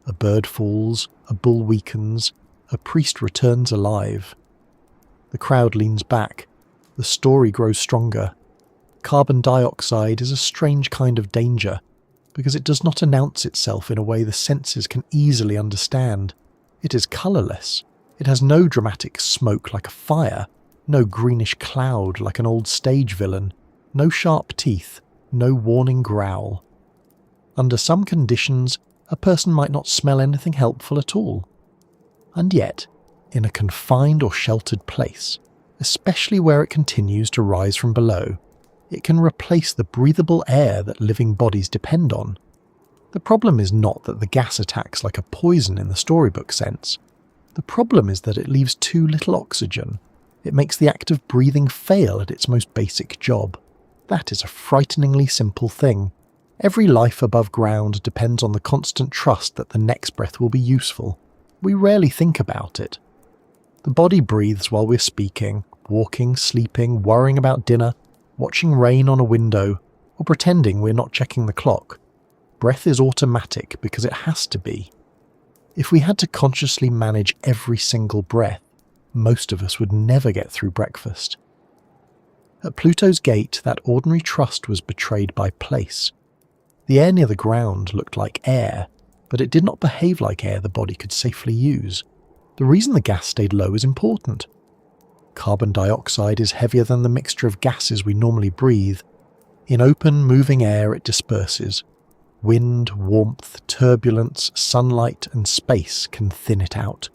A bird falls, a bull weakens, a priest returns alive. The crowd leans back. The story grows stronger. Carbon dioxide is a strange kind of danger, because it does not announce itself in a way the senses can easily understand. It is colourless. It has no dramatic smoke like a fire, no greenish cloud like an old stage villain, no sharp teeth, no warning growl. Under some conditions, a person might not smell anything helpful at all. And yet, in a confined or sheltered place, especially where it continues to rise from below, it can replace the breathable air that living bodies depend on. The problem is not that the gas attacks like a poison in the storybook sense. The problem is that it leaves too little oxygen. It makes the act of breathing fail at its most basic job. That is a frighteningly simple thing. Every life above ground depends on the constant trust that the next breath will be useful. We rarely think about it. The body breathes while we're speaking, walking, sleeping, worrying about dinner, watching rain on a window, or pretending we're not checking the clock. Breath is automatic because it has to be. If we had to consciously manage every single breath, most of us would never get through breakfast. At Pluto's gate, that ordinary trust was betrayed by place. The air near the ground looked like air, but it did not behave like air the body could safely use. The reason the gas stayed low is important. Carbon dioxide is heavier than the mixture of gases we normally breathe. In open, moving air, it disperses. Wind, warmth, turbulence, sunlight, and space can thin it out.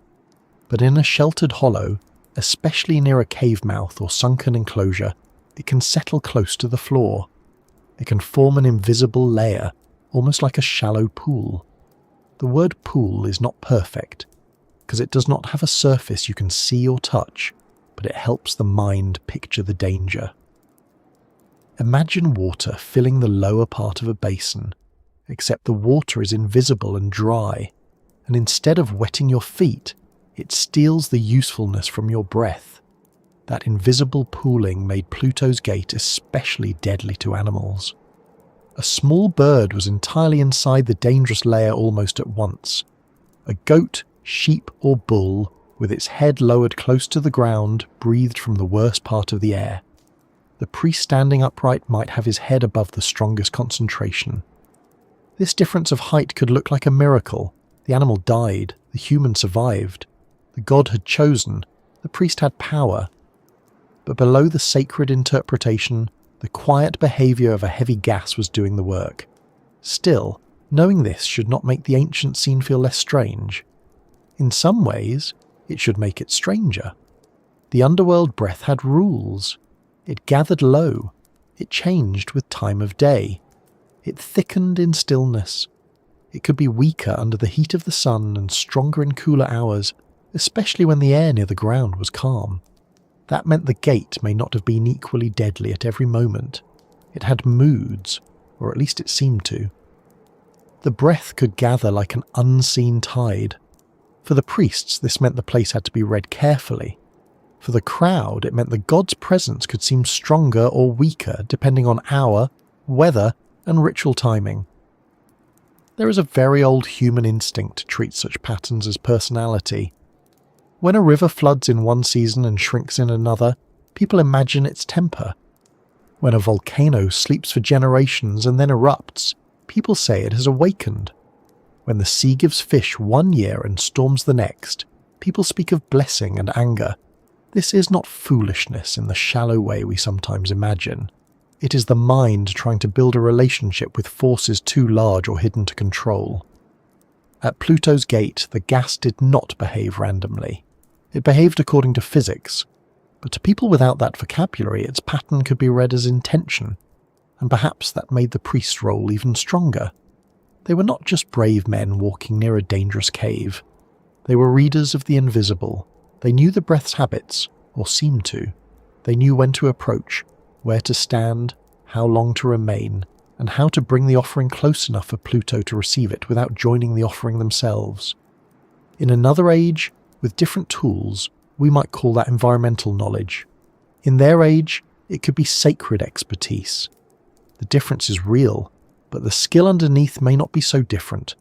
But in a sheltered hollow, especially near a cave mouth or sunken enclosure, it can settle close to the floor. It can form an invisible layer, almost like a shallow pool. The word pool is not perfect, because it does not have a surface you can see or touch, but it helps the mind picture the danger. Imagine water filling the lower part of a basin, except the water is invisible and dry, and instead of wetting your feet, it steals the usefulness from your breath. That invisible pooling made Pluto's gate especially deadly to animals. A small bird was entirely inside the dangerous layer almost at once. A goat, sheep or bull, with its head lowered close to the ground, breathed from the worst part of the air. The priest standing upright might have his head above the strongest concentration. This difference of height could look like a miracle. The animal died, the human survived. The god had chosen, the priest had power. But below the sacred interpretation, the quiet behaviour of a heavy gas was doing the work. Still, knowing this should not make the ancient scene feel less strange. In some ways, it should make it stranger. The underworld breath had rules. It gathered low. It changed with time of day. It thickened in stillness. It could be weaker under the heat of the sun and stronger in cooler hours, especially when the air near the ground was calm. That meant the gate may not have been equally deadly at every moment. It had moods, or at least it seemed to. The breath could gather like an unseen tide. For the priests, this meant the place had to be read carefully. For the crowd, it meant the god's presence could seem stronger or weaker depending on hour, weather, and ritual timing. There is a very old human instinct to treat such patterns as personality. When a river floods in one season and shrinks in another, people imagine its temper. When a volcano sleeps for generations and then erupts, people say it has awakened. When the sea gives fish one year and storms the next, people speak of blessing and anger. This is not foolishness in the shallow way we sometimes imagine. It is the mind trying to build a relationship with forces too large or hidden to control. At Pluto's gate, the gas did not behave randomly. It behaved according to physics, but to people without that vocabulary, its pattern could be read as intention, and perhaps that made the priest's role even stronger. They were not just brave men walking near a dangerous cave. They were readers of the invisible. They knew the breath's habits, or seemed to. They knew when to approach, where to stand, how long to remain, and how to bring the offering close enough for Pluto to receive it without joining the offering themselves. In another age, with different tools, we might call that environmental knowledge. In their age, it could be sacred expertise. The difference is real, but the skill underneath may not be so different.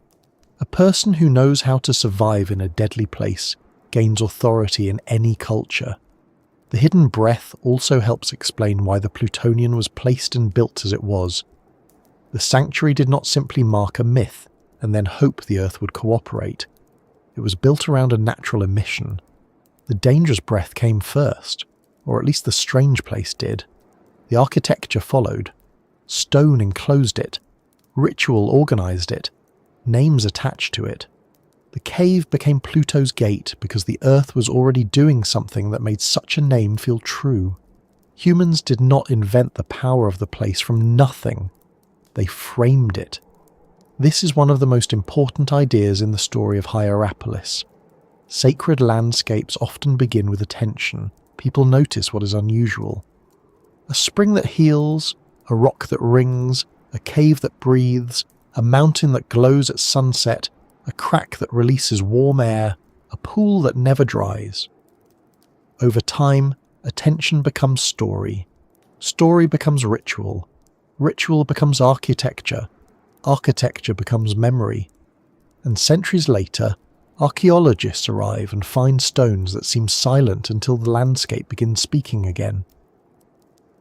A person who knows how to survive in a deadly place gains authority in any culture. The hidden breath also helps explain why the Plutonian was placed and built as it was. The sanctuary did not simply mark a myth and then hope the Earth would cooperate. It was built around a natural emission. The dangerous breath came first, or at least the strange place did. The architecture followed. Stone enclosed it. Ritual organized it. Names attached to it. The cave became Pluto's gate because the Earth was already doing something that made such a name feel true. Humans did not invent the power of the place from nothing. They framed it. This is one of the most important ideas in the story of Hierapolis. Sacred landscapes often begin with attention. People notice what is unusual. A spring that heals, a rock that rings, a cave that breathes, a mountain that glows at sunset, a crack that releases warm air, a pool that never dries. Over time, attention becomes story. Story becomes ritual. Ritual becomes architecture. Architecture becomes memory. And centuries later, archaeologists arrive and find stones that seem silent until the landscape begins speaking again.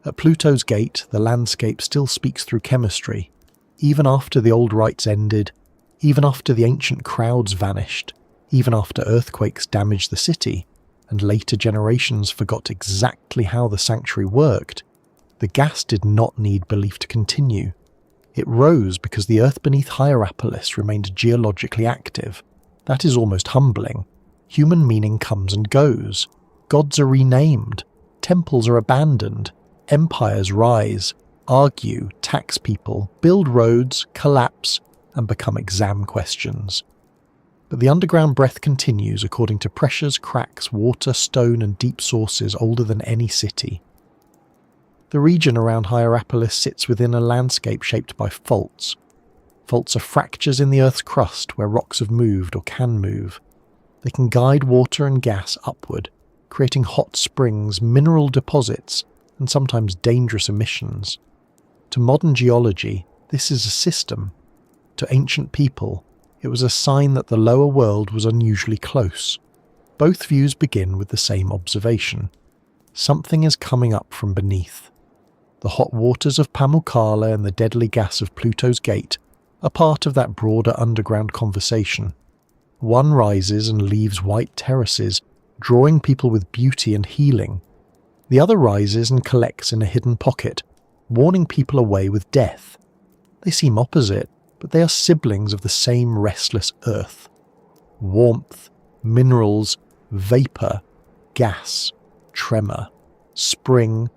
At Pluto's gate, the landscape still speaks through chemistry, even after the old rites ended, even after the ancient crowds vanished, even after earthquakes damaged the city, and later generations forgot exactly how the sanctuary worked. The gas did not need belief to continue. It rose because the earth beneath Hierapolis remained geologically active. That is almost humbling. Human meaning comes and goes. Gods are renamed. Temples are abandoned. Empires rise, argue, tax people, build roads, collapse, and become exam questions. But the underground breath continues according to pressures, cracks, water, stone, and deep sources older than any city. The region around Hierapolis sits within a landscape shaped by faults. Faults are fractures in the Earth's crust where rocks have moved or can move. They can guide water and gas upward, creating hot springs, mineral deposits, and sometimes dangerous emissions. To modern geology, this is a system. To ancient people, it was a sign that the lower world was unusually close. Both views begin with the same observation. Something is coming up from beneath. The hot waters of Pamukkale and the deadly gas of Pluto's gate are part of that broader underground conversation. One rises and leaves white terraces, drawing people with beauty and healing. The other rises and collects in a hidden pocket, warning people away with death. They seem opposite, but they are siblings of the same restless earth. Warmth, minerals, vapour, gas, tremor, spring,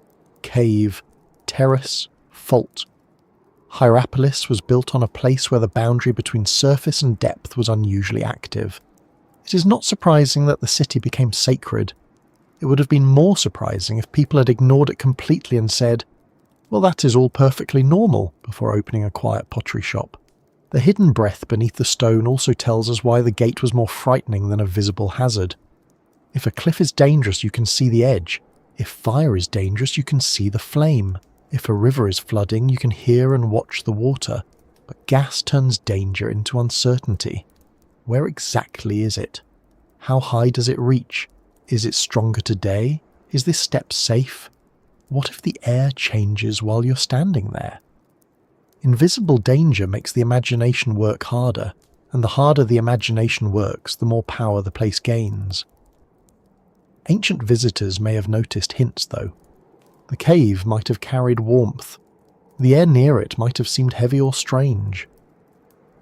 cave, terrace, fault. Hierapolis was built on a place where the boundary between surface and depth was unusually active. It is not surprising that the city became sacred. It would have been more surprising if people had ignored it completely and said, well, that is all perfectly normal, before opening a quiet pottery shop. The hidden breath beneath the stone also tells us why the gate was more frightening than a visible hazard. If a cliff is dangerous, you can see the edge. If fire is dangerous, you can see the flame. If a river is flooding, you can hear and watch the water. But gas turns danger into uncertainty. Where exactly is it? How high does it reach? Is it stronger today? Is this step safe? What if the air changes while you're standing there? Invisible danger makes the imagination work harder, and the harder the imagination works, the more power the place gains. Ancient visitors may have noticed hints, though. The cave might have carried warmth. The air near it might have seemed heavy or strange.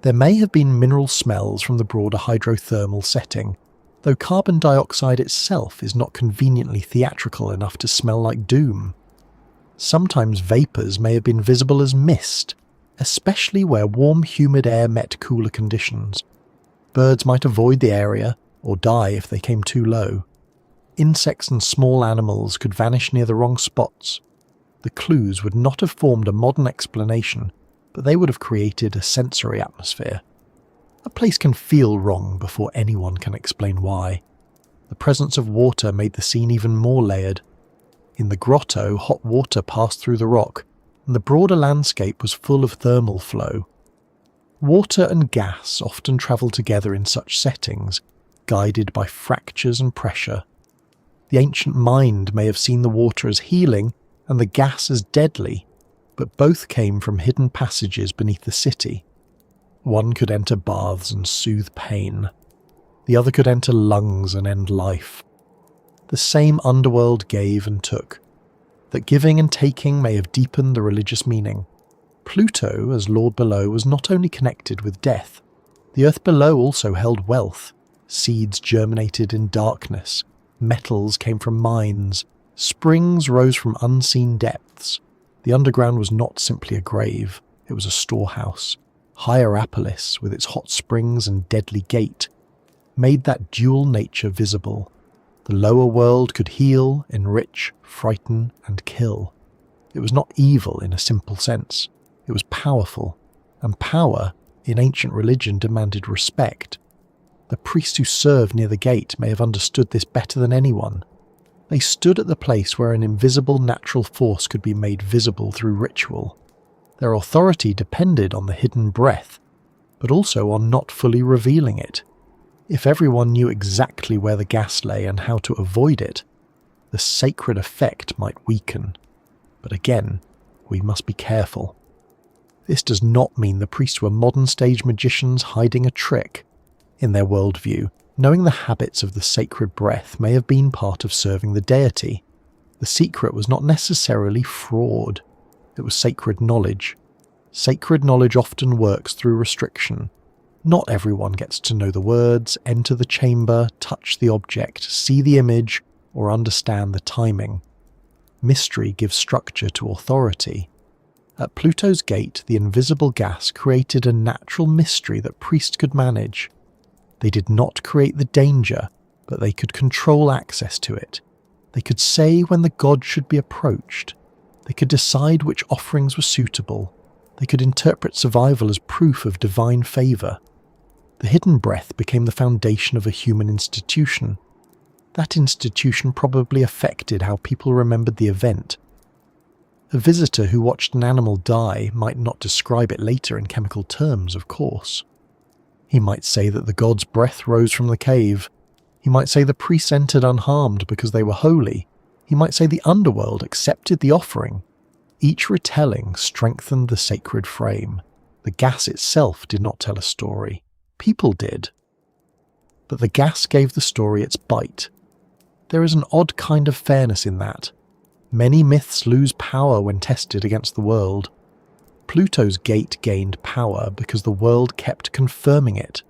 There may have been mineral smells from the broader hydrothermal setting, though carbon dioxide itself is not conveniently theatrical enough to smell like doom. Sometimes vapours may have been visible as mist, especially where warm, humid air met cooler conditions. Birds might avoid the area, or die if they came too low. Insects and small animals could vanish near the wrong spots. The clues would not have formed a modern explanation, but they would have created a sensory atmosphere. A place can feel wrong before anyone can explain why. The presence of water made the scene even more layered. In the grotto, hot water passed through the rock, and the broader landscape was full of thermal flow. Water and gas often travel together in such settings, guided by fractures and pressure. The ancient mind may have seen the water as healing and the gas as deadly, but both came from hidden passages beneath the city. One could enter baths and soothe pain. The other could enter lungs and end life. The same underworld gave and took. That giving and taking may have deepened the religious meaning. Pluto, as Lord below, was not only connected with death. The earth below also held wealth. Seeds germinated in darkness. Metals came from mines. Springs rose from unseen depths. The underground was not simply a grave, it was a storehouse. Hierapolis, with its hot springs and deadly gate, made that dual nature visible. The lower world could heal, enrich, frighten, and kill. It was not evil in a simple sense. It was powerful, and power, in ancient religion, demanded respect. The priest who served near the gate may have understood this better than anyone. They stood at the place where an invisible natural force could be made visible through ritual. Their authority depended on the hidden breath, but also on not fully revealing it. If everyone knew exactly where the gas lay and how to avoid it, the sacred effect might weaken. But again, we must be careful. This does not mean the priests were modern stage magicians hiding a trick. In their worldview, knowing the habits of the sacred breath may have been part of serving the deity. The secret was not necessarily fraud. It was sacred knowledge. Sacred knowledge often works through restriction. Not everyone gets to know the words, enter the chamber, touch the object, see the image, or understand the timing. Mystery gives structure to authority. At Pluto's gate, the invisible gas created a natural mystery that priests could manage. They did not create the danger, but they could control access to it. They could say when the god should be approached. They could decide which offerings were suitable. They could interpret survival as proof of divine favour. The hidden breath became the foundation of a human institution. That institution probably affected how people remembered the event. A visitor who watched an animal die might not describe it later in chemical terms, of course. He might say that the god's breath rose from the cave. He might say the priests entered unharmed because they were holy. He might say the underworld accepted the offering. Each retelling strengthened the sacred frame. The gas itself did not tell a story. People did. But the gas gave the story its bite. There is an odd kind of fairness in that. Many myths lose power when tested against the world. Pluto's gate gained power because the world kept confirming it.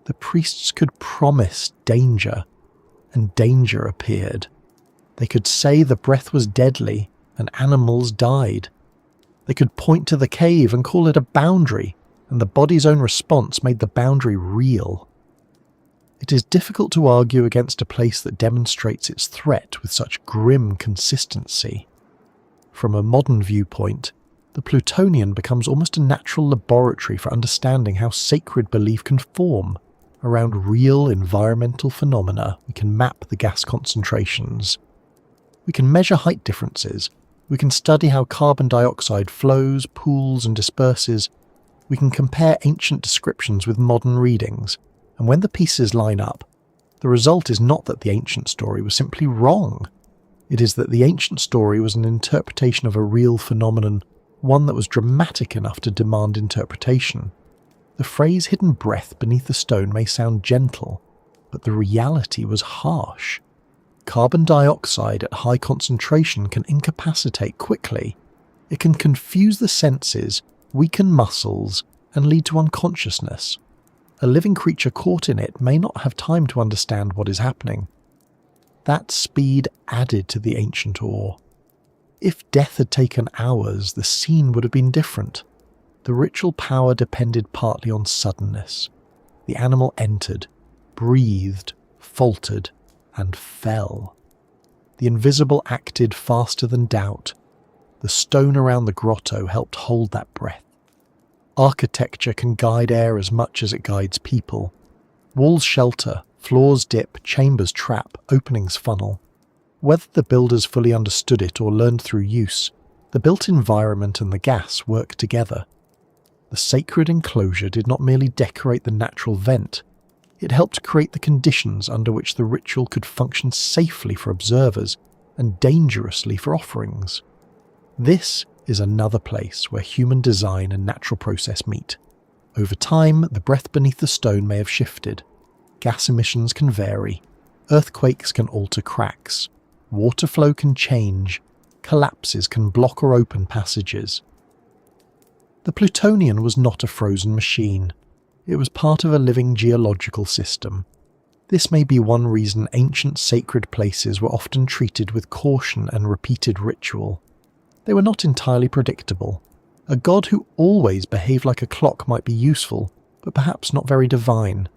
The priests could promise danger, and danger appeared. They could say the breath was deadly, and animals died. They could point to the cave and call it a boundary, and the body's own response made the boundary real. It is difficult to argue against a place that demonstrates its threat with such grim consistency. From a modern viewpoint, the Plutonian becomes almost a natural laboratory for understanding how sacred belief can form. Around real environmental phenomena, we can map the gas concentrations. We can measure height differences. We can study how carbon dioxide flows, pools, and disperses. We can compare ancient descriptions with modern readings. And when the pieces line up, the result is not that the ancient story was simply wrong. It is that the ancient story was an interpretation of a real phenomenon, one that was dramatic enough to demand interpretation. The phrase hidden breath beneath the stone may sound gentle, but the reality was harsh. Carbon dioxide at high concentration can incapacitate quickly. It can confuse the senses, weaken muscles, and lead to unconsciousness. A living creature caught in it may not have time to understand what is happening. That speed added to the ancient awe. If death had taken hours, the scene would have been different. The ritual power depended partly on suddenness. The animal entered, breathed, faltered, and fell. The invisible acted faster than doubt. The stone around the grotto helped hold that breath. Architecture can guide air as much as it guides people. Walls shelter, floors dip, chambers trap, openings funnel. Whether the builders fully understood it or learned through use, the built environment and the gas work together. The sacred enclosure did not merely decorate the natural vent, it helped create the conditions under which the ritual could function safely for observers and dangerously for offerings. This is another place where human design and natural process meet. Over time, the breath beneath the stone may have shifted. Gas emissions can vary. Earthquakes can alter cracks. Water flow can change. Collapses can block or open passages. The Plutonian was not a frozen machine. It was part of a living geological system. This may be one reason ancient sacred places were often treated with caution and repeated ritual. They were not entirely predictable. A god who always behaved like a clock might be useful, but perhaps not very divine.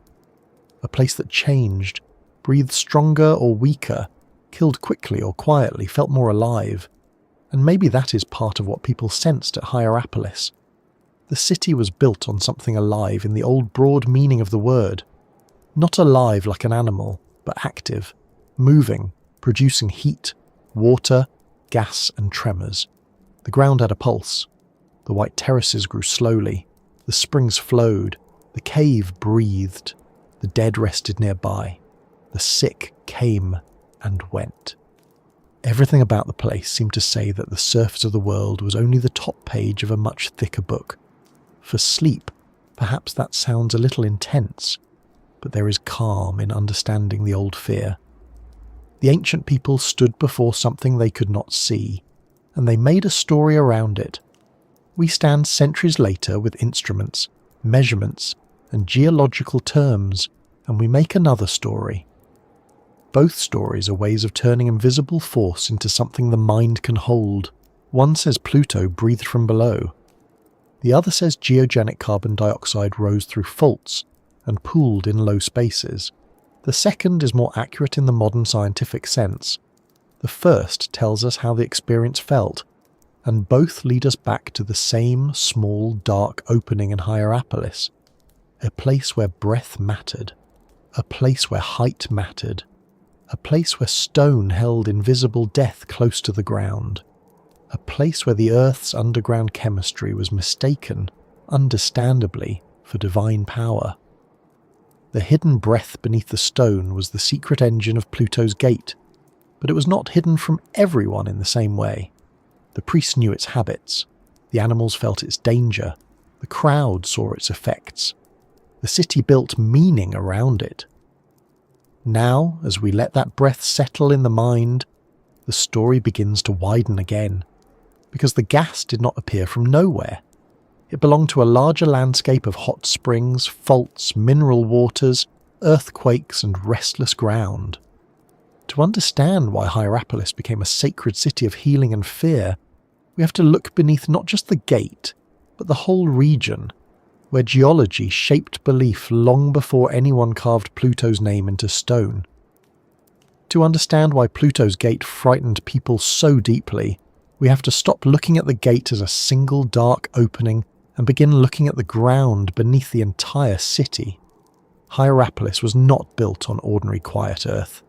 A place that changed, breathed stronger or weaker, killed quickly or quietly, felt more alive. And maybe that is part of what people sensed at Hierapolis. The city was built on something alive in the old broad meaning of the word. Not alive like an animal, but active, moving, producing heat, water, gas and tremors. The ground had a pulse. The white terraces grew slowly. The springs flowed. The cave breathed. The dead rested nearby. The sick came and went. Everything about the place seemed to say that the surface of the world was only the top page of a much thicker book. For sleep, perhaps that sounds a little intense, but there is calm in understanding the old fear. The ancient people stood before something they could not see, and they made a story around it. We stand centuries later with instruments, measurements, and geological terms, and we make another story. Both stories are ways of turning invisible force into something the mind can hold. One says Pluto breathed from below. The other says geogenic carbon dioxide rose through faults and pooled in low spaces. The second is more accurate in the modern scientific sense. The first tells us how the experience felt, and both lead us back to the same small, dark opening in Hierapolis, a place where breath mattered, a place where height mattered, a place where stone held invisible death close to the ground, a place where the Earth's underground chemistry was mistaken, understandably, for divine power. The hidden breath beneath the stone was the secret engine of Pluto's gate, but it was not hidden from everyone in the same way. The priests knew its habits, the animals felt its danger, the crowd saw its effects. The city built meaning around it. Now, as we let that breath settle in the mind, the story begins to widen again, because the gas did not appear from nowhere. It belonged to a larger landscape of hot springs, faults, mineral waters, earthquakes, and restless ground. To understand why Hierapolis became a sacred city of healing and fear, we have to look beneath not just the gate, but the whole region, where geology shaped belief long before anyone carved Pluto's name into stone. To understand why Pluto's gate frightened people so deeply, we have to stop looking at the gate as a single dark opening and begin looking at the ground beneath the entire city. Hierapolis was not built on ordinary quiet earth.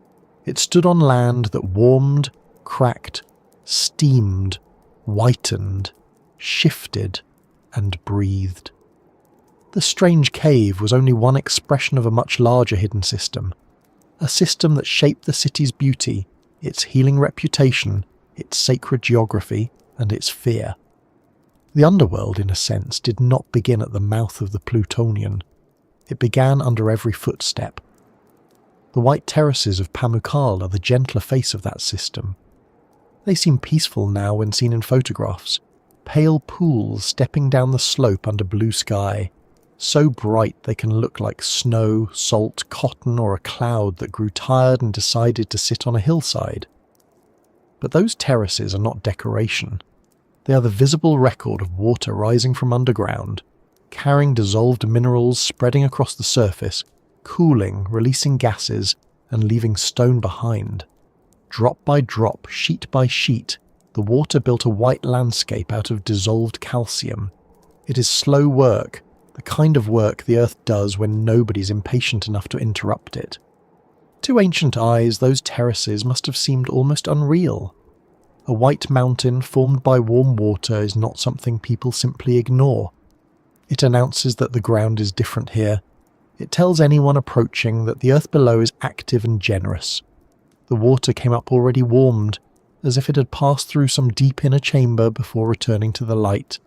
It stood on land that warmed, cracked, steamed, whitened, shifted, and breathed. The strange cave was only one expression of a much larger hidden system, a system that shaped the city's beauty, its healing reputation, its sacred geography, and its fear. The underworld, in a sense, did not begin at the mouth of the Plutonian. It began under every footstep. The white terraces of Pamukkale are the gentler face of that system. They seem peaceful now when seen in photographs, pale pools stepping down the slope under blue sky, so bright they can look like snow, salt, cotton, or a cloud that grew tired and decided to sit on a hillside. But those terraces are not decoration. They are the visible record of water rising from underground, carrying dissolved minerals spreading across the surface, cooling, releasing gases, and leaving stone behind. Drop by drop, sheet by sheet, the water built a white landscape out of dissolved calcium. It is slow work, the kind of work the earth does when nobody's impatient enough to interrupt it. To ancient eyes, those terraces must have seemed almost unreal. A white mountain formed by warm water is not something people simply ignore. It announces that the ground is different here. It tells anyone approaching that the earth below is active and generous. The water came up already warmed, as if it had passed through some deep inner chamber before returning to the light.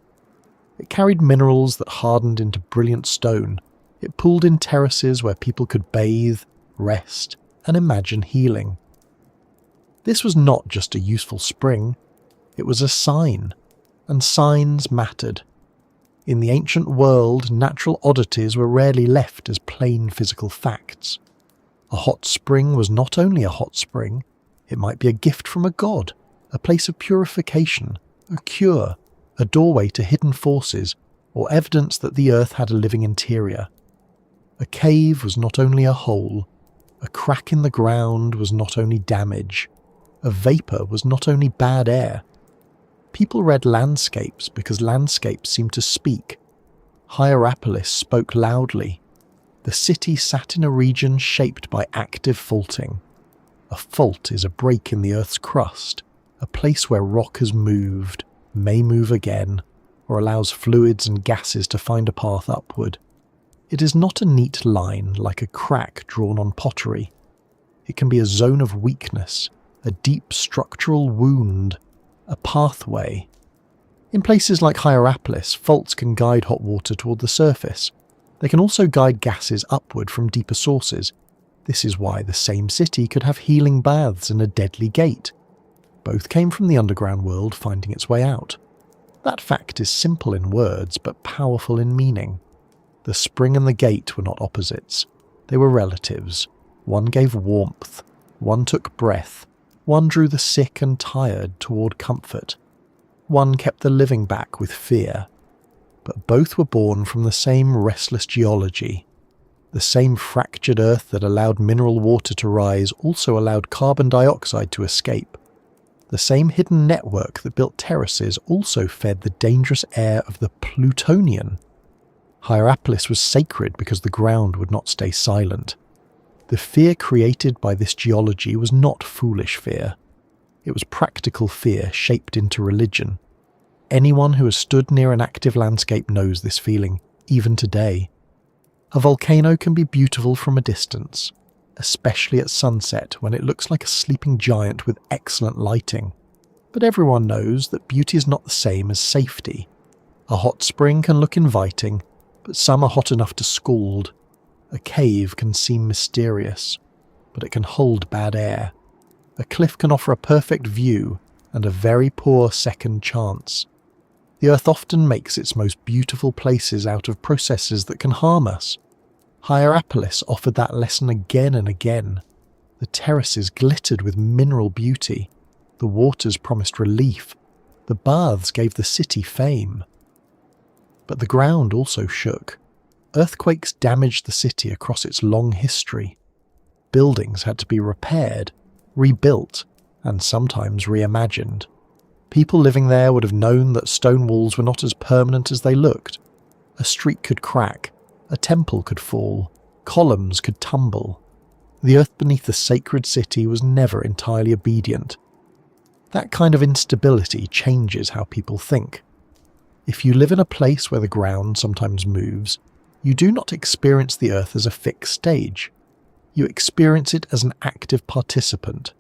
It carried minerals that hardened into brilliant stone. It pooled in terraces where people could bathe, rest, and imagine healing. This was not just a useful spring, it was a sign, and signs mattered. In the ancient world, natural oddities were rarely left as plain physical facts. A hot spring was not only a hot spring, it might be a gift from a god, a place of purification, a cure, a doorway to hidden forces, or evidence that the earth had a living interior. A cave was not only a hole, a crack in the ground was not only damage, a vapour was not only bad air. People read landscapes because landscapes seemed to speak. Hierapolis spoke loudly. The city sat in a region shaped by active faulting. A fault is a break in the Earth's crust, a place where rock has moved, may move again, or allows fluids and gases to find a path upward. It is not a neat line like a crack drawn on pottery. It can be a zone of weakness, a deep structural wound, a pathway. In places like Hierapolis, faults can guide hot water toward the surface. They can also guide gases upward from deeper sources. This is why the same city could have healing baths and a deadly gate. Both came from the underground world finding its way out. That fact is simple in words, but powerful in meaning. The spring and the gate were not opposites. They were relatives. One gave warmth, one took breath, one drew the sick and tired toward comfort. One kept the living back with fear. But both were born from the same restless geology. The same fractured earth that allowed mineral water to rise also allowed carbon dioxide to escape. The same hidden network that built terraces also fed the dangerous air of the Plutonian. Hierapolis was sacred because the ground would not stay silent. The fear created by this geology was not foolish fear. It was practical fear shaped into religion. Anyone who has stood near an active landscape knows this feeling, even today. A volcano can be beautiful from a distance, especially at sunset when it looks like a sleeping giant with excellent lighting. But everyone knows that beauty is not the same as safety. A hot spring can look inviting, but some are hot enough to scald. A cave can seem mysterious, but it can hold bad air. A cliff can offer a perfect view and a very poor second chance. The Earth often makes its most beautiful places out of processes that can harm us. Hierapolis offered that lesson again and again. The terraces glittered with mineral beauty. The waters promised relief. The baths gave the city fame. But the ground also shook. Earthquakes damaged the city across its long history. Buildings had to be repaired, rebuilt, and sometimes reimagined. People living there would have known that stone walls were not as permanent as they looked. A street could crack, a temple could fall, columns could tumble. The earth beneath the sacred city was never entirely obedient. That kind of instability changes how people think. If you live in a place where the ground sometimes moves, you do not experience the earth as a fixed stage. You experience it as an active participant.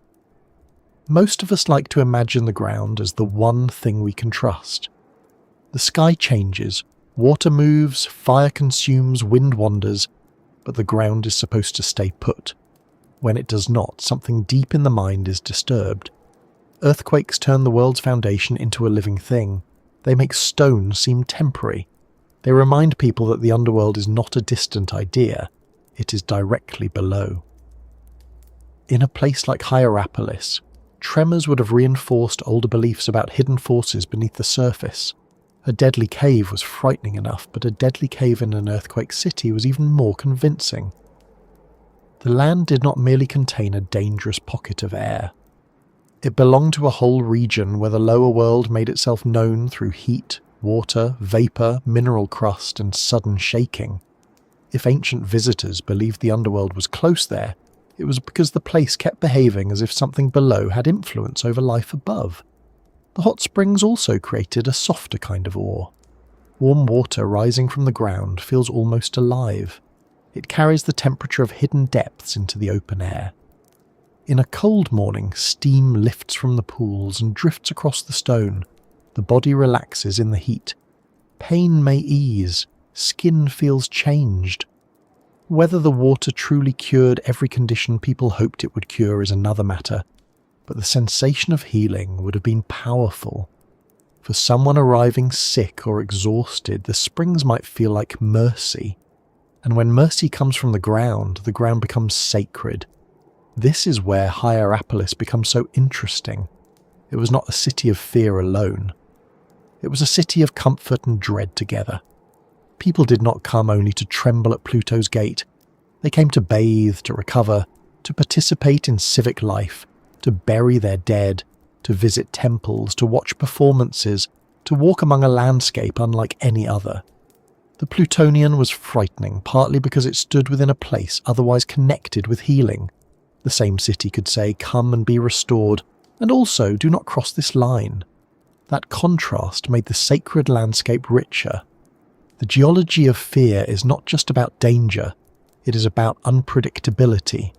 Most of us like to imagine the ground as the one thing we can trust. The sky changes, water moves, fire consumes, wind wanders, but the ground is supposed to stay put. When it does not, something deep in the mind is disturbed. Earthquakes turn the world's foundation into a living thing. They make stone seem temporary. They remind people that the underworld is not a distant idea, it is directly below. In a place like Hierapolis, tremors would have reinforced older beliefs about hidden forces beneath the surface. A deadly cave was frightening enough, but a deadly cave in an earthquake city was even more convincing. The land did not merely contain a dangerous pocket of air. It belonged to a whole region where the lower world made itself known through heat, water, vapour, mineral crust, and sudden shaking. If ancient visitors believed the underworld was close there, it was because the place kept behaving as if something below had influence over life above. The hot springs also created a softer kind of awe. Warm water rising from the ground feels almost alive. It carries the temperature of hidden depths into the open air. In a cold morning, steam lifts from the pools and drifts across the stone. The body relaxes in the heat. Pain may ease. Skin feels changed. Whether the water truly cured every condition people hoped it would cure is another matter, but the sensation of healing would have been powerful. For someone arriving sick or exhausted, the springs might feel like mercy. And when mercy comes from the ground becomes sacred. This is where Hierapolis becomes so interesting. It was not a city of fear alone. It was a city of comfort and dread together. People did not come only to tremble at Pluto's gate. They came to bathe, to recover, to participate in civic life, to bury their dead, to visit temples, to watch performances, to walk among a landscape unlike any other. The Plutonian was frightening, partly because it stood within a place otherwise connected with healing. The same city could say, "Come and be restored," and also, "Do not cross this line." That contrast made the sacred landscape richer. The geology of fear is not just about danger, it is about unpredictability.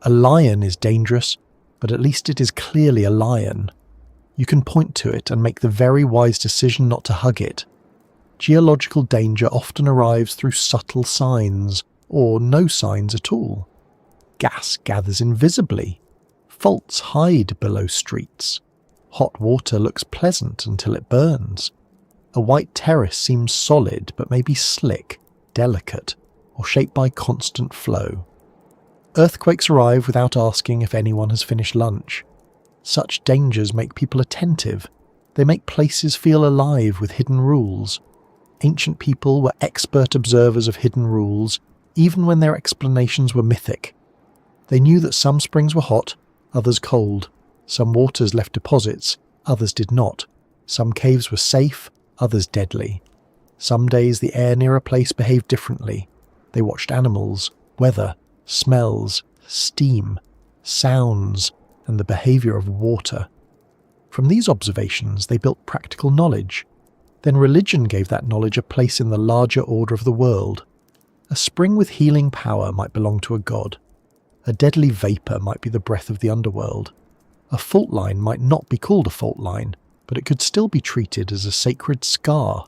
A lion is dangerous, but at least it is clearly a lion. You can point to it and make the very wise decision not to hug it. Geological danger often arrives through subtle signs, or no signs at all. Gas gathers invisibly. Faults hide below streets. Hot water looks pleasant until it burns. A white terrace seems solid but may be slick, delicate, or shaped by constant flow. Earthquakes arrive without asking if anyone has finished lunch. Such dangers make people attentive. They make places feel alive with hidden rules. Ancient people were expert observers of hidden rules, even when their explanations were mythic. They knew that some springs were hot, others cold. Some waters left deposits, others did not. Some caves were safe, others deadly. Some days the air near a place behaved differently. They watched animals, weather, smells, steam, sounds, and the behaviour of water. From these observations they built practical knowledge. Then religion gave that knowledge a place in the larger order of the world. A spring with healing power might belong to a god. A deadly vapour might be the breath of the underworld. A fault line might not be called a fault line, but it could still be treated as a sacred scar.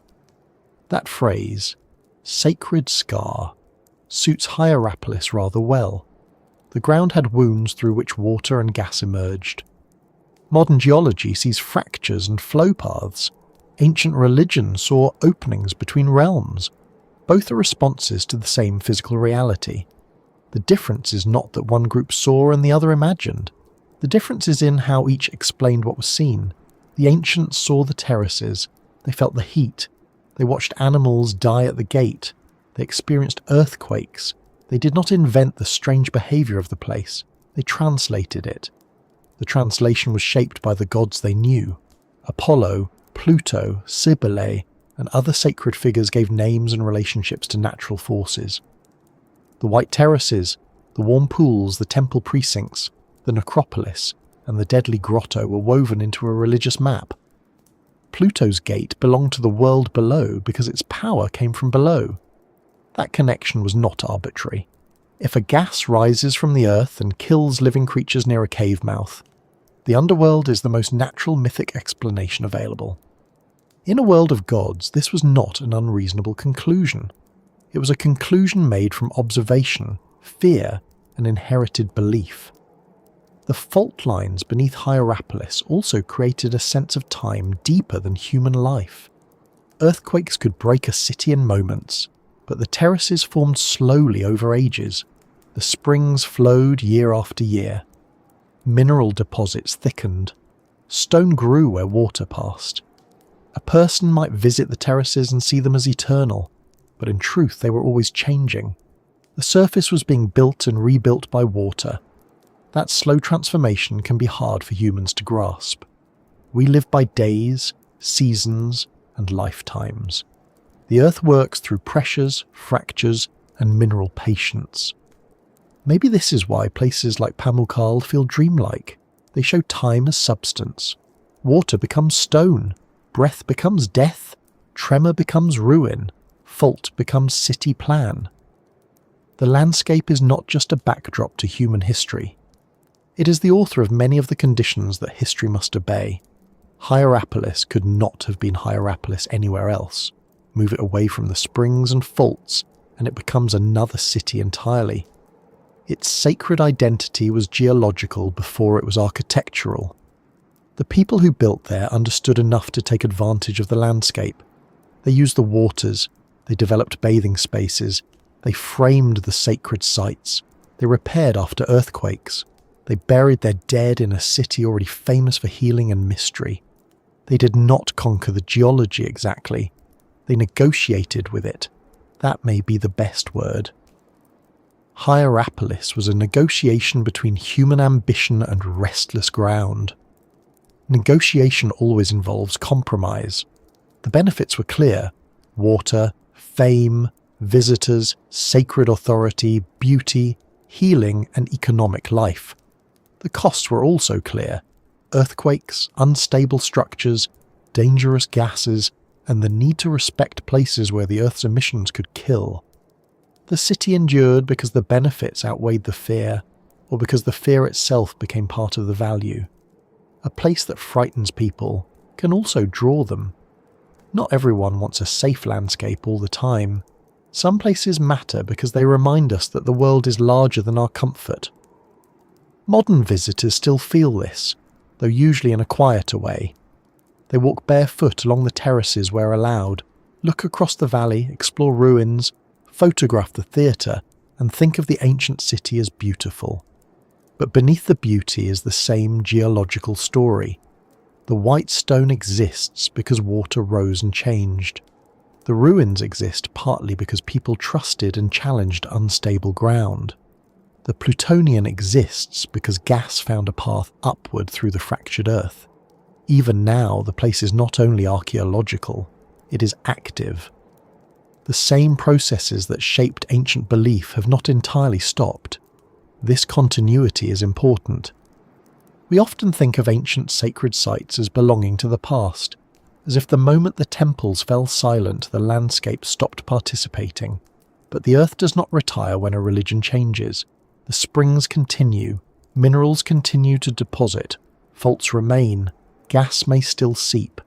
That phrase, sacred scar, suits Hierapolis rather well. The ground had wounds through which water and gas emerged. Modern geology sees fractures and flow paths. Ancient religion saw openings between realms. Both are responses to the same physical reality. The difference is not that one group saw and the other imagined. The difference is in how each explained what was seen. The ancients saw the terraces. They felt the heat. They watched animals die at the gate. They experienced earthquakes. They did not invent the strange behaviour of the place. They translated it. The translation was shaped by the gods they knew. Apollo, Pluto, Cybele, and other sacred figures gave names and relationships to natural forces. The white terraces, the warm pools, the temple precincts, the necropolis, and the deadly grotto were woven into a religious map. Pluto's gate belonged to the world below because its power came from below. That connection was not arbitrary. If a gas rises from the earth and kills living creatures near a cave mouth, the underworld is the most natural mythic explanation available. In a world of gods, this was not an unreasonable conclusion. It was a conclusion made from observation, fear, and inherited belief. The fault lines beneath Hierapolis also created a sense of time deeper than human life. Earthquakes could break a city in moments, but the terraces formed slowly over ages. The springs flowed year after year. Mineral deposits thickened. Stone grew where water passed. A person might visit the terraces and see them as eternal, but in truth they were always changing. The surface was being built and rebuilt by water. That slow transformation can be hard for humans to grasp. We live by days, seasons, and lifetimes. The earth works through pressures, fractures, and mineral patience. Maybe this is why places like Pamukkale feel dreamlike. They show time as substance. Water becomes stone, breath becomes death, tremor becomes ruin, fault becomes city plan. The landscape is not just a backdrop to human history. It is the author of many of the conditions that history must obey. Hierapolis could not have been Hierapolis anywhere else. Move it away from the springs and faults, and it becomes another city entirely. Its sacred identity was geological before it was architectural. The people who built there understood enough to take advantage of the landscape. They used the waters, they developed bathing spaces, they framed the sacred sites, they repaired after earthquakes. They buried their dead in a city already famous for healing and mystery. They did not conquer the geology exactly. They negotiated with it. That may be the best word. Hierapolis was a negotiation between human ambition and restless ground. Negotiation always involves compromise. The benefits were clear: water, fame, visitors, sacred authority, beauty, healing and economic life. The costs were also clear: earthquakes, unstable structures, dangerous gases, and the need to respect places where the Earth's emissions could kill. The city endured because the benefits outweighed the fear, or because the fear itself became part of the value. A place that frightens people can also draw them. Not everyone wants a safe landscape all the time. Some places matter because they remind us that the world is larger than our comfort. Modern visitors still feel this, though usually in a quieter way. They walk barefoot along the terraces where allowed, look across the valley, explore ruins, photograph the theatre, and think of the ancient city as beautiful. But beneath the beauty is the same geological story. The white stone exists because water rose and changed. The ruins exist partly because people trusted and challenged unstable ground. The Plutonian exists because gas found a path upward through the fractured earth. Even now, the place is not only archaeological, it is active. The same processes that shaped ancient belief have not entirely stopped. This continuity is important. We often think of ancient sacred sites as belonging to the past, as if the moment the temples fell silent, the landscape stopped participating. But the earth does not retire when a religion changes. The springs continue, minerals continue to deposit, faults remain, gas may still seep.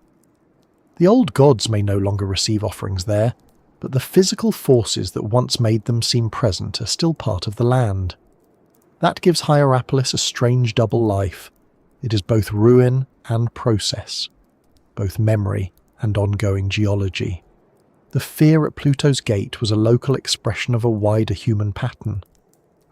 The old gods may no longer receive offerings there, but the physical forces that once made them seem present are still part of the land. That gives Hierapolis a strange double life. It is both ruin and process, both memory and ongoing geology. The fear at Pluto's gate was a local expression of a wider human pattern.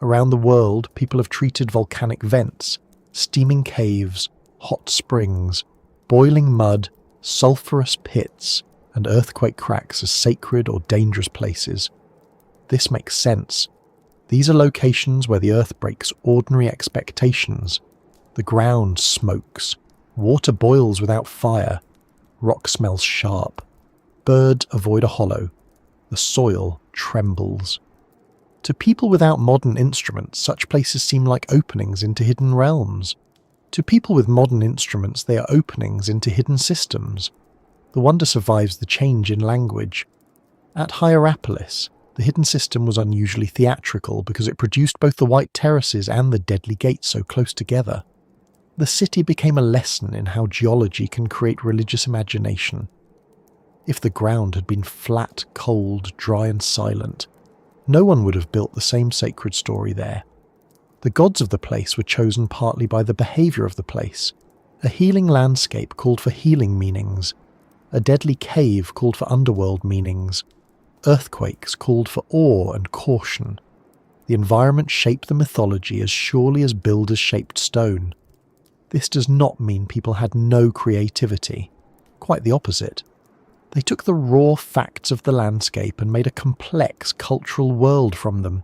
Around the world, people have treated volcanic vents, steaming caves, hot springs, boiling mud, sulphurous pits, and earthquake cracks as sacred or dangerous places. This makes sense. These are locations where the earth breaks ordinary expectations. The ground smokes, water boils without fire, rock smells sharp, birds avoid a hollow, the soil trembles. To people without modern instruments, such places seem like openings into hidden realms. To people with modern instruments, they are openings into hidden systems. The wonder survives the change in language. At Hierapolis, the hidden system was unusually theatrical because it produced both the white terraces and the deadly gate so close together. The city became a lesson in how geology can create religious imagination. If the ground had been flat, cold, dry and silent, no one would have built the same sacred story there. The gods of the place were chosen partly by the behaviour of the place. A healing landscape called for healing meanings. A deadly cave called for underworld meanings. Earthquakes called for awe and caution. The environment shaped the mythology as surely as builders shaped stone. This does not mean people had no creativity. Quite the opposite. They took the raw facts of the landscape and made a complex cultural world from them.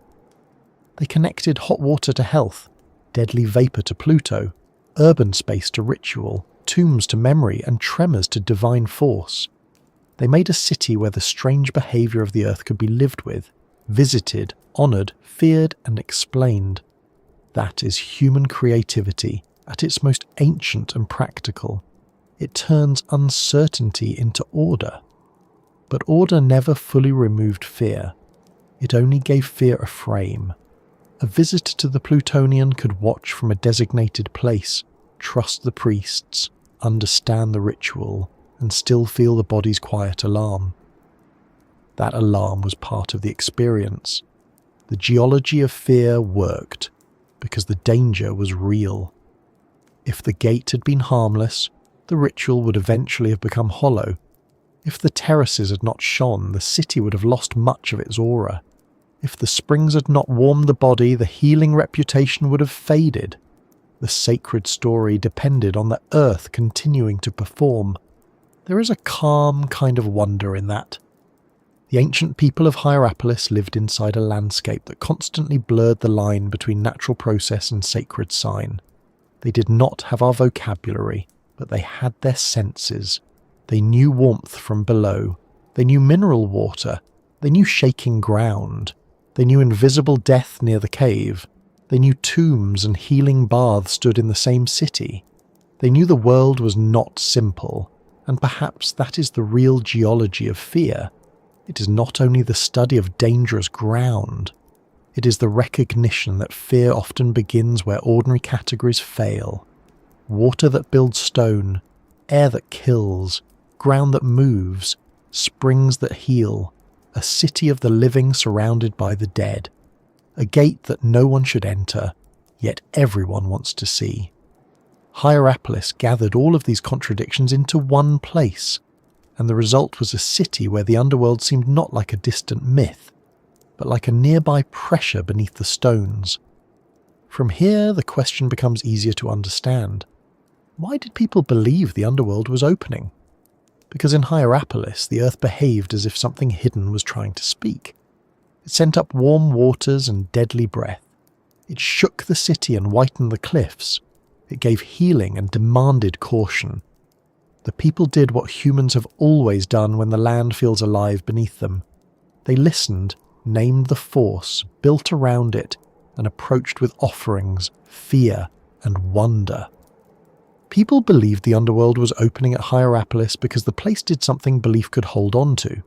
They connected hot water to health, deadly vapour to Pluto, urban space to ritual, tombs to memory, and tremors to divine force. They made a city where the strange behaviour of the earth could be lived with, visited, honoured, feared, and explained. That is human creativity at its most ancient and practical. It turns uncertainty into order. But order never fully removed fear. It only gave fear a frame. A visitor to the Plutonian could watch from a designated place, trust the priests, understand the ritual, and still feel the body's quiet alarm. That alarm was part of the experience. The geology of fear worked, because the danger was real. If the gate had been harmless, the ritual would eventually have become hollow. If the terraces had not shone, the city would have lost much of its aura. If the springs had not warmed the body, the healing reputation would have faded. The sacred story depended on the earth continuing to perform. There is a calm kind of wonder in that. The ancient people of Hierapolis lived inside a landscape that constantly blurred the line between natural process and sacred sign. They did not have our vocabulary, but they had their senses. They knew warmth from below. They knew mineral water. They knew shaking ground. They knew invisible death near the cave. They knew tombs and healing baths stood in the same city. They knew the world was not simple, and perhaps that is the real geology of fear. It is not only the study of dangerous ground, it is the recognition that fear often begins where ordinary categories fail. Water that builds stone, air that kills, ground that moves, springs that heal, a city of the living surrounded by the dead, a gate that no one should enter, yet everyone wants to see. Hierapolis gathered all of these contradictions into one place, and the result was a city where the underworld seemed not like a distant myth, but like a nearby pressure beneath the stones. From here, the question becomes easier to understand. Why did people believe the underworld was opening? Because in Hierapolis, the earth behaved as if something hidden was trying to speak. It sent up warm waters and deadly breath. It shook the city and whitened the cliffs. It gave healing and demanded caution. The people did what humans have always done when the land feels alive beneath them. They listened, named the force, built around it, and approached with offerings, fear, and wonder. People believed the underworld was opening at Hierapolis because the place did something belief could hold on to.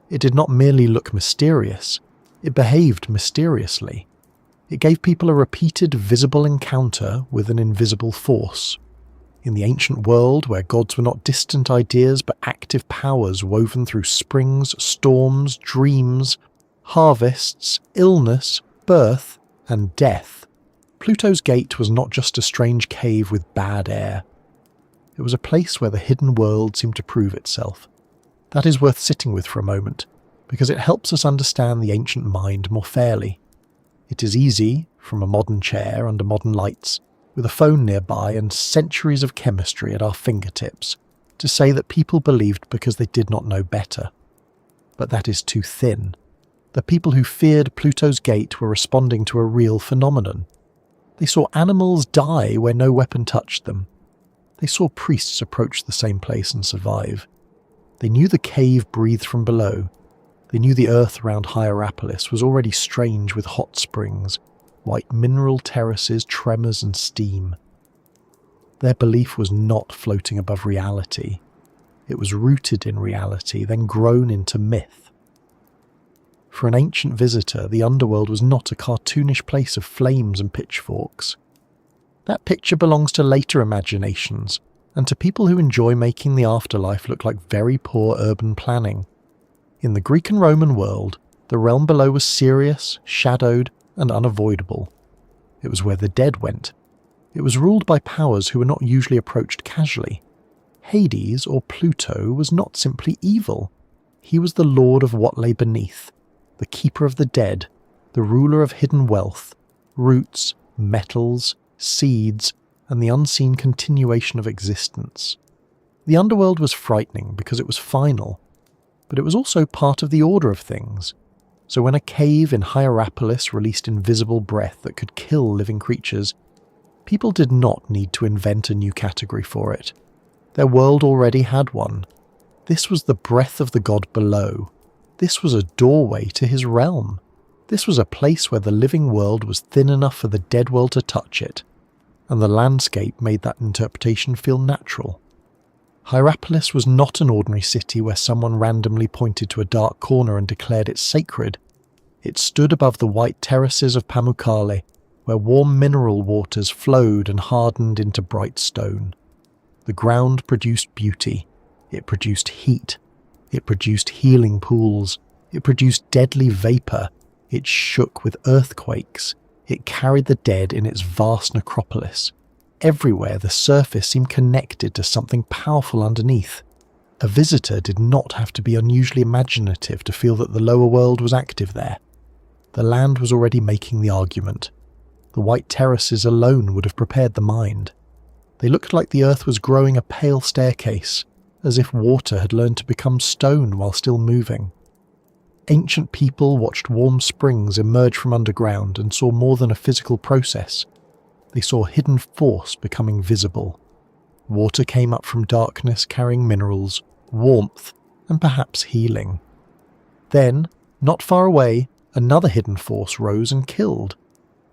It did not merely look mysterious, it behaved mysteriously. It gave people a repeated visible encounter with an invisible force. In the ancient world, where gods were not distant ideas but active powers woven through springs, storms, dreams, harvests, illness, birth, and death, Pluto's gate was not just a strange cave with bad air. It was a place where the hidden world seemed to prove itself. That is worth sitting with for a moment, because it helps us understand the ancient mind more fairly. It is easy, from a modern chair under modern lights, with a phone nearby and centuries of chemistry at our fingertips, to say that people believed because they did not know better. But that is too thin. The people who feared Pluto's gate were responding to a real phenomenon. They saw animals die where no weapon touched them. They saw priests approach the same place and survive. They knew the cave breathed from below. They knew the earth around Hierapolis was already strange with hot springs, white mineral terraces, tremors and steam. Their belief was not floating above reality. It was rooted in reality, then grown into myth. For an ancient visitor, the underworld was not a cartoonish place of flames and pitchforks. That picture belongs to later imaginations, and to people who enjoy making the afterlife look like very poor urban planning. In the Greek and Roman world, the realm below was serious, shadowed, and unavoidable. It was where the dead went. It was ruled by powers who were not usually approached casually. Hades, or Pluto, was not simply evil. He was the lord of what lay beneath, the keeper of the dead, the ruler of hidden wealth, roots, metals, seeds, and the unseen continuation of existence. The underworld was frightening because it was final, but it was also part of the order of things. So when a cave in Hierapolis released invisible breath that could kill living creatures, people did not need to invent a new category for it. Their world already had one. This was the breath of the god below. This was a doorway to his realm. This was a place where the living world was thin enough for the dead world to touch it, and the landscape made that interpretation feel natural. Hierapolis was not an ordinary city where someone randomly pointed to a dark corner and declared it sacred. It stood above the white terraces of Pamukkale, where warm mineral waters flowed and hardened into bright stone. The ground produced beauty. It produced heat. It produced healing pools. It produced deadly vapour. It shook with earthquakes. It carried the dead in its vast necropolis. Everywhere the surface seemed connected to something powerful underneath. A visitor did not have to be unusually imaginative to feel that the lower world was active there. The land was already making the argument. The white terraces alone would have prepared the mind. They looked like the earth was growing a pale staircase, as if water had learned to become stone while still moving. Ancient people watched warm springs emerge from underground and saw more than a physical process. They saw hidden force becoming visible. Water came up from darkness carrying minerals, warmth, and perhaps healing. Then, not far away, another hidden force rose and killed.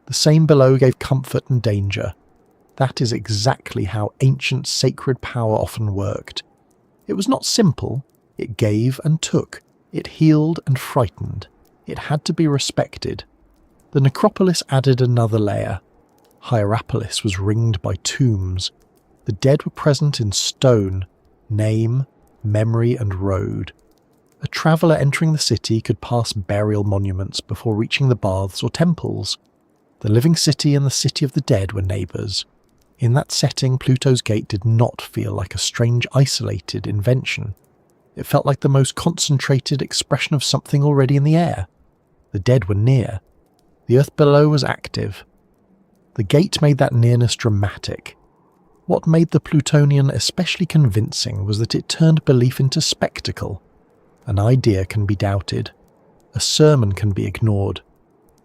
The same below gave comfort and danger. That is exactly how ancient sacred power often worked. It was not simple. It gave and took. It healed and frightened. It had to be respected. The necropolis added another layer. Hierapolis was ringed by tombs. The dead were present in stone, name, memory and road. A traveller entering the city could pass burial monuments before reaching the baths or temples. The living city and the city of the dead were neighbours. In that setting, Pluto's gate did not feel like a strange, isolated invention. It felt like the most concentrated expression of something already in the air. The dead were near. The earth below was active. The gate made that nearness dramatic. What made the Plutonian especially convincing was that it turned belief into spectacle. An idea can be doubted. A sermon can be ignored.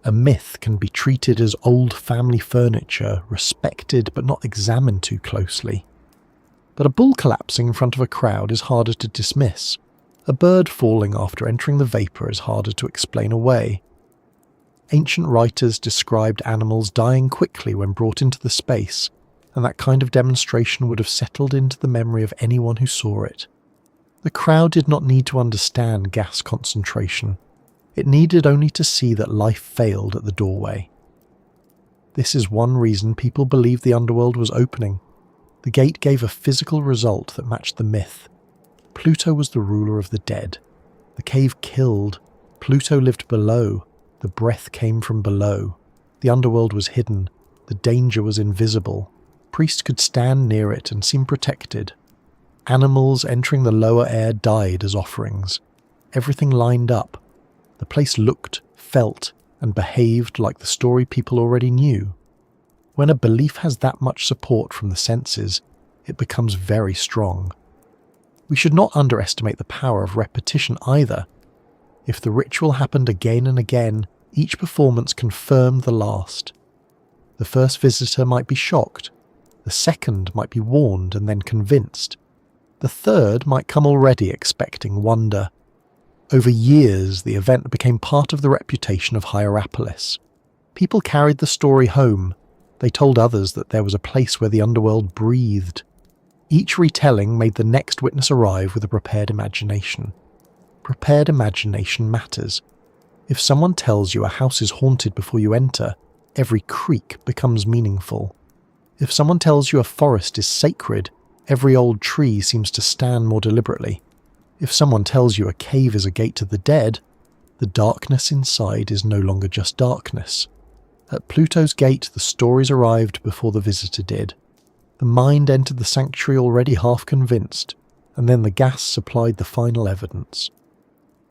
A myth can be treated as old family furniture, respected but not examined too closely. But a bull collapsing in front of a crowd is harder to dismiss. A bird falling after entering the vapour is harder to explain away. Ancient writers described animals dying quickly when brought into the space, and that kind of demonstration would have settled into the memory of anyone who saw it. The crowd did not need to understand gas concentration. It needed only to see that life failed at the doorway. This is one reason people believed the underworld was opening. The gate gave a physical result that matched the myth. Pluto was the ruler of the dead. The cave killed. Pluto lived below. The breath came from below. The underworld was hidden. The danger was invisible. Priests could stand near it and seem protected. Animals entering the lower air died as offerings. Everything lined up. The place looked, felt, and behaved like the story people already knew. When a belief has that much support from the senses, it becomes very strong. We should not underestimate the power of repetition either. If the ritual happened again and again, each performance confirmed the last. The first visitor might be shocked. The second might be warned and then convinced. The third might come already expecting wonder. Over years, the event became part of the reputation of Hierapolis. People carried the story home. They told others that there was a place where the underworld breathed. Each retelling made the next witness arrive with a prepared imagination. Prepared imagination matters. If someone tells you a house is haunted before you enter, every creak becomes meaningful. If someone tells you a forest is sacred, every old tree seems to stand more deliberately. If someone tells you a cave is a gate to the dead, the darkness inside is no longer just darkness. At Pluto's gate, the stories arrived before the visitor did. The mind entered the sanctuary already half convinced, and then the gas supplied the final evidence.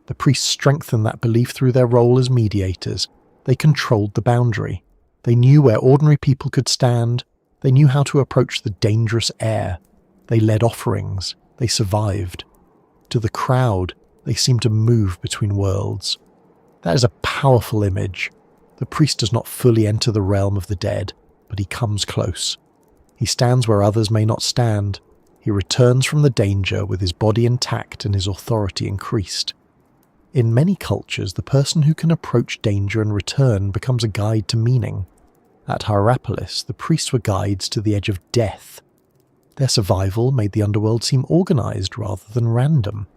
The priests strengthened that belief through their role as mediators. They controlled the boundary. They knew where ordinary people could stand. They knew how to approach the dangerous air. They led offerings. They survived. To the crowd, they seemed to move between worlds. That is a powerful image. The priest does not fully enter the realm of the dead, but he comes close. He stands where others may not stand. He returns from the danger with his body intact and his authority increased. In many cultures, the person who can approach danger and return becomes a guide to meaning. At Hierapolis, the priests were guides to the edge of death. Their survival made the underworld seem organised rather than random.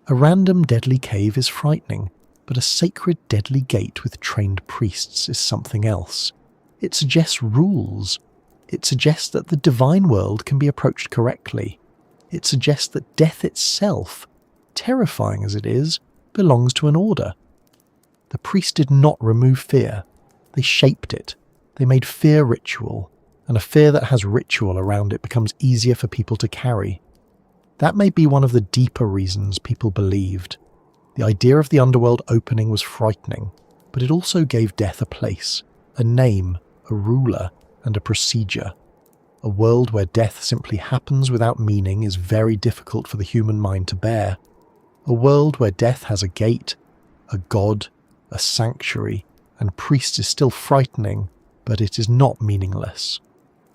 A random deadly cave is frightening, but a sacred deadly gate with trained priests is something else. It suggests rules. It suggests that the divine world can be approached correctly. It suggests that death itself, terrifying as it is, belongs to an order. The priests did not remove fear. They shaped it. They made fear ritual, and a fear that has ritual around it becomes easier for people to carry. That may be one of the deeper reasons people believed. The idea of the underworld opening was frightening, but it also gave death a place, a name, a ruler, and a procedure. A world where death simply happens without meaning is very difficult for the human mind to bear. A world where death has a gate, a god, a sanctuary, and priest is still frightening, but it is not meaningless.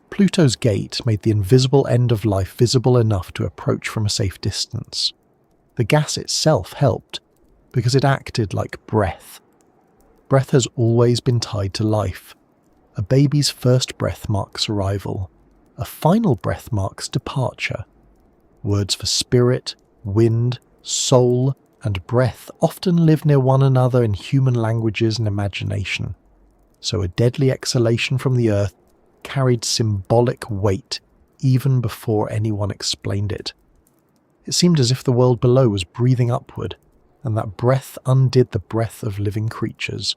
Pluto's gate made the invisible end of life visible enough to approach from a safe distance. The gas itself helped, because it acted like breath. Breath has always been tied to life. A baby's first breath marks arrival. A final breath marks departure. Words for spirit, wind, soul, and breath often live near one another in human languages and imagination. So a deadly exhalation from the earth carried symbolic weight even before anyone explained it. It seemed as if the world below was breathing upward, and that breath undid the breath of living creatures.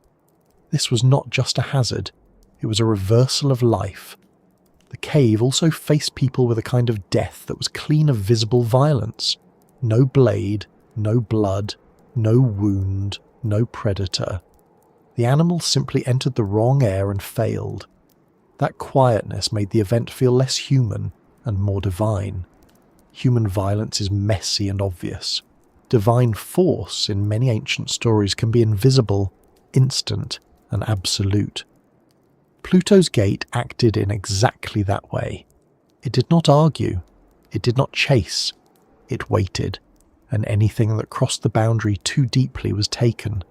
This was not just a hazard, it was a reversal of life. The cave also faced people with a kind of death that was clean of visible violence. No blade, no blood, no wound, no predator. The animal simply entered the wrong air and failed. That quietness made the event feel less human and more divine. Human violence is messy and obvious. Divine force in many ancient stories can be invisible, instant, and absolute. Pluto's gate acted in exactly that way. It did not argue. It did not chase. It waited, and anything that crossed the boundary too deeply was taken.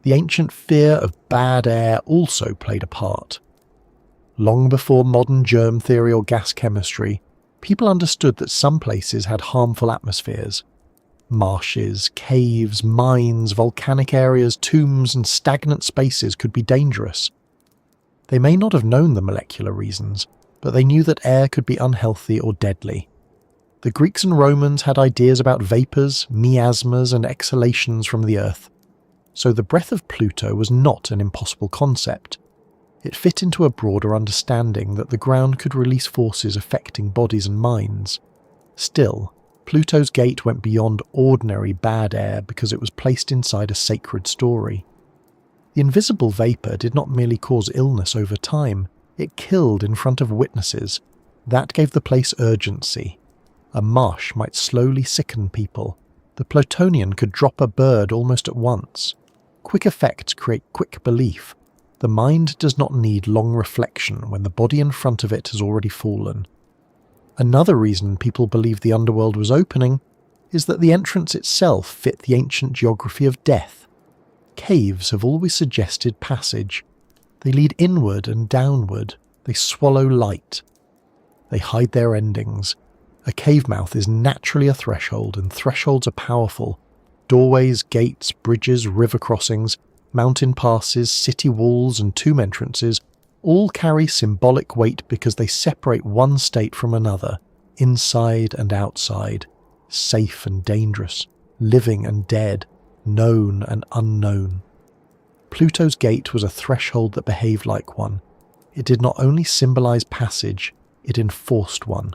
The ancient fear of bad air also played a part. Long before modern germ theory or gas chemistry, people understood that some places had harmful atmospheres. Marshes, caves, mines, volcanic areas, tombs, and stagnant spaces could be dangerous. They may not have known the molecular reasons, but they knew that air could be unhealthy or deadly. The Greeks and Romans had ideas about vapours, miasmas, and exhalations from the earth. So the breath of Pluto was not an impossible concept. It fit into a broader understanding that the ground could release forces affecting bodies and minds. Still, Pluto's gate went beyond ordinary bad air because it was placed inside a sacred story. The invisible vapour did not merely cause illness over time, it killed in front of witnesses. That gave the place urgency. A marsh might slowly sicken people. The Plutonian could drop a bird almost at once. Quick effects create quick belief. The mind does not need long reflection when the body in front of it has already fallen. Another reason people believed the underworld was opening is that the entrance itself fit the ancient geography of death. Caves have always suggested passage. They lead inward and downward. They swallow light. They hide their endings. A cave mouth is naturally a threshold, and thresholds are powerful. Doorways, gates, bridges, river crossings, mountain passes, city walls, and tomb entrances all carry symbolic weight because they separate one state from another, inside and outside, safe and dangerous, living and dead, known and unknown. Pluto's gate was a threshold that behaved like one. It did not only symbolize passage, it enforced one.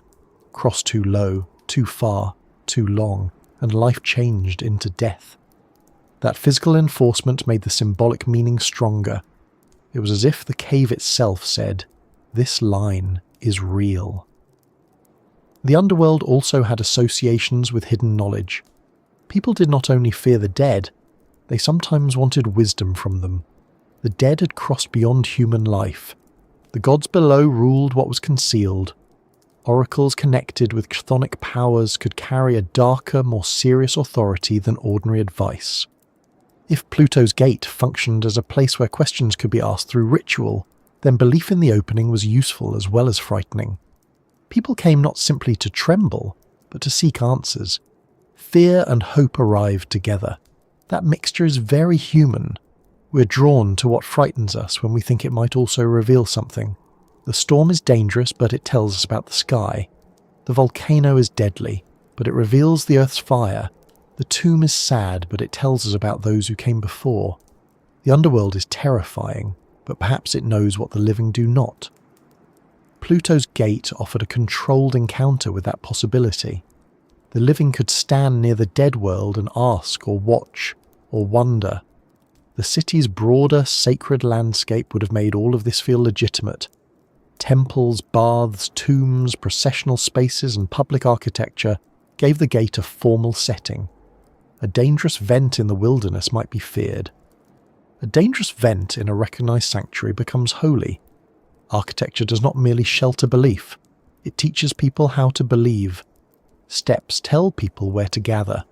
Cross too low, too far, too long, and life changed into death. That physical enforcement made the symbolic meaning stronger. It was as if the cave itself said, "This line is real." The underworld also had associations with hidden knowledge. People did not only fear the dead, they sometimes wanted wisdom from them. The dead had crossed beyond human life. The gods below ruled what was concealed. Oracles connected with chthonic powers could carry a darker, more serious authority than ordinary advice. If Pluto's gate functioned as a place where questions could be asked through ritual, then belief in the opening was useful as well as frightening. People came not simply to tremble, but to seek answers. Fear and hope arrived together. That mixture is very human. We're drawn to what frightens us when we think it might also reveal something. The storm is dangerous, but it tells us about the sky. The volcano is deadly, but it reveals the earth's fire. The tomb is sad, but it tells us about those who came before. The underworld is terrifying, but perhaps it knows what the living do not. Pluto's gate offered a controlled encounter with that possibility. The living could stand near the dead world and ask or watch or wonder. The city's broader, sacred landscape would have made all of this feel legitimate. Temples, baths, tombs, processional spaces, and public architecture gave the gate a formal setting. A dangerous vent in the wilderness might be feared. A dangerous vent in a recognized sanctuary becomes holy. Architecture does not merely shelter belief, it teaches people how to believe. Steps tell people where to gather.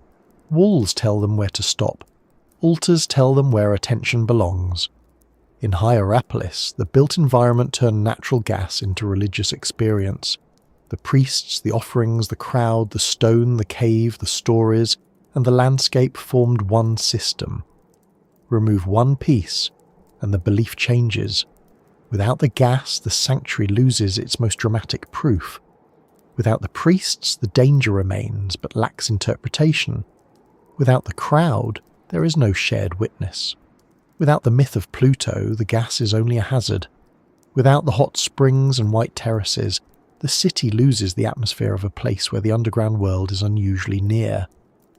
Walls tell them where to stop. Altars tell them where attention belongs. In Hierapolis, the built environment turned natural gas into religious experience. The priests, the offerings, the crowd, the stone, the cave, the stories, and the landscape formed one system. Remove one piece, and the belief changes. Without the gas, the sanctuary loses its most dramatic proof. Without the priests, the danger remains but lacks interpretation. Without the crowd, there is no shared witness. Without the myth of Pluto, the gas is only a hazard. Without the hot springs and white terraces, the city loses the atmosphere of a place where the underground world is unusually near.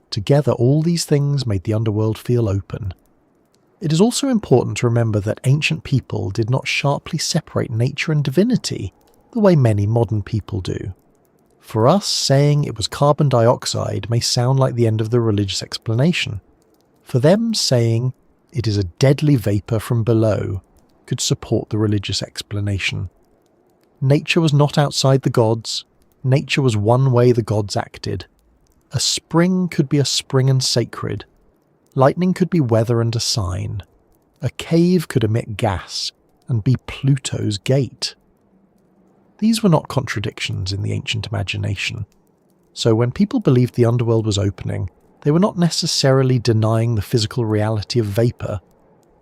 Together, all these things made the underworld feel open. It is also important to remember that ancient people did not sharply separate nature and divinity the way many modern people do. For us, saying it was carbon dioxide may sound like the end of the religious explanation. For them, saying it is a deadly vapour from below could support the religious explanation. Nature was not outside the gods. Nature was one way the gods acted. A spring could be a spring and sacred. Lightning could be weather and a sign. A cave could emit gas and be Pluto's gate. These were not contradictions in the ancient imagination. So when people believed the underworld was opening, they were not necessarily denying the physical reality of vapour.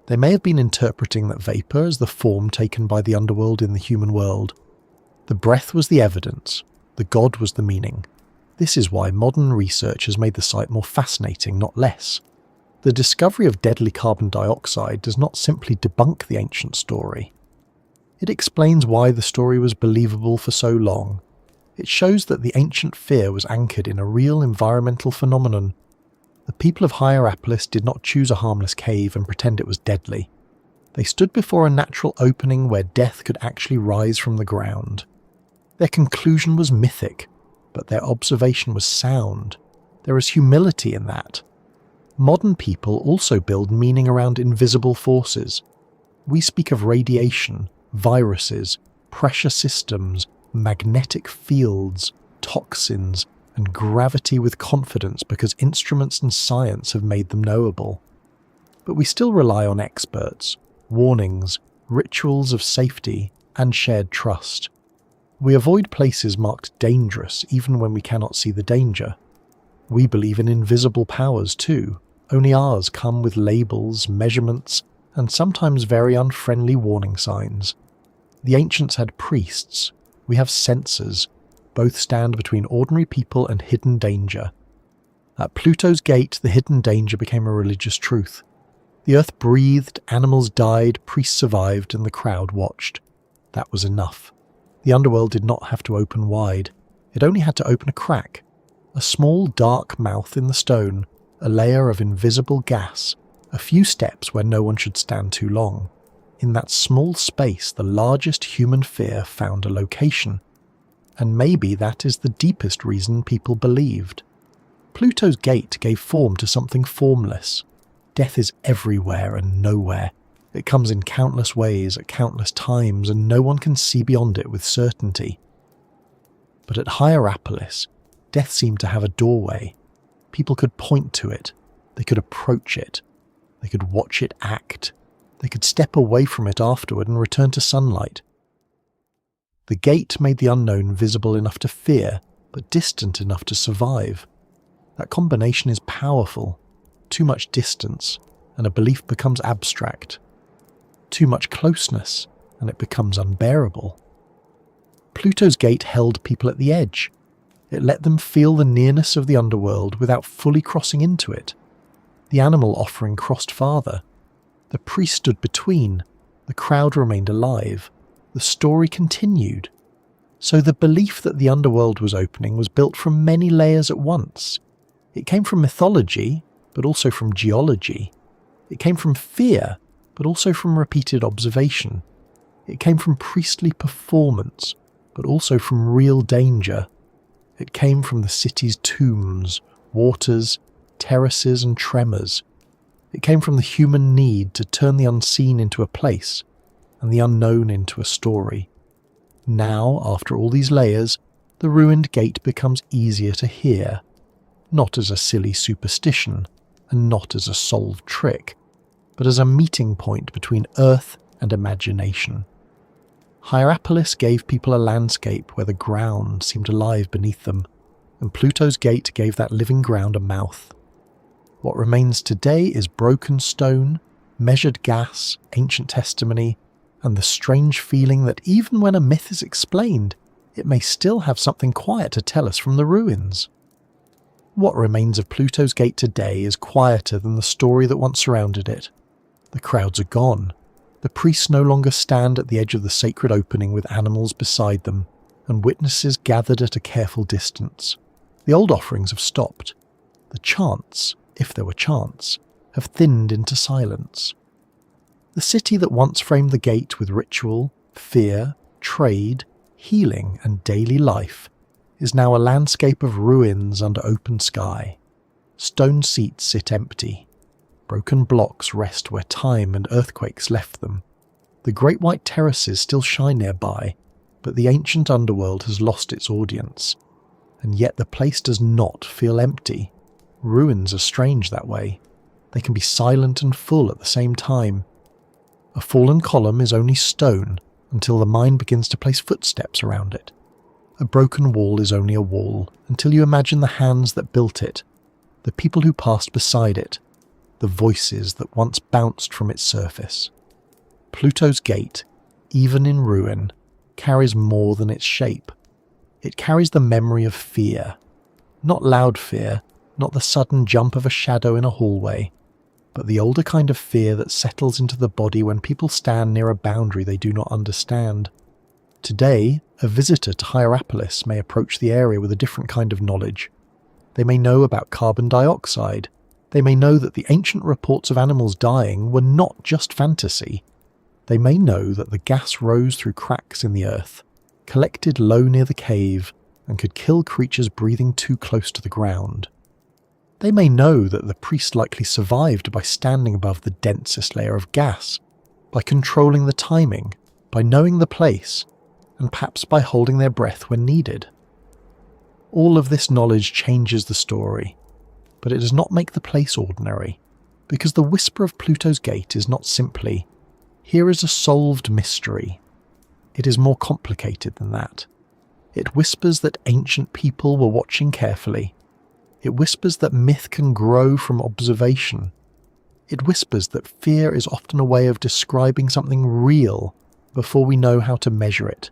They may have been interpreting that vapour as the form taken by the underworld in the human world. The breath was the evidence, the god was the meaning. This is why modern research has made the site more fascinating, not less. The discovery of deadly carbon dioxide does not simply debunk the ancient story. It explains why the story was believable for so long. It shows that the ancient fear was anchored in a real environmental phenomenon. The people of Hierapolis did not choose a harmless cave and pretend it was deadly. They stood before a natural opening where death could actually rise from the ground. Their conclusion was mythic, but their observation was sound. There is humility in that. Modern people also build meaning around invisible forces. We speak of radiation, viruses, pressure systems, magnetic fields, toxins, and gravity with confidence because instruments and science have made them knowable. But we still rely on experts, warnings, rituals of safety, and shared trust. We avoid places marked dangerous even when we cannot see the danger. We believe in invisible powers too, only ours come with labels, measurements, and sometimes very unfriendly warning signs. The ancients had priests, we have censors, both stand between ordinary people and hidden danger. At Pluto's gate, the hidden danger became a religious truth. The earth breathed, animals died, priests survived, and the crowd watched. That was enough. The underworld did not have to open wide. It only had to open a crack. A small dark mouth in the stone, a layer of invisible gas, a few steps where no one should stand too long. In that small space, the largest human fear found a location. And maybe that is the deepest reason people believed. Pluto's gate gave form to something formless. Death is everywhere and nowhere. It comes in countless ways at countless times, and no one can see beyond it with certainty. But at Hierapolis, death seemed to have a doorway. People could point to it. They could approach it. They could watch it act. They could step away from it afterward and return to sunlight. The gate made the unknown visible enough to fear, but distant enough to survive. That combination is powerful. Too much distance, and a belief becomes abstract. Too much closeness, and it becomes unbearable. Pluto's gate held people at the edge. It let them feel the nearness of the underworld without fully crossing into it. The animal offering crossed farther. The priest stood between. The crowd remained alive. The story continued. So the belief that the underworld was opening was built from many layers at once. It came from mythology, but also from geology. It came from fear, but also from repeated observation. It came from priestly performance, but also from real danger. It came from the city's tombs, waters, terraces and tremors. It came from the human need to turn the unseen into a place, and the unknown into a story. Now, after all these layers, the ruined gate becomes easier to hear, not as a silly superstition, and not as a solved trick, but as a meeting point between earth and imagination. Hierapolis gave people a landscape where the ground seemed alive beneath them, and Pluto's gate gave that living ground a mouth. What remains today is broken stone, measured gas, ancient testimony, and the strange feeling that even when a myth is explained, it may still have something quiet to tell us from the ruins. What remains of Pluto's gate today is quieter than the story that once surrounded it. The crowds are gone. The priests no longer stand at the edge of the sacred opening with animals beside them, and witnesses gathered at a careful distance. The old offerings have stopped. The chants, if there were chants, have thinned into silence. The city that once framed the gate with ritual, fear, trade, healing, and daily life is now a landscape of ruins under open sky. Stone seats sit empty. Broken blocks rest where time and earthquakes left them. The great white terraces still shine nearby, but the ancient underworld has lost its audience. And yet the place does not feel empty. Ruins are strange that way. They can be silent and full at the same time. A fallen column is only stone until the mind begins to place footsteps around it. A broken wall is only a wall until you imagine the hands that built it, the people who passed beside it, the voices that once bounced from its surface. Pluto's gate, even in ruin, carries more than its shape. It carries the memory of fear. Not loud fear, not the sudden jump of a shadow in a hallway, but the older kind of fear that settles into the body when people stand near a boundary they do not understand. Today, a visitor to Hierapolis may approach the area with a different kind of knowledge. They may know about carbon dioxide. They may know that the ancient reports of animals dying were not just fantasy. They may know that the gas rose through cracks in the earth, collected low near the cave, and could kill creatures breathing too close to the ground. They may know that the priest likely survived by standing above the densest layer of gas, by controlling the timing, by knowing the place, and perhaps by holding their breath when needed. All of this knowledge changes the story, but it does not make the place ordinary, because the whisper of Pluto's gate is not simply, "Here is a solved mystery." It is more complicated than that. It whispers that ancient people were watching carefully. It whispers that myth can grow from observation. It whispers that fear is often a way of describing something real before we know how to measure it.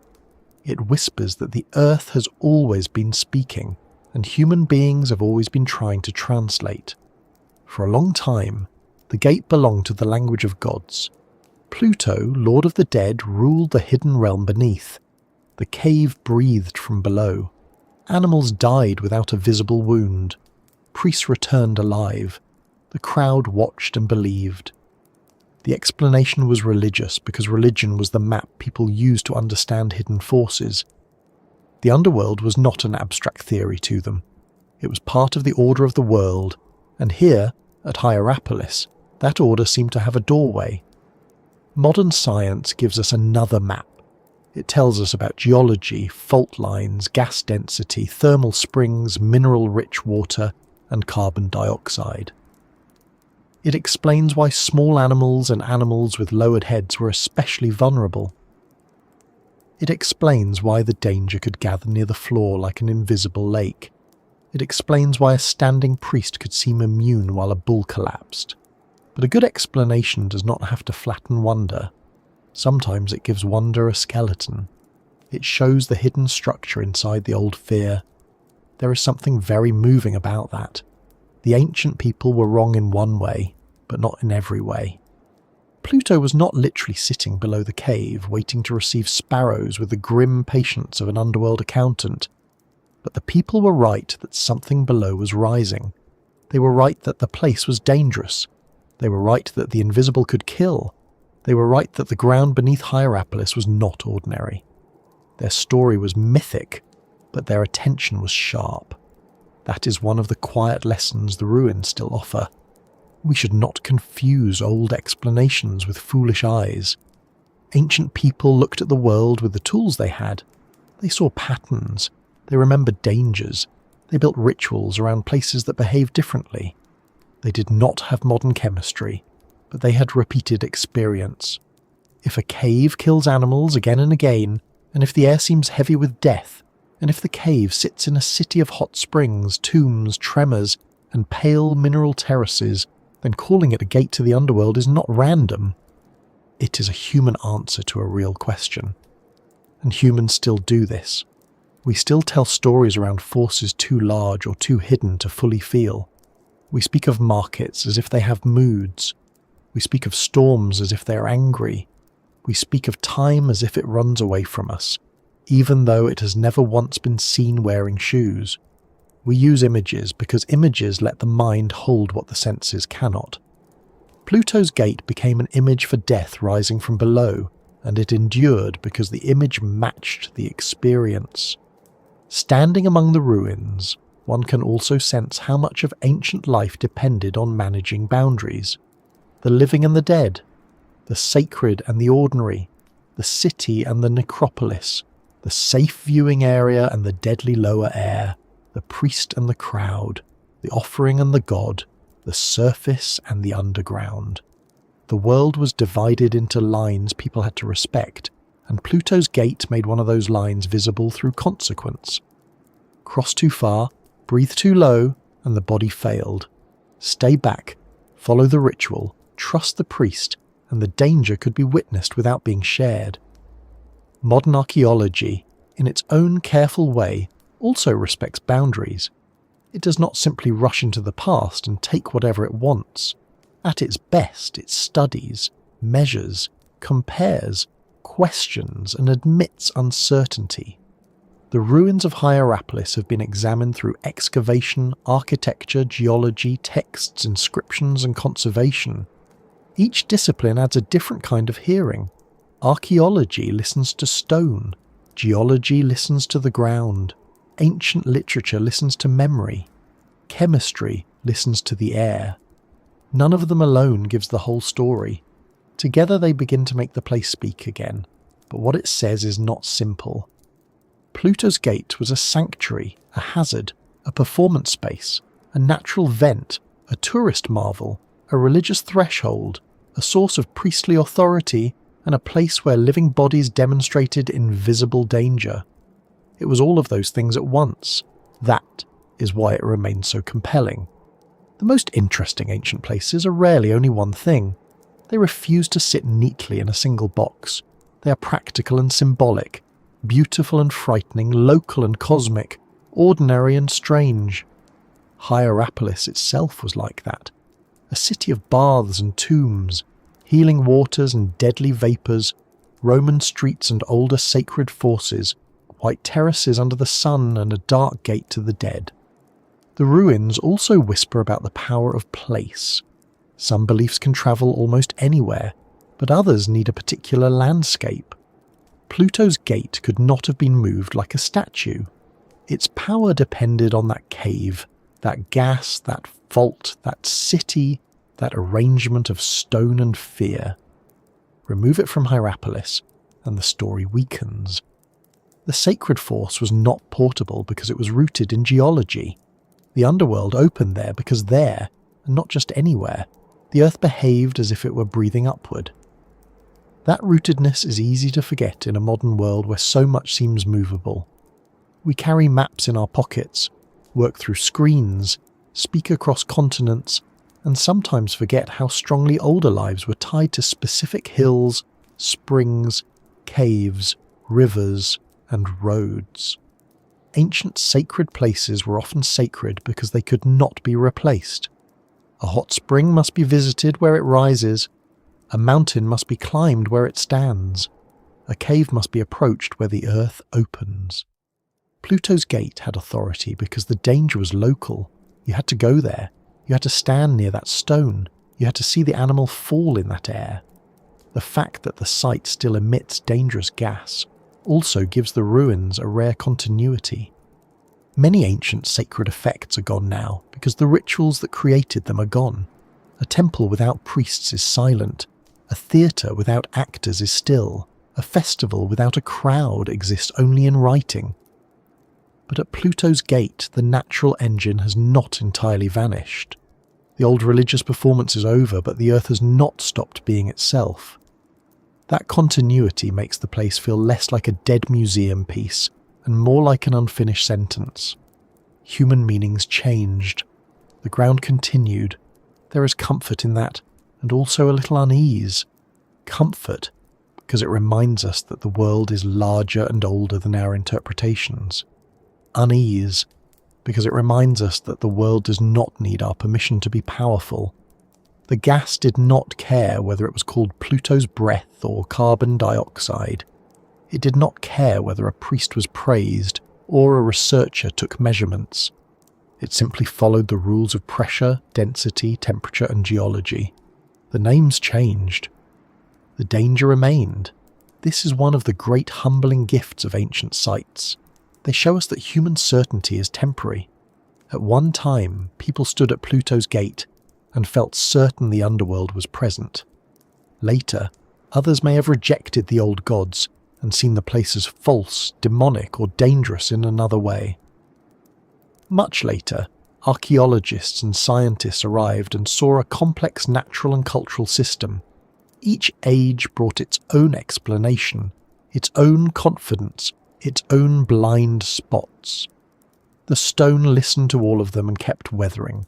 It whispers that the earth has always been speaking, and human beings have always been trying to translate. For a long time, the gate belonged to the language of gods. Pluto, Lord of the Dead, ruled the hidden realm beneath. The cave breathed from below. Animals died without a visible wound. Priests returned alive. The crowd watched and believed. The explanation was religious because religion was the map people used to understand hidden forces. The underworld was not an abstract theory to them. It was part of the order of the world, and here, at Hierapolis, that order seemed to have a doorway. Modern science gives us another map. It tells us about geology, fault lines, gas density, thermal springs, mineral-rich water, and carbon dioxide. It explains why small animals and animals with lowered heads were especially vulnerable. It explains why the danger could gather near the floor like an invisible lake. It explains why a standing priest could seem immune while a bull collapsed. But a good explanation does not have to flatten wonder. Sometimes it gives wonder a skeleton. It shows the hidden structure inside the old fear. There is something very moving about that. The ancient people were wrong in one way, but not in every way. Pluto was not literally sitting below the cave, waiting to receive sparrows with the grim patience of an underworld accountant. But the people were right that something below was rising. They were right that the place was dangerous. They were right that the invisible could kill. They were right that the ground beneath Hierapolis was not ordinary. Their story was mythic, but their attention was sharp. That is one of the quiet lessons the ruins still offer. We should not confuse old explanations with foolish eyes. Ancient people looked at the world with the tools they had. They saw patterns. They remembered dangers. They built rituals around places that behaved differently. They did not have modern chemistry, but they had repeated experience. If a cave kills animals again and again, and if the air seems heavy with death, and if the cave sits in a city of hot springs, tombs, tremors, and pale mineral terraces, then calling it a gate to the underworld is not random. It is a human answer to a real question. And humans still do this. We still tell stories around forces too large or too hidden to fully feel. We speak of markets as if they have moods. We speak of storms as if they are angry. We speak of time as if it runs away from us, even though it has never once been seen wearing shoes. We use images because images let the mind hold what the senses cannot. Pluto's gate became an image for death rising from below, and it endured because the image matched the experience. Standing among the ruins, one can also sense how much of ancient life depended on managing boundaries. The living and the dead, the sacred and the ordinary, the city and the necropolis, the safe viewing area and the deadly lower air, the priest and the crowd, the offering and the god, the surface and the underground. The world was divided into lines people had to respect, and Pluto's gate made one of those lines visible through consequence. Cross too far, breathe too low, and the body failed. Stay back, follow the ritual, trust the priest, and the danger could be witnessed without being shared. Modern archaeology, in its own careful way, also respects boundaries. It does not simply rush into the past and take whatever it wants. At its best, it studies, measures, compares, questions, and admits uncertainty. The ruins of Hierapolis have been examined through excavation, architecture, geology, texts, inscriptions, and conservation. Each discipline adds a different kind of hearing. Archaeology listens to stone, geology listens to the ground, ancient literature listens to memory, chemistry listens to the air. None of them alone gives the whole story. Together they begin to make the place speak again, but what it says is not simple. Pluto's gate was a sanctuary, a hazard, a performance space, a natural vent, a tourist marvel, a religious threshold, a source of priestly authority, and a place where living bodies demonstrated invisible danger. It was all of those things at once. That is why it remains so compelling. The most interesting ancient places are rarely only one thing. They refuse to sit neatly in a single box. They are practical and symbolic, beautiful and frightening, local and cosmic, ordinary and strange. Hierapolis itself was like that. A city of baths and tombs, healing waters and deadly vapours, Roman streets and older sacred forces, white terraces under the sun and a dark gate to the dead. The ruins also whisper about the power of place. Some beliefs can travel almost anywhere, but others need a particular landscape. Pluto's gate could not have been moved like a statue. Its power depended on that cave, that gas, that vault, that city, that arrangement of stone and fear. Remove it from Hierapolis, and the story weakens. The sacred force was not portable because it was rooted in geology. The underworld opened there because there, and not just anywhere, the earth behaved as if it were breathing upward. That rootedness is easy to forget in a modern world where so much seems movable. We carry maps in our pockets, work through screens, speak across continents, and sometimes forget how strongly older lives were tied to specific hills, springs, caves, rivers, and roads. Ancient sacred places were often sacred because they could not be replaced. A hot spring must be visited where it rises. A mountain must be climbed where it stands. A cave must be approached where the earth opens. Pluto's gate had authority because the danger was local. You had to go there. You had to stand near that stone. You had to see the animal fall in that air. The fact that the site still emits dangerous gas also gives the ruins a rare continuity. Many ancient sacred effects are gone now because the rituals that created them are gone. A temple without priests is silent. A theatre without actors is still. A festival without a crowd exists only in writing. But at Pluto's gate, the natural engine has not entirely vanished. The old religious performance is over, but the earth has not stopped being itself. That continuity makes the place feel less like a dead museum piece and more like an unfinished sentence. Human meanings changed. The ground continued. There is comfort in that, and also a little unease. Comfort, because it reminds us that the world is larger and older than our interpretations. Unease, because it reminds us that the world does not need our permission to be powerful. The gas did not care whether it was called Pluto's breath or carbon dioxide. It did not care whether a priest was praised or a researcher took measurements. It simply followed the rules of pressure, density, temperature, and geology. The names changed. The danger remained. This is one of the great humbling gifts of ancient sites. They show us that human certainty is temporary. At one time, people stood at Pluto's gate and felt certain the underworld was present. Later, others may have rejected the old gods and seen the place as false, demonic, or dangerous in another way. Much later, archaeologists and scientists arrived and saw a complex natural and cultural system. Each age brought its own explanation, its own confidence, its own blind spots. The stone listened to all of them and kept weathering.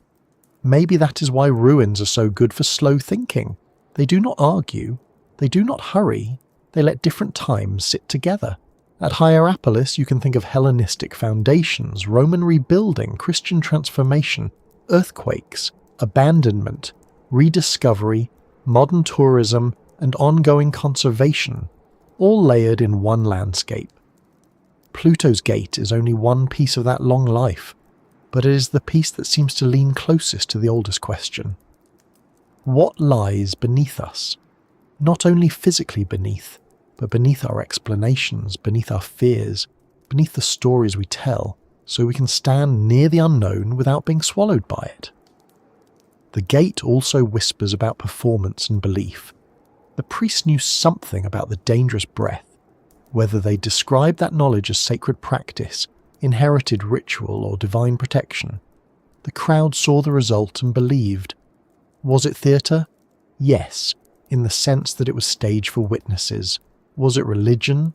Maybe that is why ruins are so good for slow thinking. They do not argue, they do not hurry, they let different times sit together. At Hierapolis you can think of Hellenistic foundations, Roman rebuilding, Christian transformation, earthquakes, abandonment, rediscovery, modern tourism, and ongoing conservation, all layered in one landscape. Pluto's gate is only one piece of that long life, but it is the piece that seems to lean closest to the oldest question. What lies beneath us? Not only physically beneath, but beneath our explanations, beneath our fears, beneath the stories we tell, so we can stand near the unknown without being swallowed by it. The gate also whispers about performance and belief. The priests knew something about the dangerous breath, whether they described that knowledge as sacred practice, inherited ritual, or divine protection. The crowd saw the result and believed. Was it theatre? Yes, in the sense that it was staged for witnesses. Was it religion?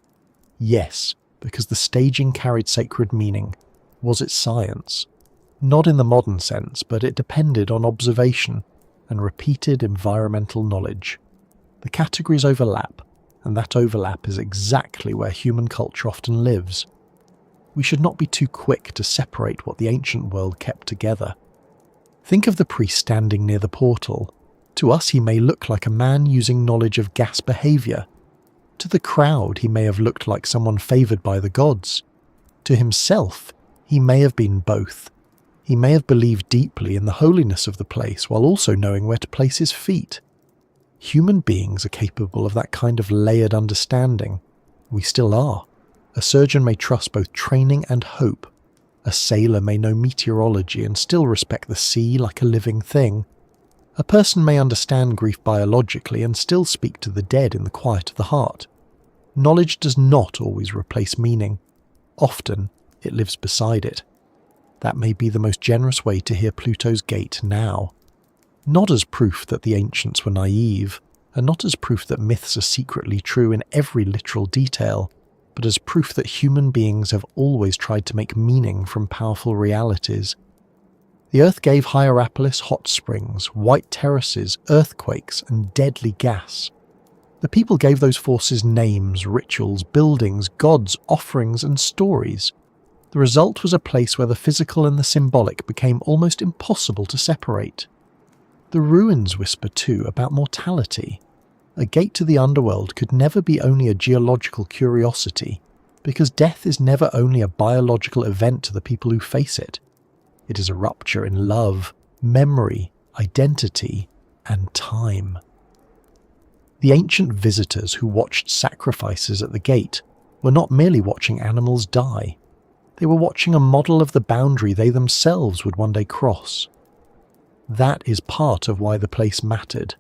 Yes, because the staging carried sacred meaning. Was it science? Not in the modern sense, but it depended on observation and repeated environmental knowledge. The categories overlap, and that overlap is exactly where human culture often lives. We should not be too quick to separate what the ancient world kept together. Think of the priest standing near the portal. To us he may look like a man using knowledge of gas behaviour. To the crowd he may have looked like someone favoured by the gods. To himself he may have been both. He may have believed deeply in the holiness of the place while also knowing where to place his feet. Human beings are capable of that kind of layered understanding. We still are. A surgeon may trust both training and hope. A sailor may know meteorology and still respect the sea like a living thing. A person may understand grief biologically and still speak to the dead in the quiet of the heart. Knowledge does not always replace meaning. Often, it lives beside it. That may be the most generous way to hear Pluto's gate now. Not as proof that the ancients were naive, and not as proof that myths are secretly true in every literal detail, but as proof that human beings have always tried to make meaning from powerful realities. The earth gave Hierapolis hot springs, white terraces, earthquakes, and deadly gas. The people gave those forces names, rituals, buildings, gods, offerings, and stories. The result was a place where the physical and the symbolic became almost impossible to separate. The ruins whisper too about mortality. A gate to the underworld could never be only a geological curiosity, because death is never only a biological event to the people who face it. It is a rupture in love, memory, identity, and time. The ancient visitors who watched sacrifices at the gate were not merely watching animals die. They were watching a model of the boundary they themselves would one day cross. That is part of why the place mattered.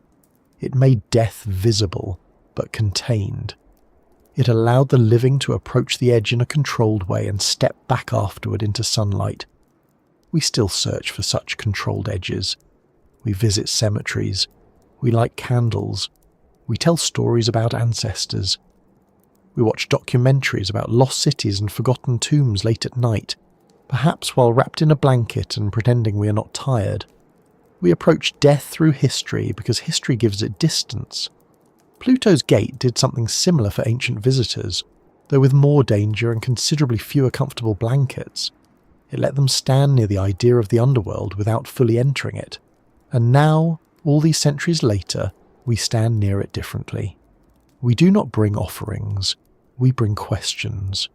It made death visible, but contained. It allowed the living to approach the edge in a controlled way and step back afterward into sunlight. We still search for such controlled edges. We visit cemeteries. We light candles. We tell stories about ancestors. We watch documentaries about lost cities and forgotten tombs late at night, perhaps while wrapped in a blanket and pretending we are not tired. We approach death through history because history gives it distance. Pluto's gate did something similar for ancient visitors, though with more danger and considerably fewer comfortable blankets. It let them stand near the idea of the underworld without fully entering it. And now, all these centuries later, we stand near it differently. We do not bring offerings, we bring questions.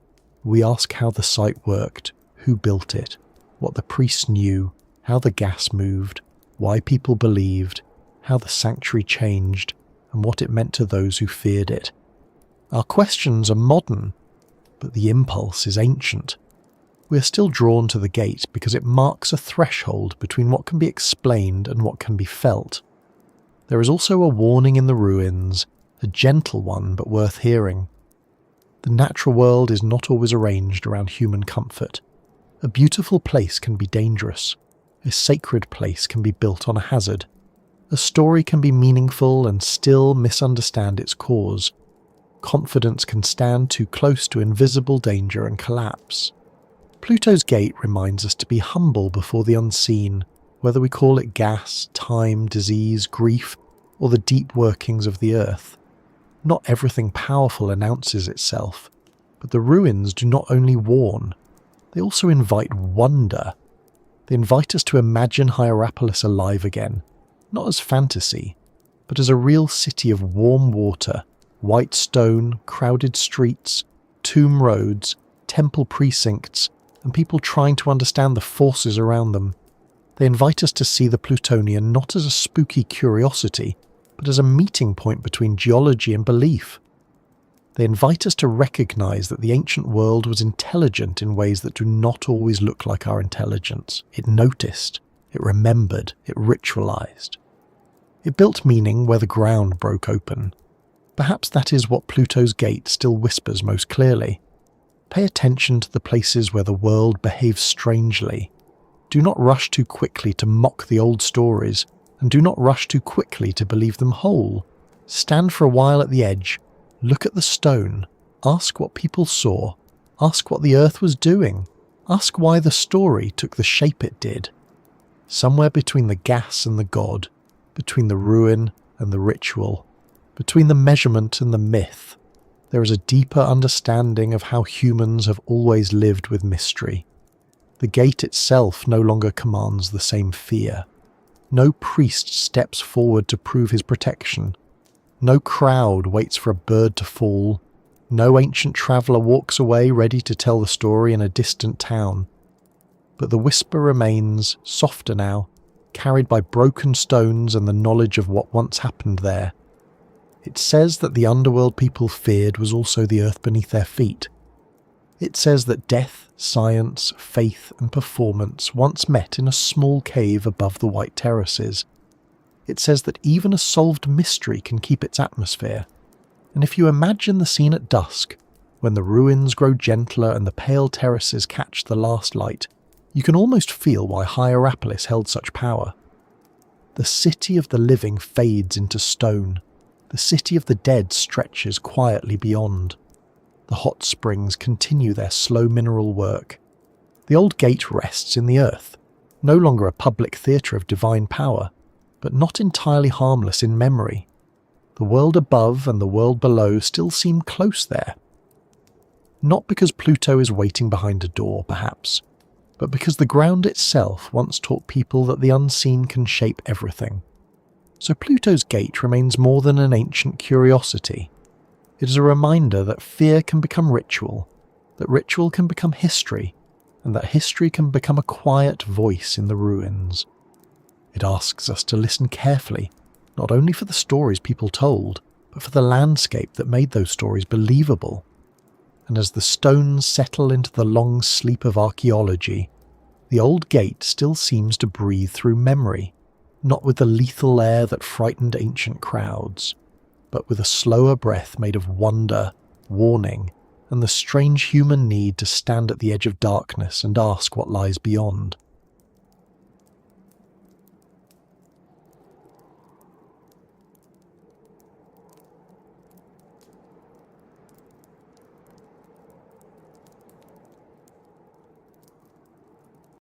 We ask how the site worked, who built it, what the priests knew, how the gas moved, why people believed, how the sanctuary changed, and what it meant to those who feared it. Our questions are modern, but the impulse is ancient. We are still drawn to the gate because it marks a threshold between what can be explained and what can be felt. There is also a warning in the ruins, a gentle one but worth hearing. The natural world is not always arranged around human comfort. A beautiful place can be dangerous. A sacred place can be built on a hazard. A story can be meaningful and still misunderstand its cause. Confidence can stand too close to invisible danger and collapse. Pluto's gate reminds us to be humble before the unseen, whether we call it gas, time, disease, grief, or the deep workings of the earth. Not everything powerful announces itself, but the ruins do not only warn, they also invite wonder. They invite us to imagine Hierapolis alive again, not as fantasy, but as a real city of warm water, white stone, crowded streets, tomb roads, temple precincts, and people trying to understand the forces around them. They invite us to see the Plutonian not as a spooky curiosity, but as a meeting point between geology and belief. They invite us to recognize that the ancient world was intelligent in ways that do not always look like our intelligence. It noticed, it remembered, it ritualized. It built meaning where the ground broke open. Perhaps that is what Pluto's gate still whispers most clearly. Pay attention to the places where the world behaves strangely. Do not rush too quickly to mock the old stories, and do not rush too quickly to believe them whole. Stand for a while at the edge, look at the stone, ask what people saw, ask what the earth was doing, ask why the story took the shape it did. Somewhere between the gas and the god, between the ruin and the ritual, between the measurement and the myth, there is a deeper understanding of how humans have always lived with mystery. The gate itself no longer commands the same fear. No priest steps forward to prove his protection. No crowd waits for a bird to fall. No ancient traveller walks away ready to tell the story in a distant town. But the whisper remains, softer now, carried by broken stones and the knowledge of what once happened there. It says that the underworld people feared was also the earth beneath their feet. It says that death, science, faith and performance once met in a small cave above the white terraces. It says that even a solved mystery can keep its atmosphere. And if you imagine the scene at dusk, when the ruins grow gentler and the pale terraces catch the last light, you can almost feel why Hierapolis held such power. The city of the living fades into stone. The city of the dead stretches quietly beyond. The hot springs continue their slow mineral work. The old gate rests in the earth, no longer a public theatre of divine power, but not entirely harmless in memory. The world above and the world below still seem close there. Not because Pluto is waiting behind a door, perhaps, but because the ground itself once taught people that the unseen can shape everything. So Pluto's gate remains more than an ancient curiosity. It is a reminder that fear can become ritual, that ritual can become history, and that history can become a quiet voice in the ruins. It asks us to listen carefully, not only for the stories people told, but for the landscape that made those stories believable. And as the stones settle into the long sleep of archaeology, the old gate still seems to breathe through memory, not with the lethal air that frightened ancient crowds, but with a slower breath made of wonder, warning, and the strange human need to stand at the edge of darkness and ask what lies beyond.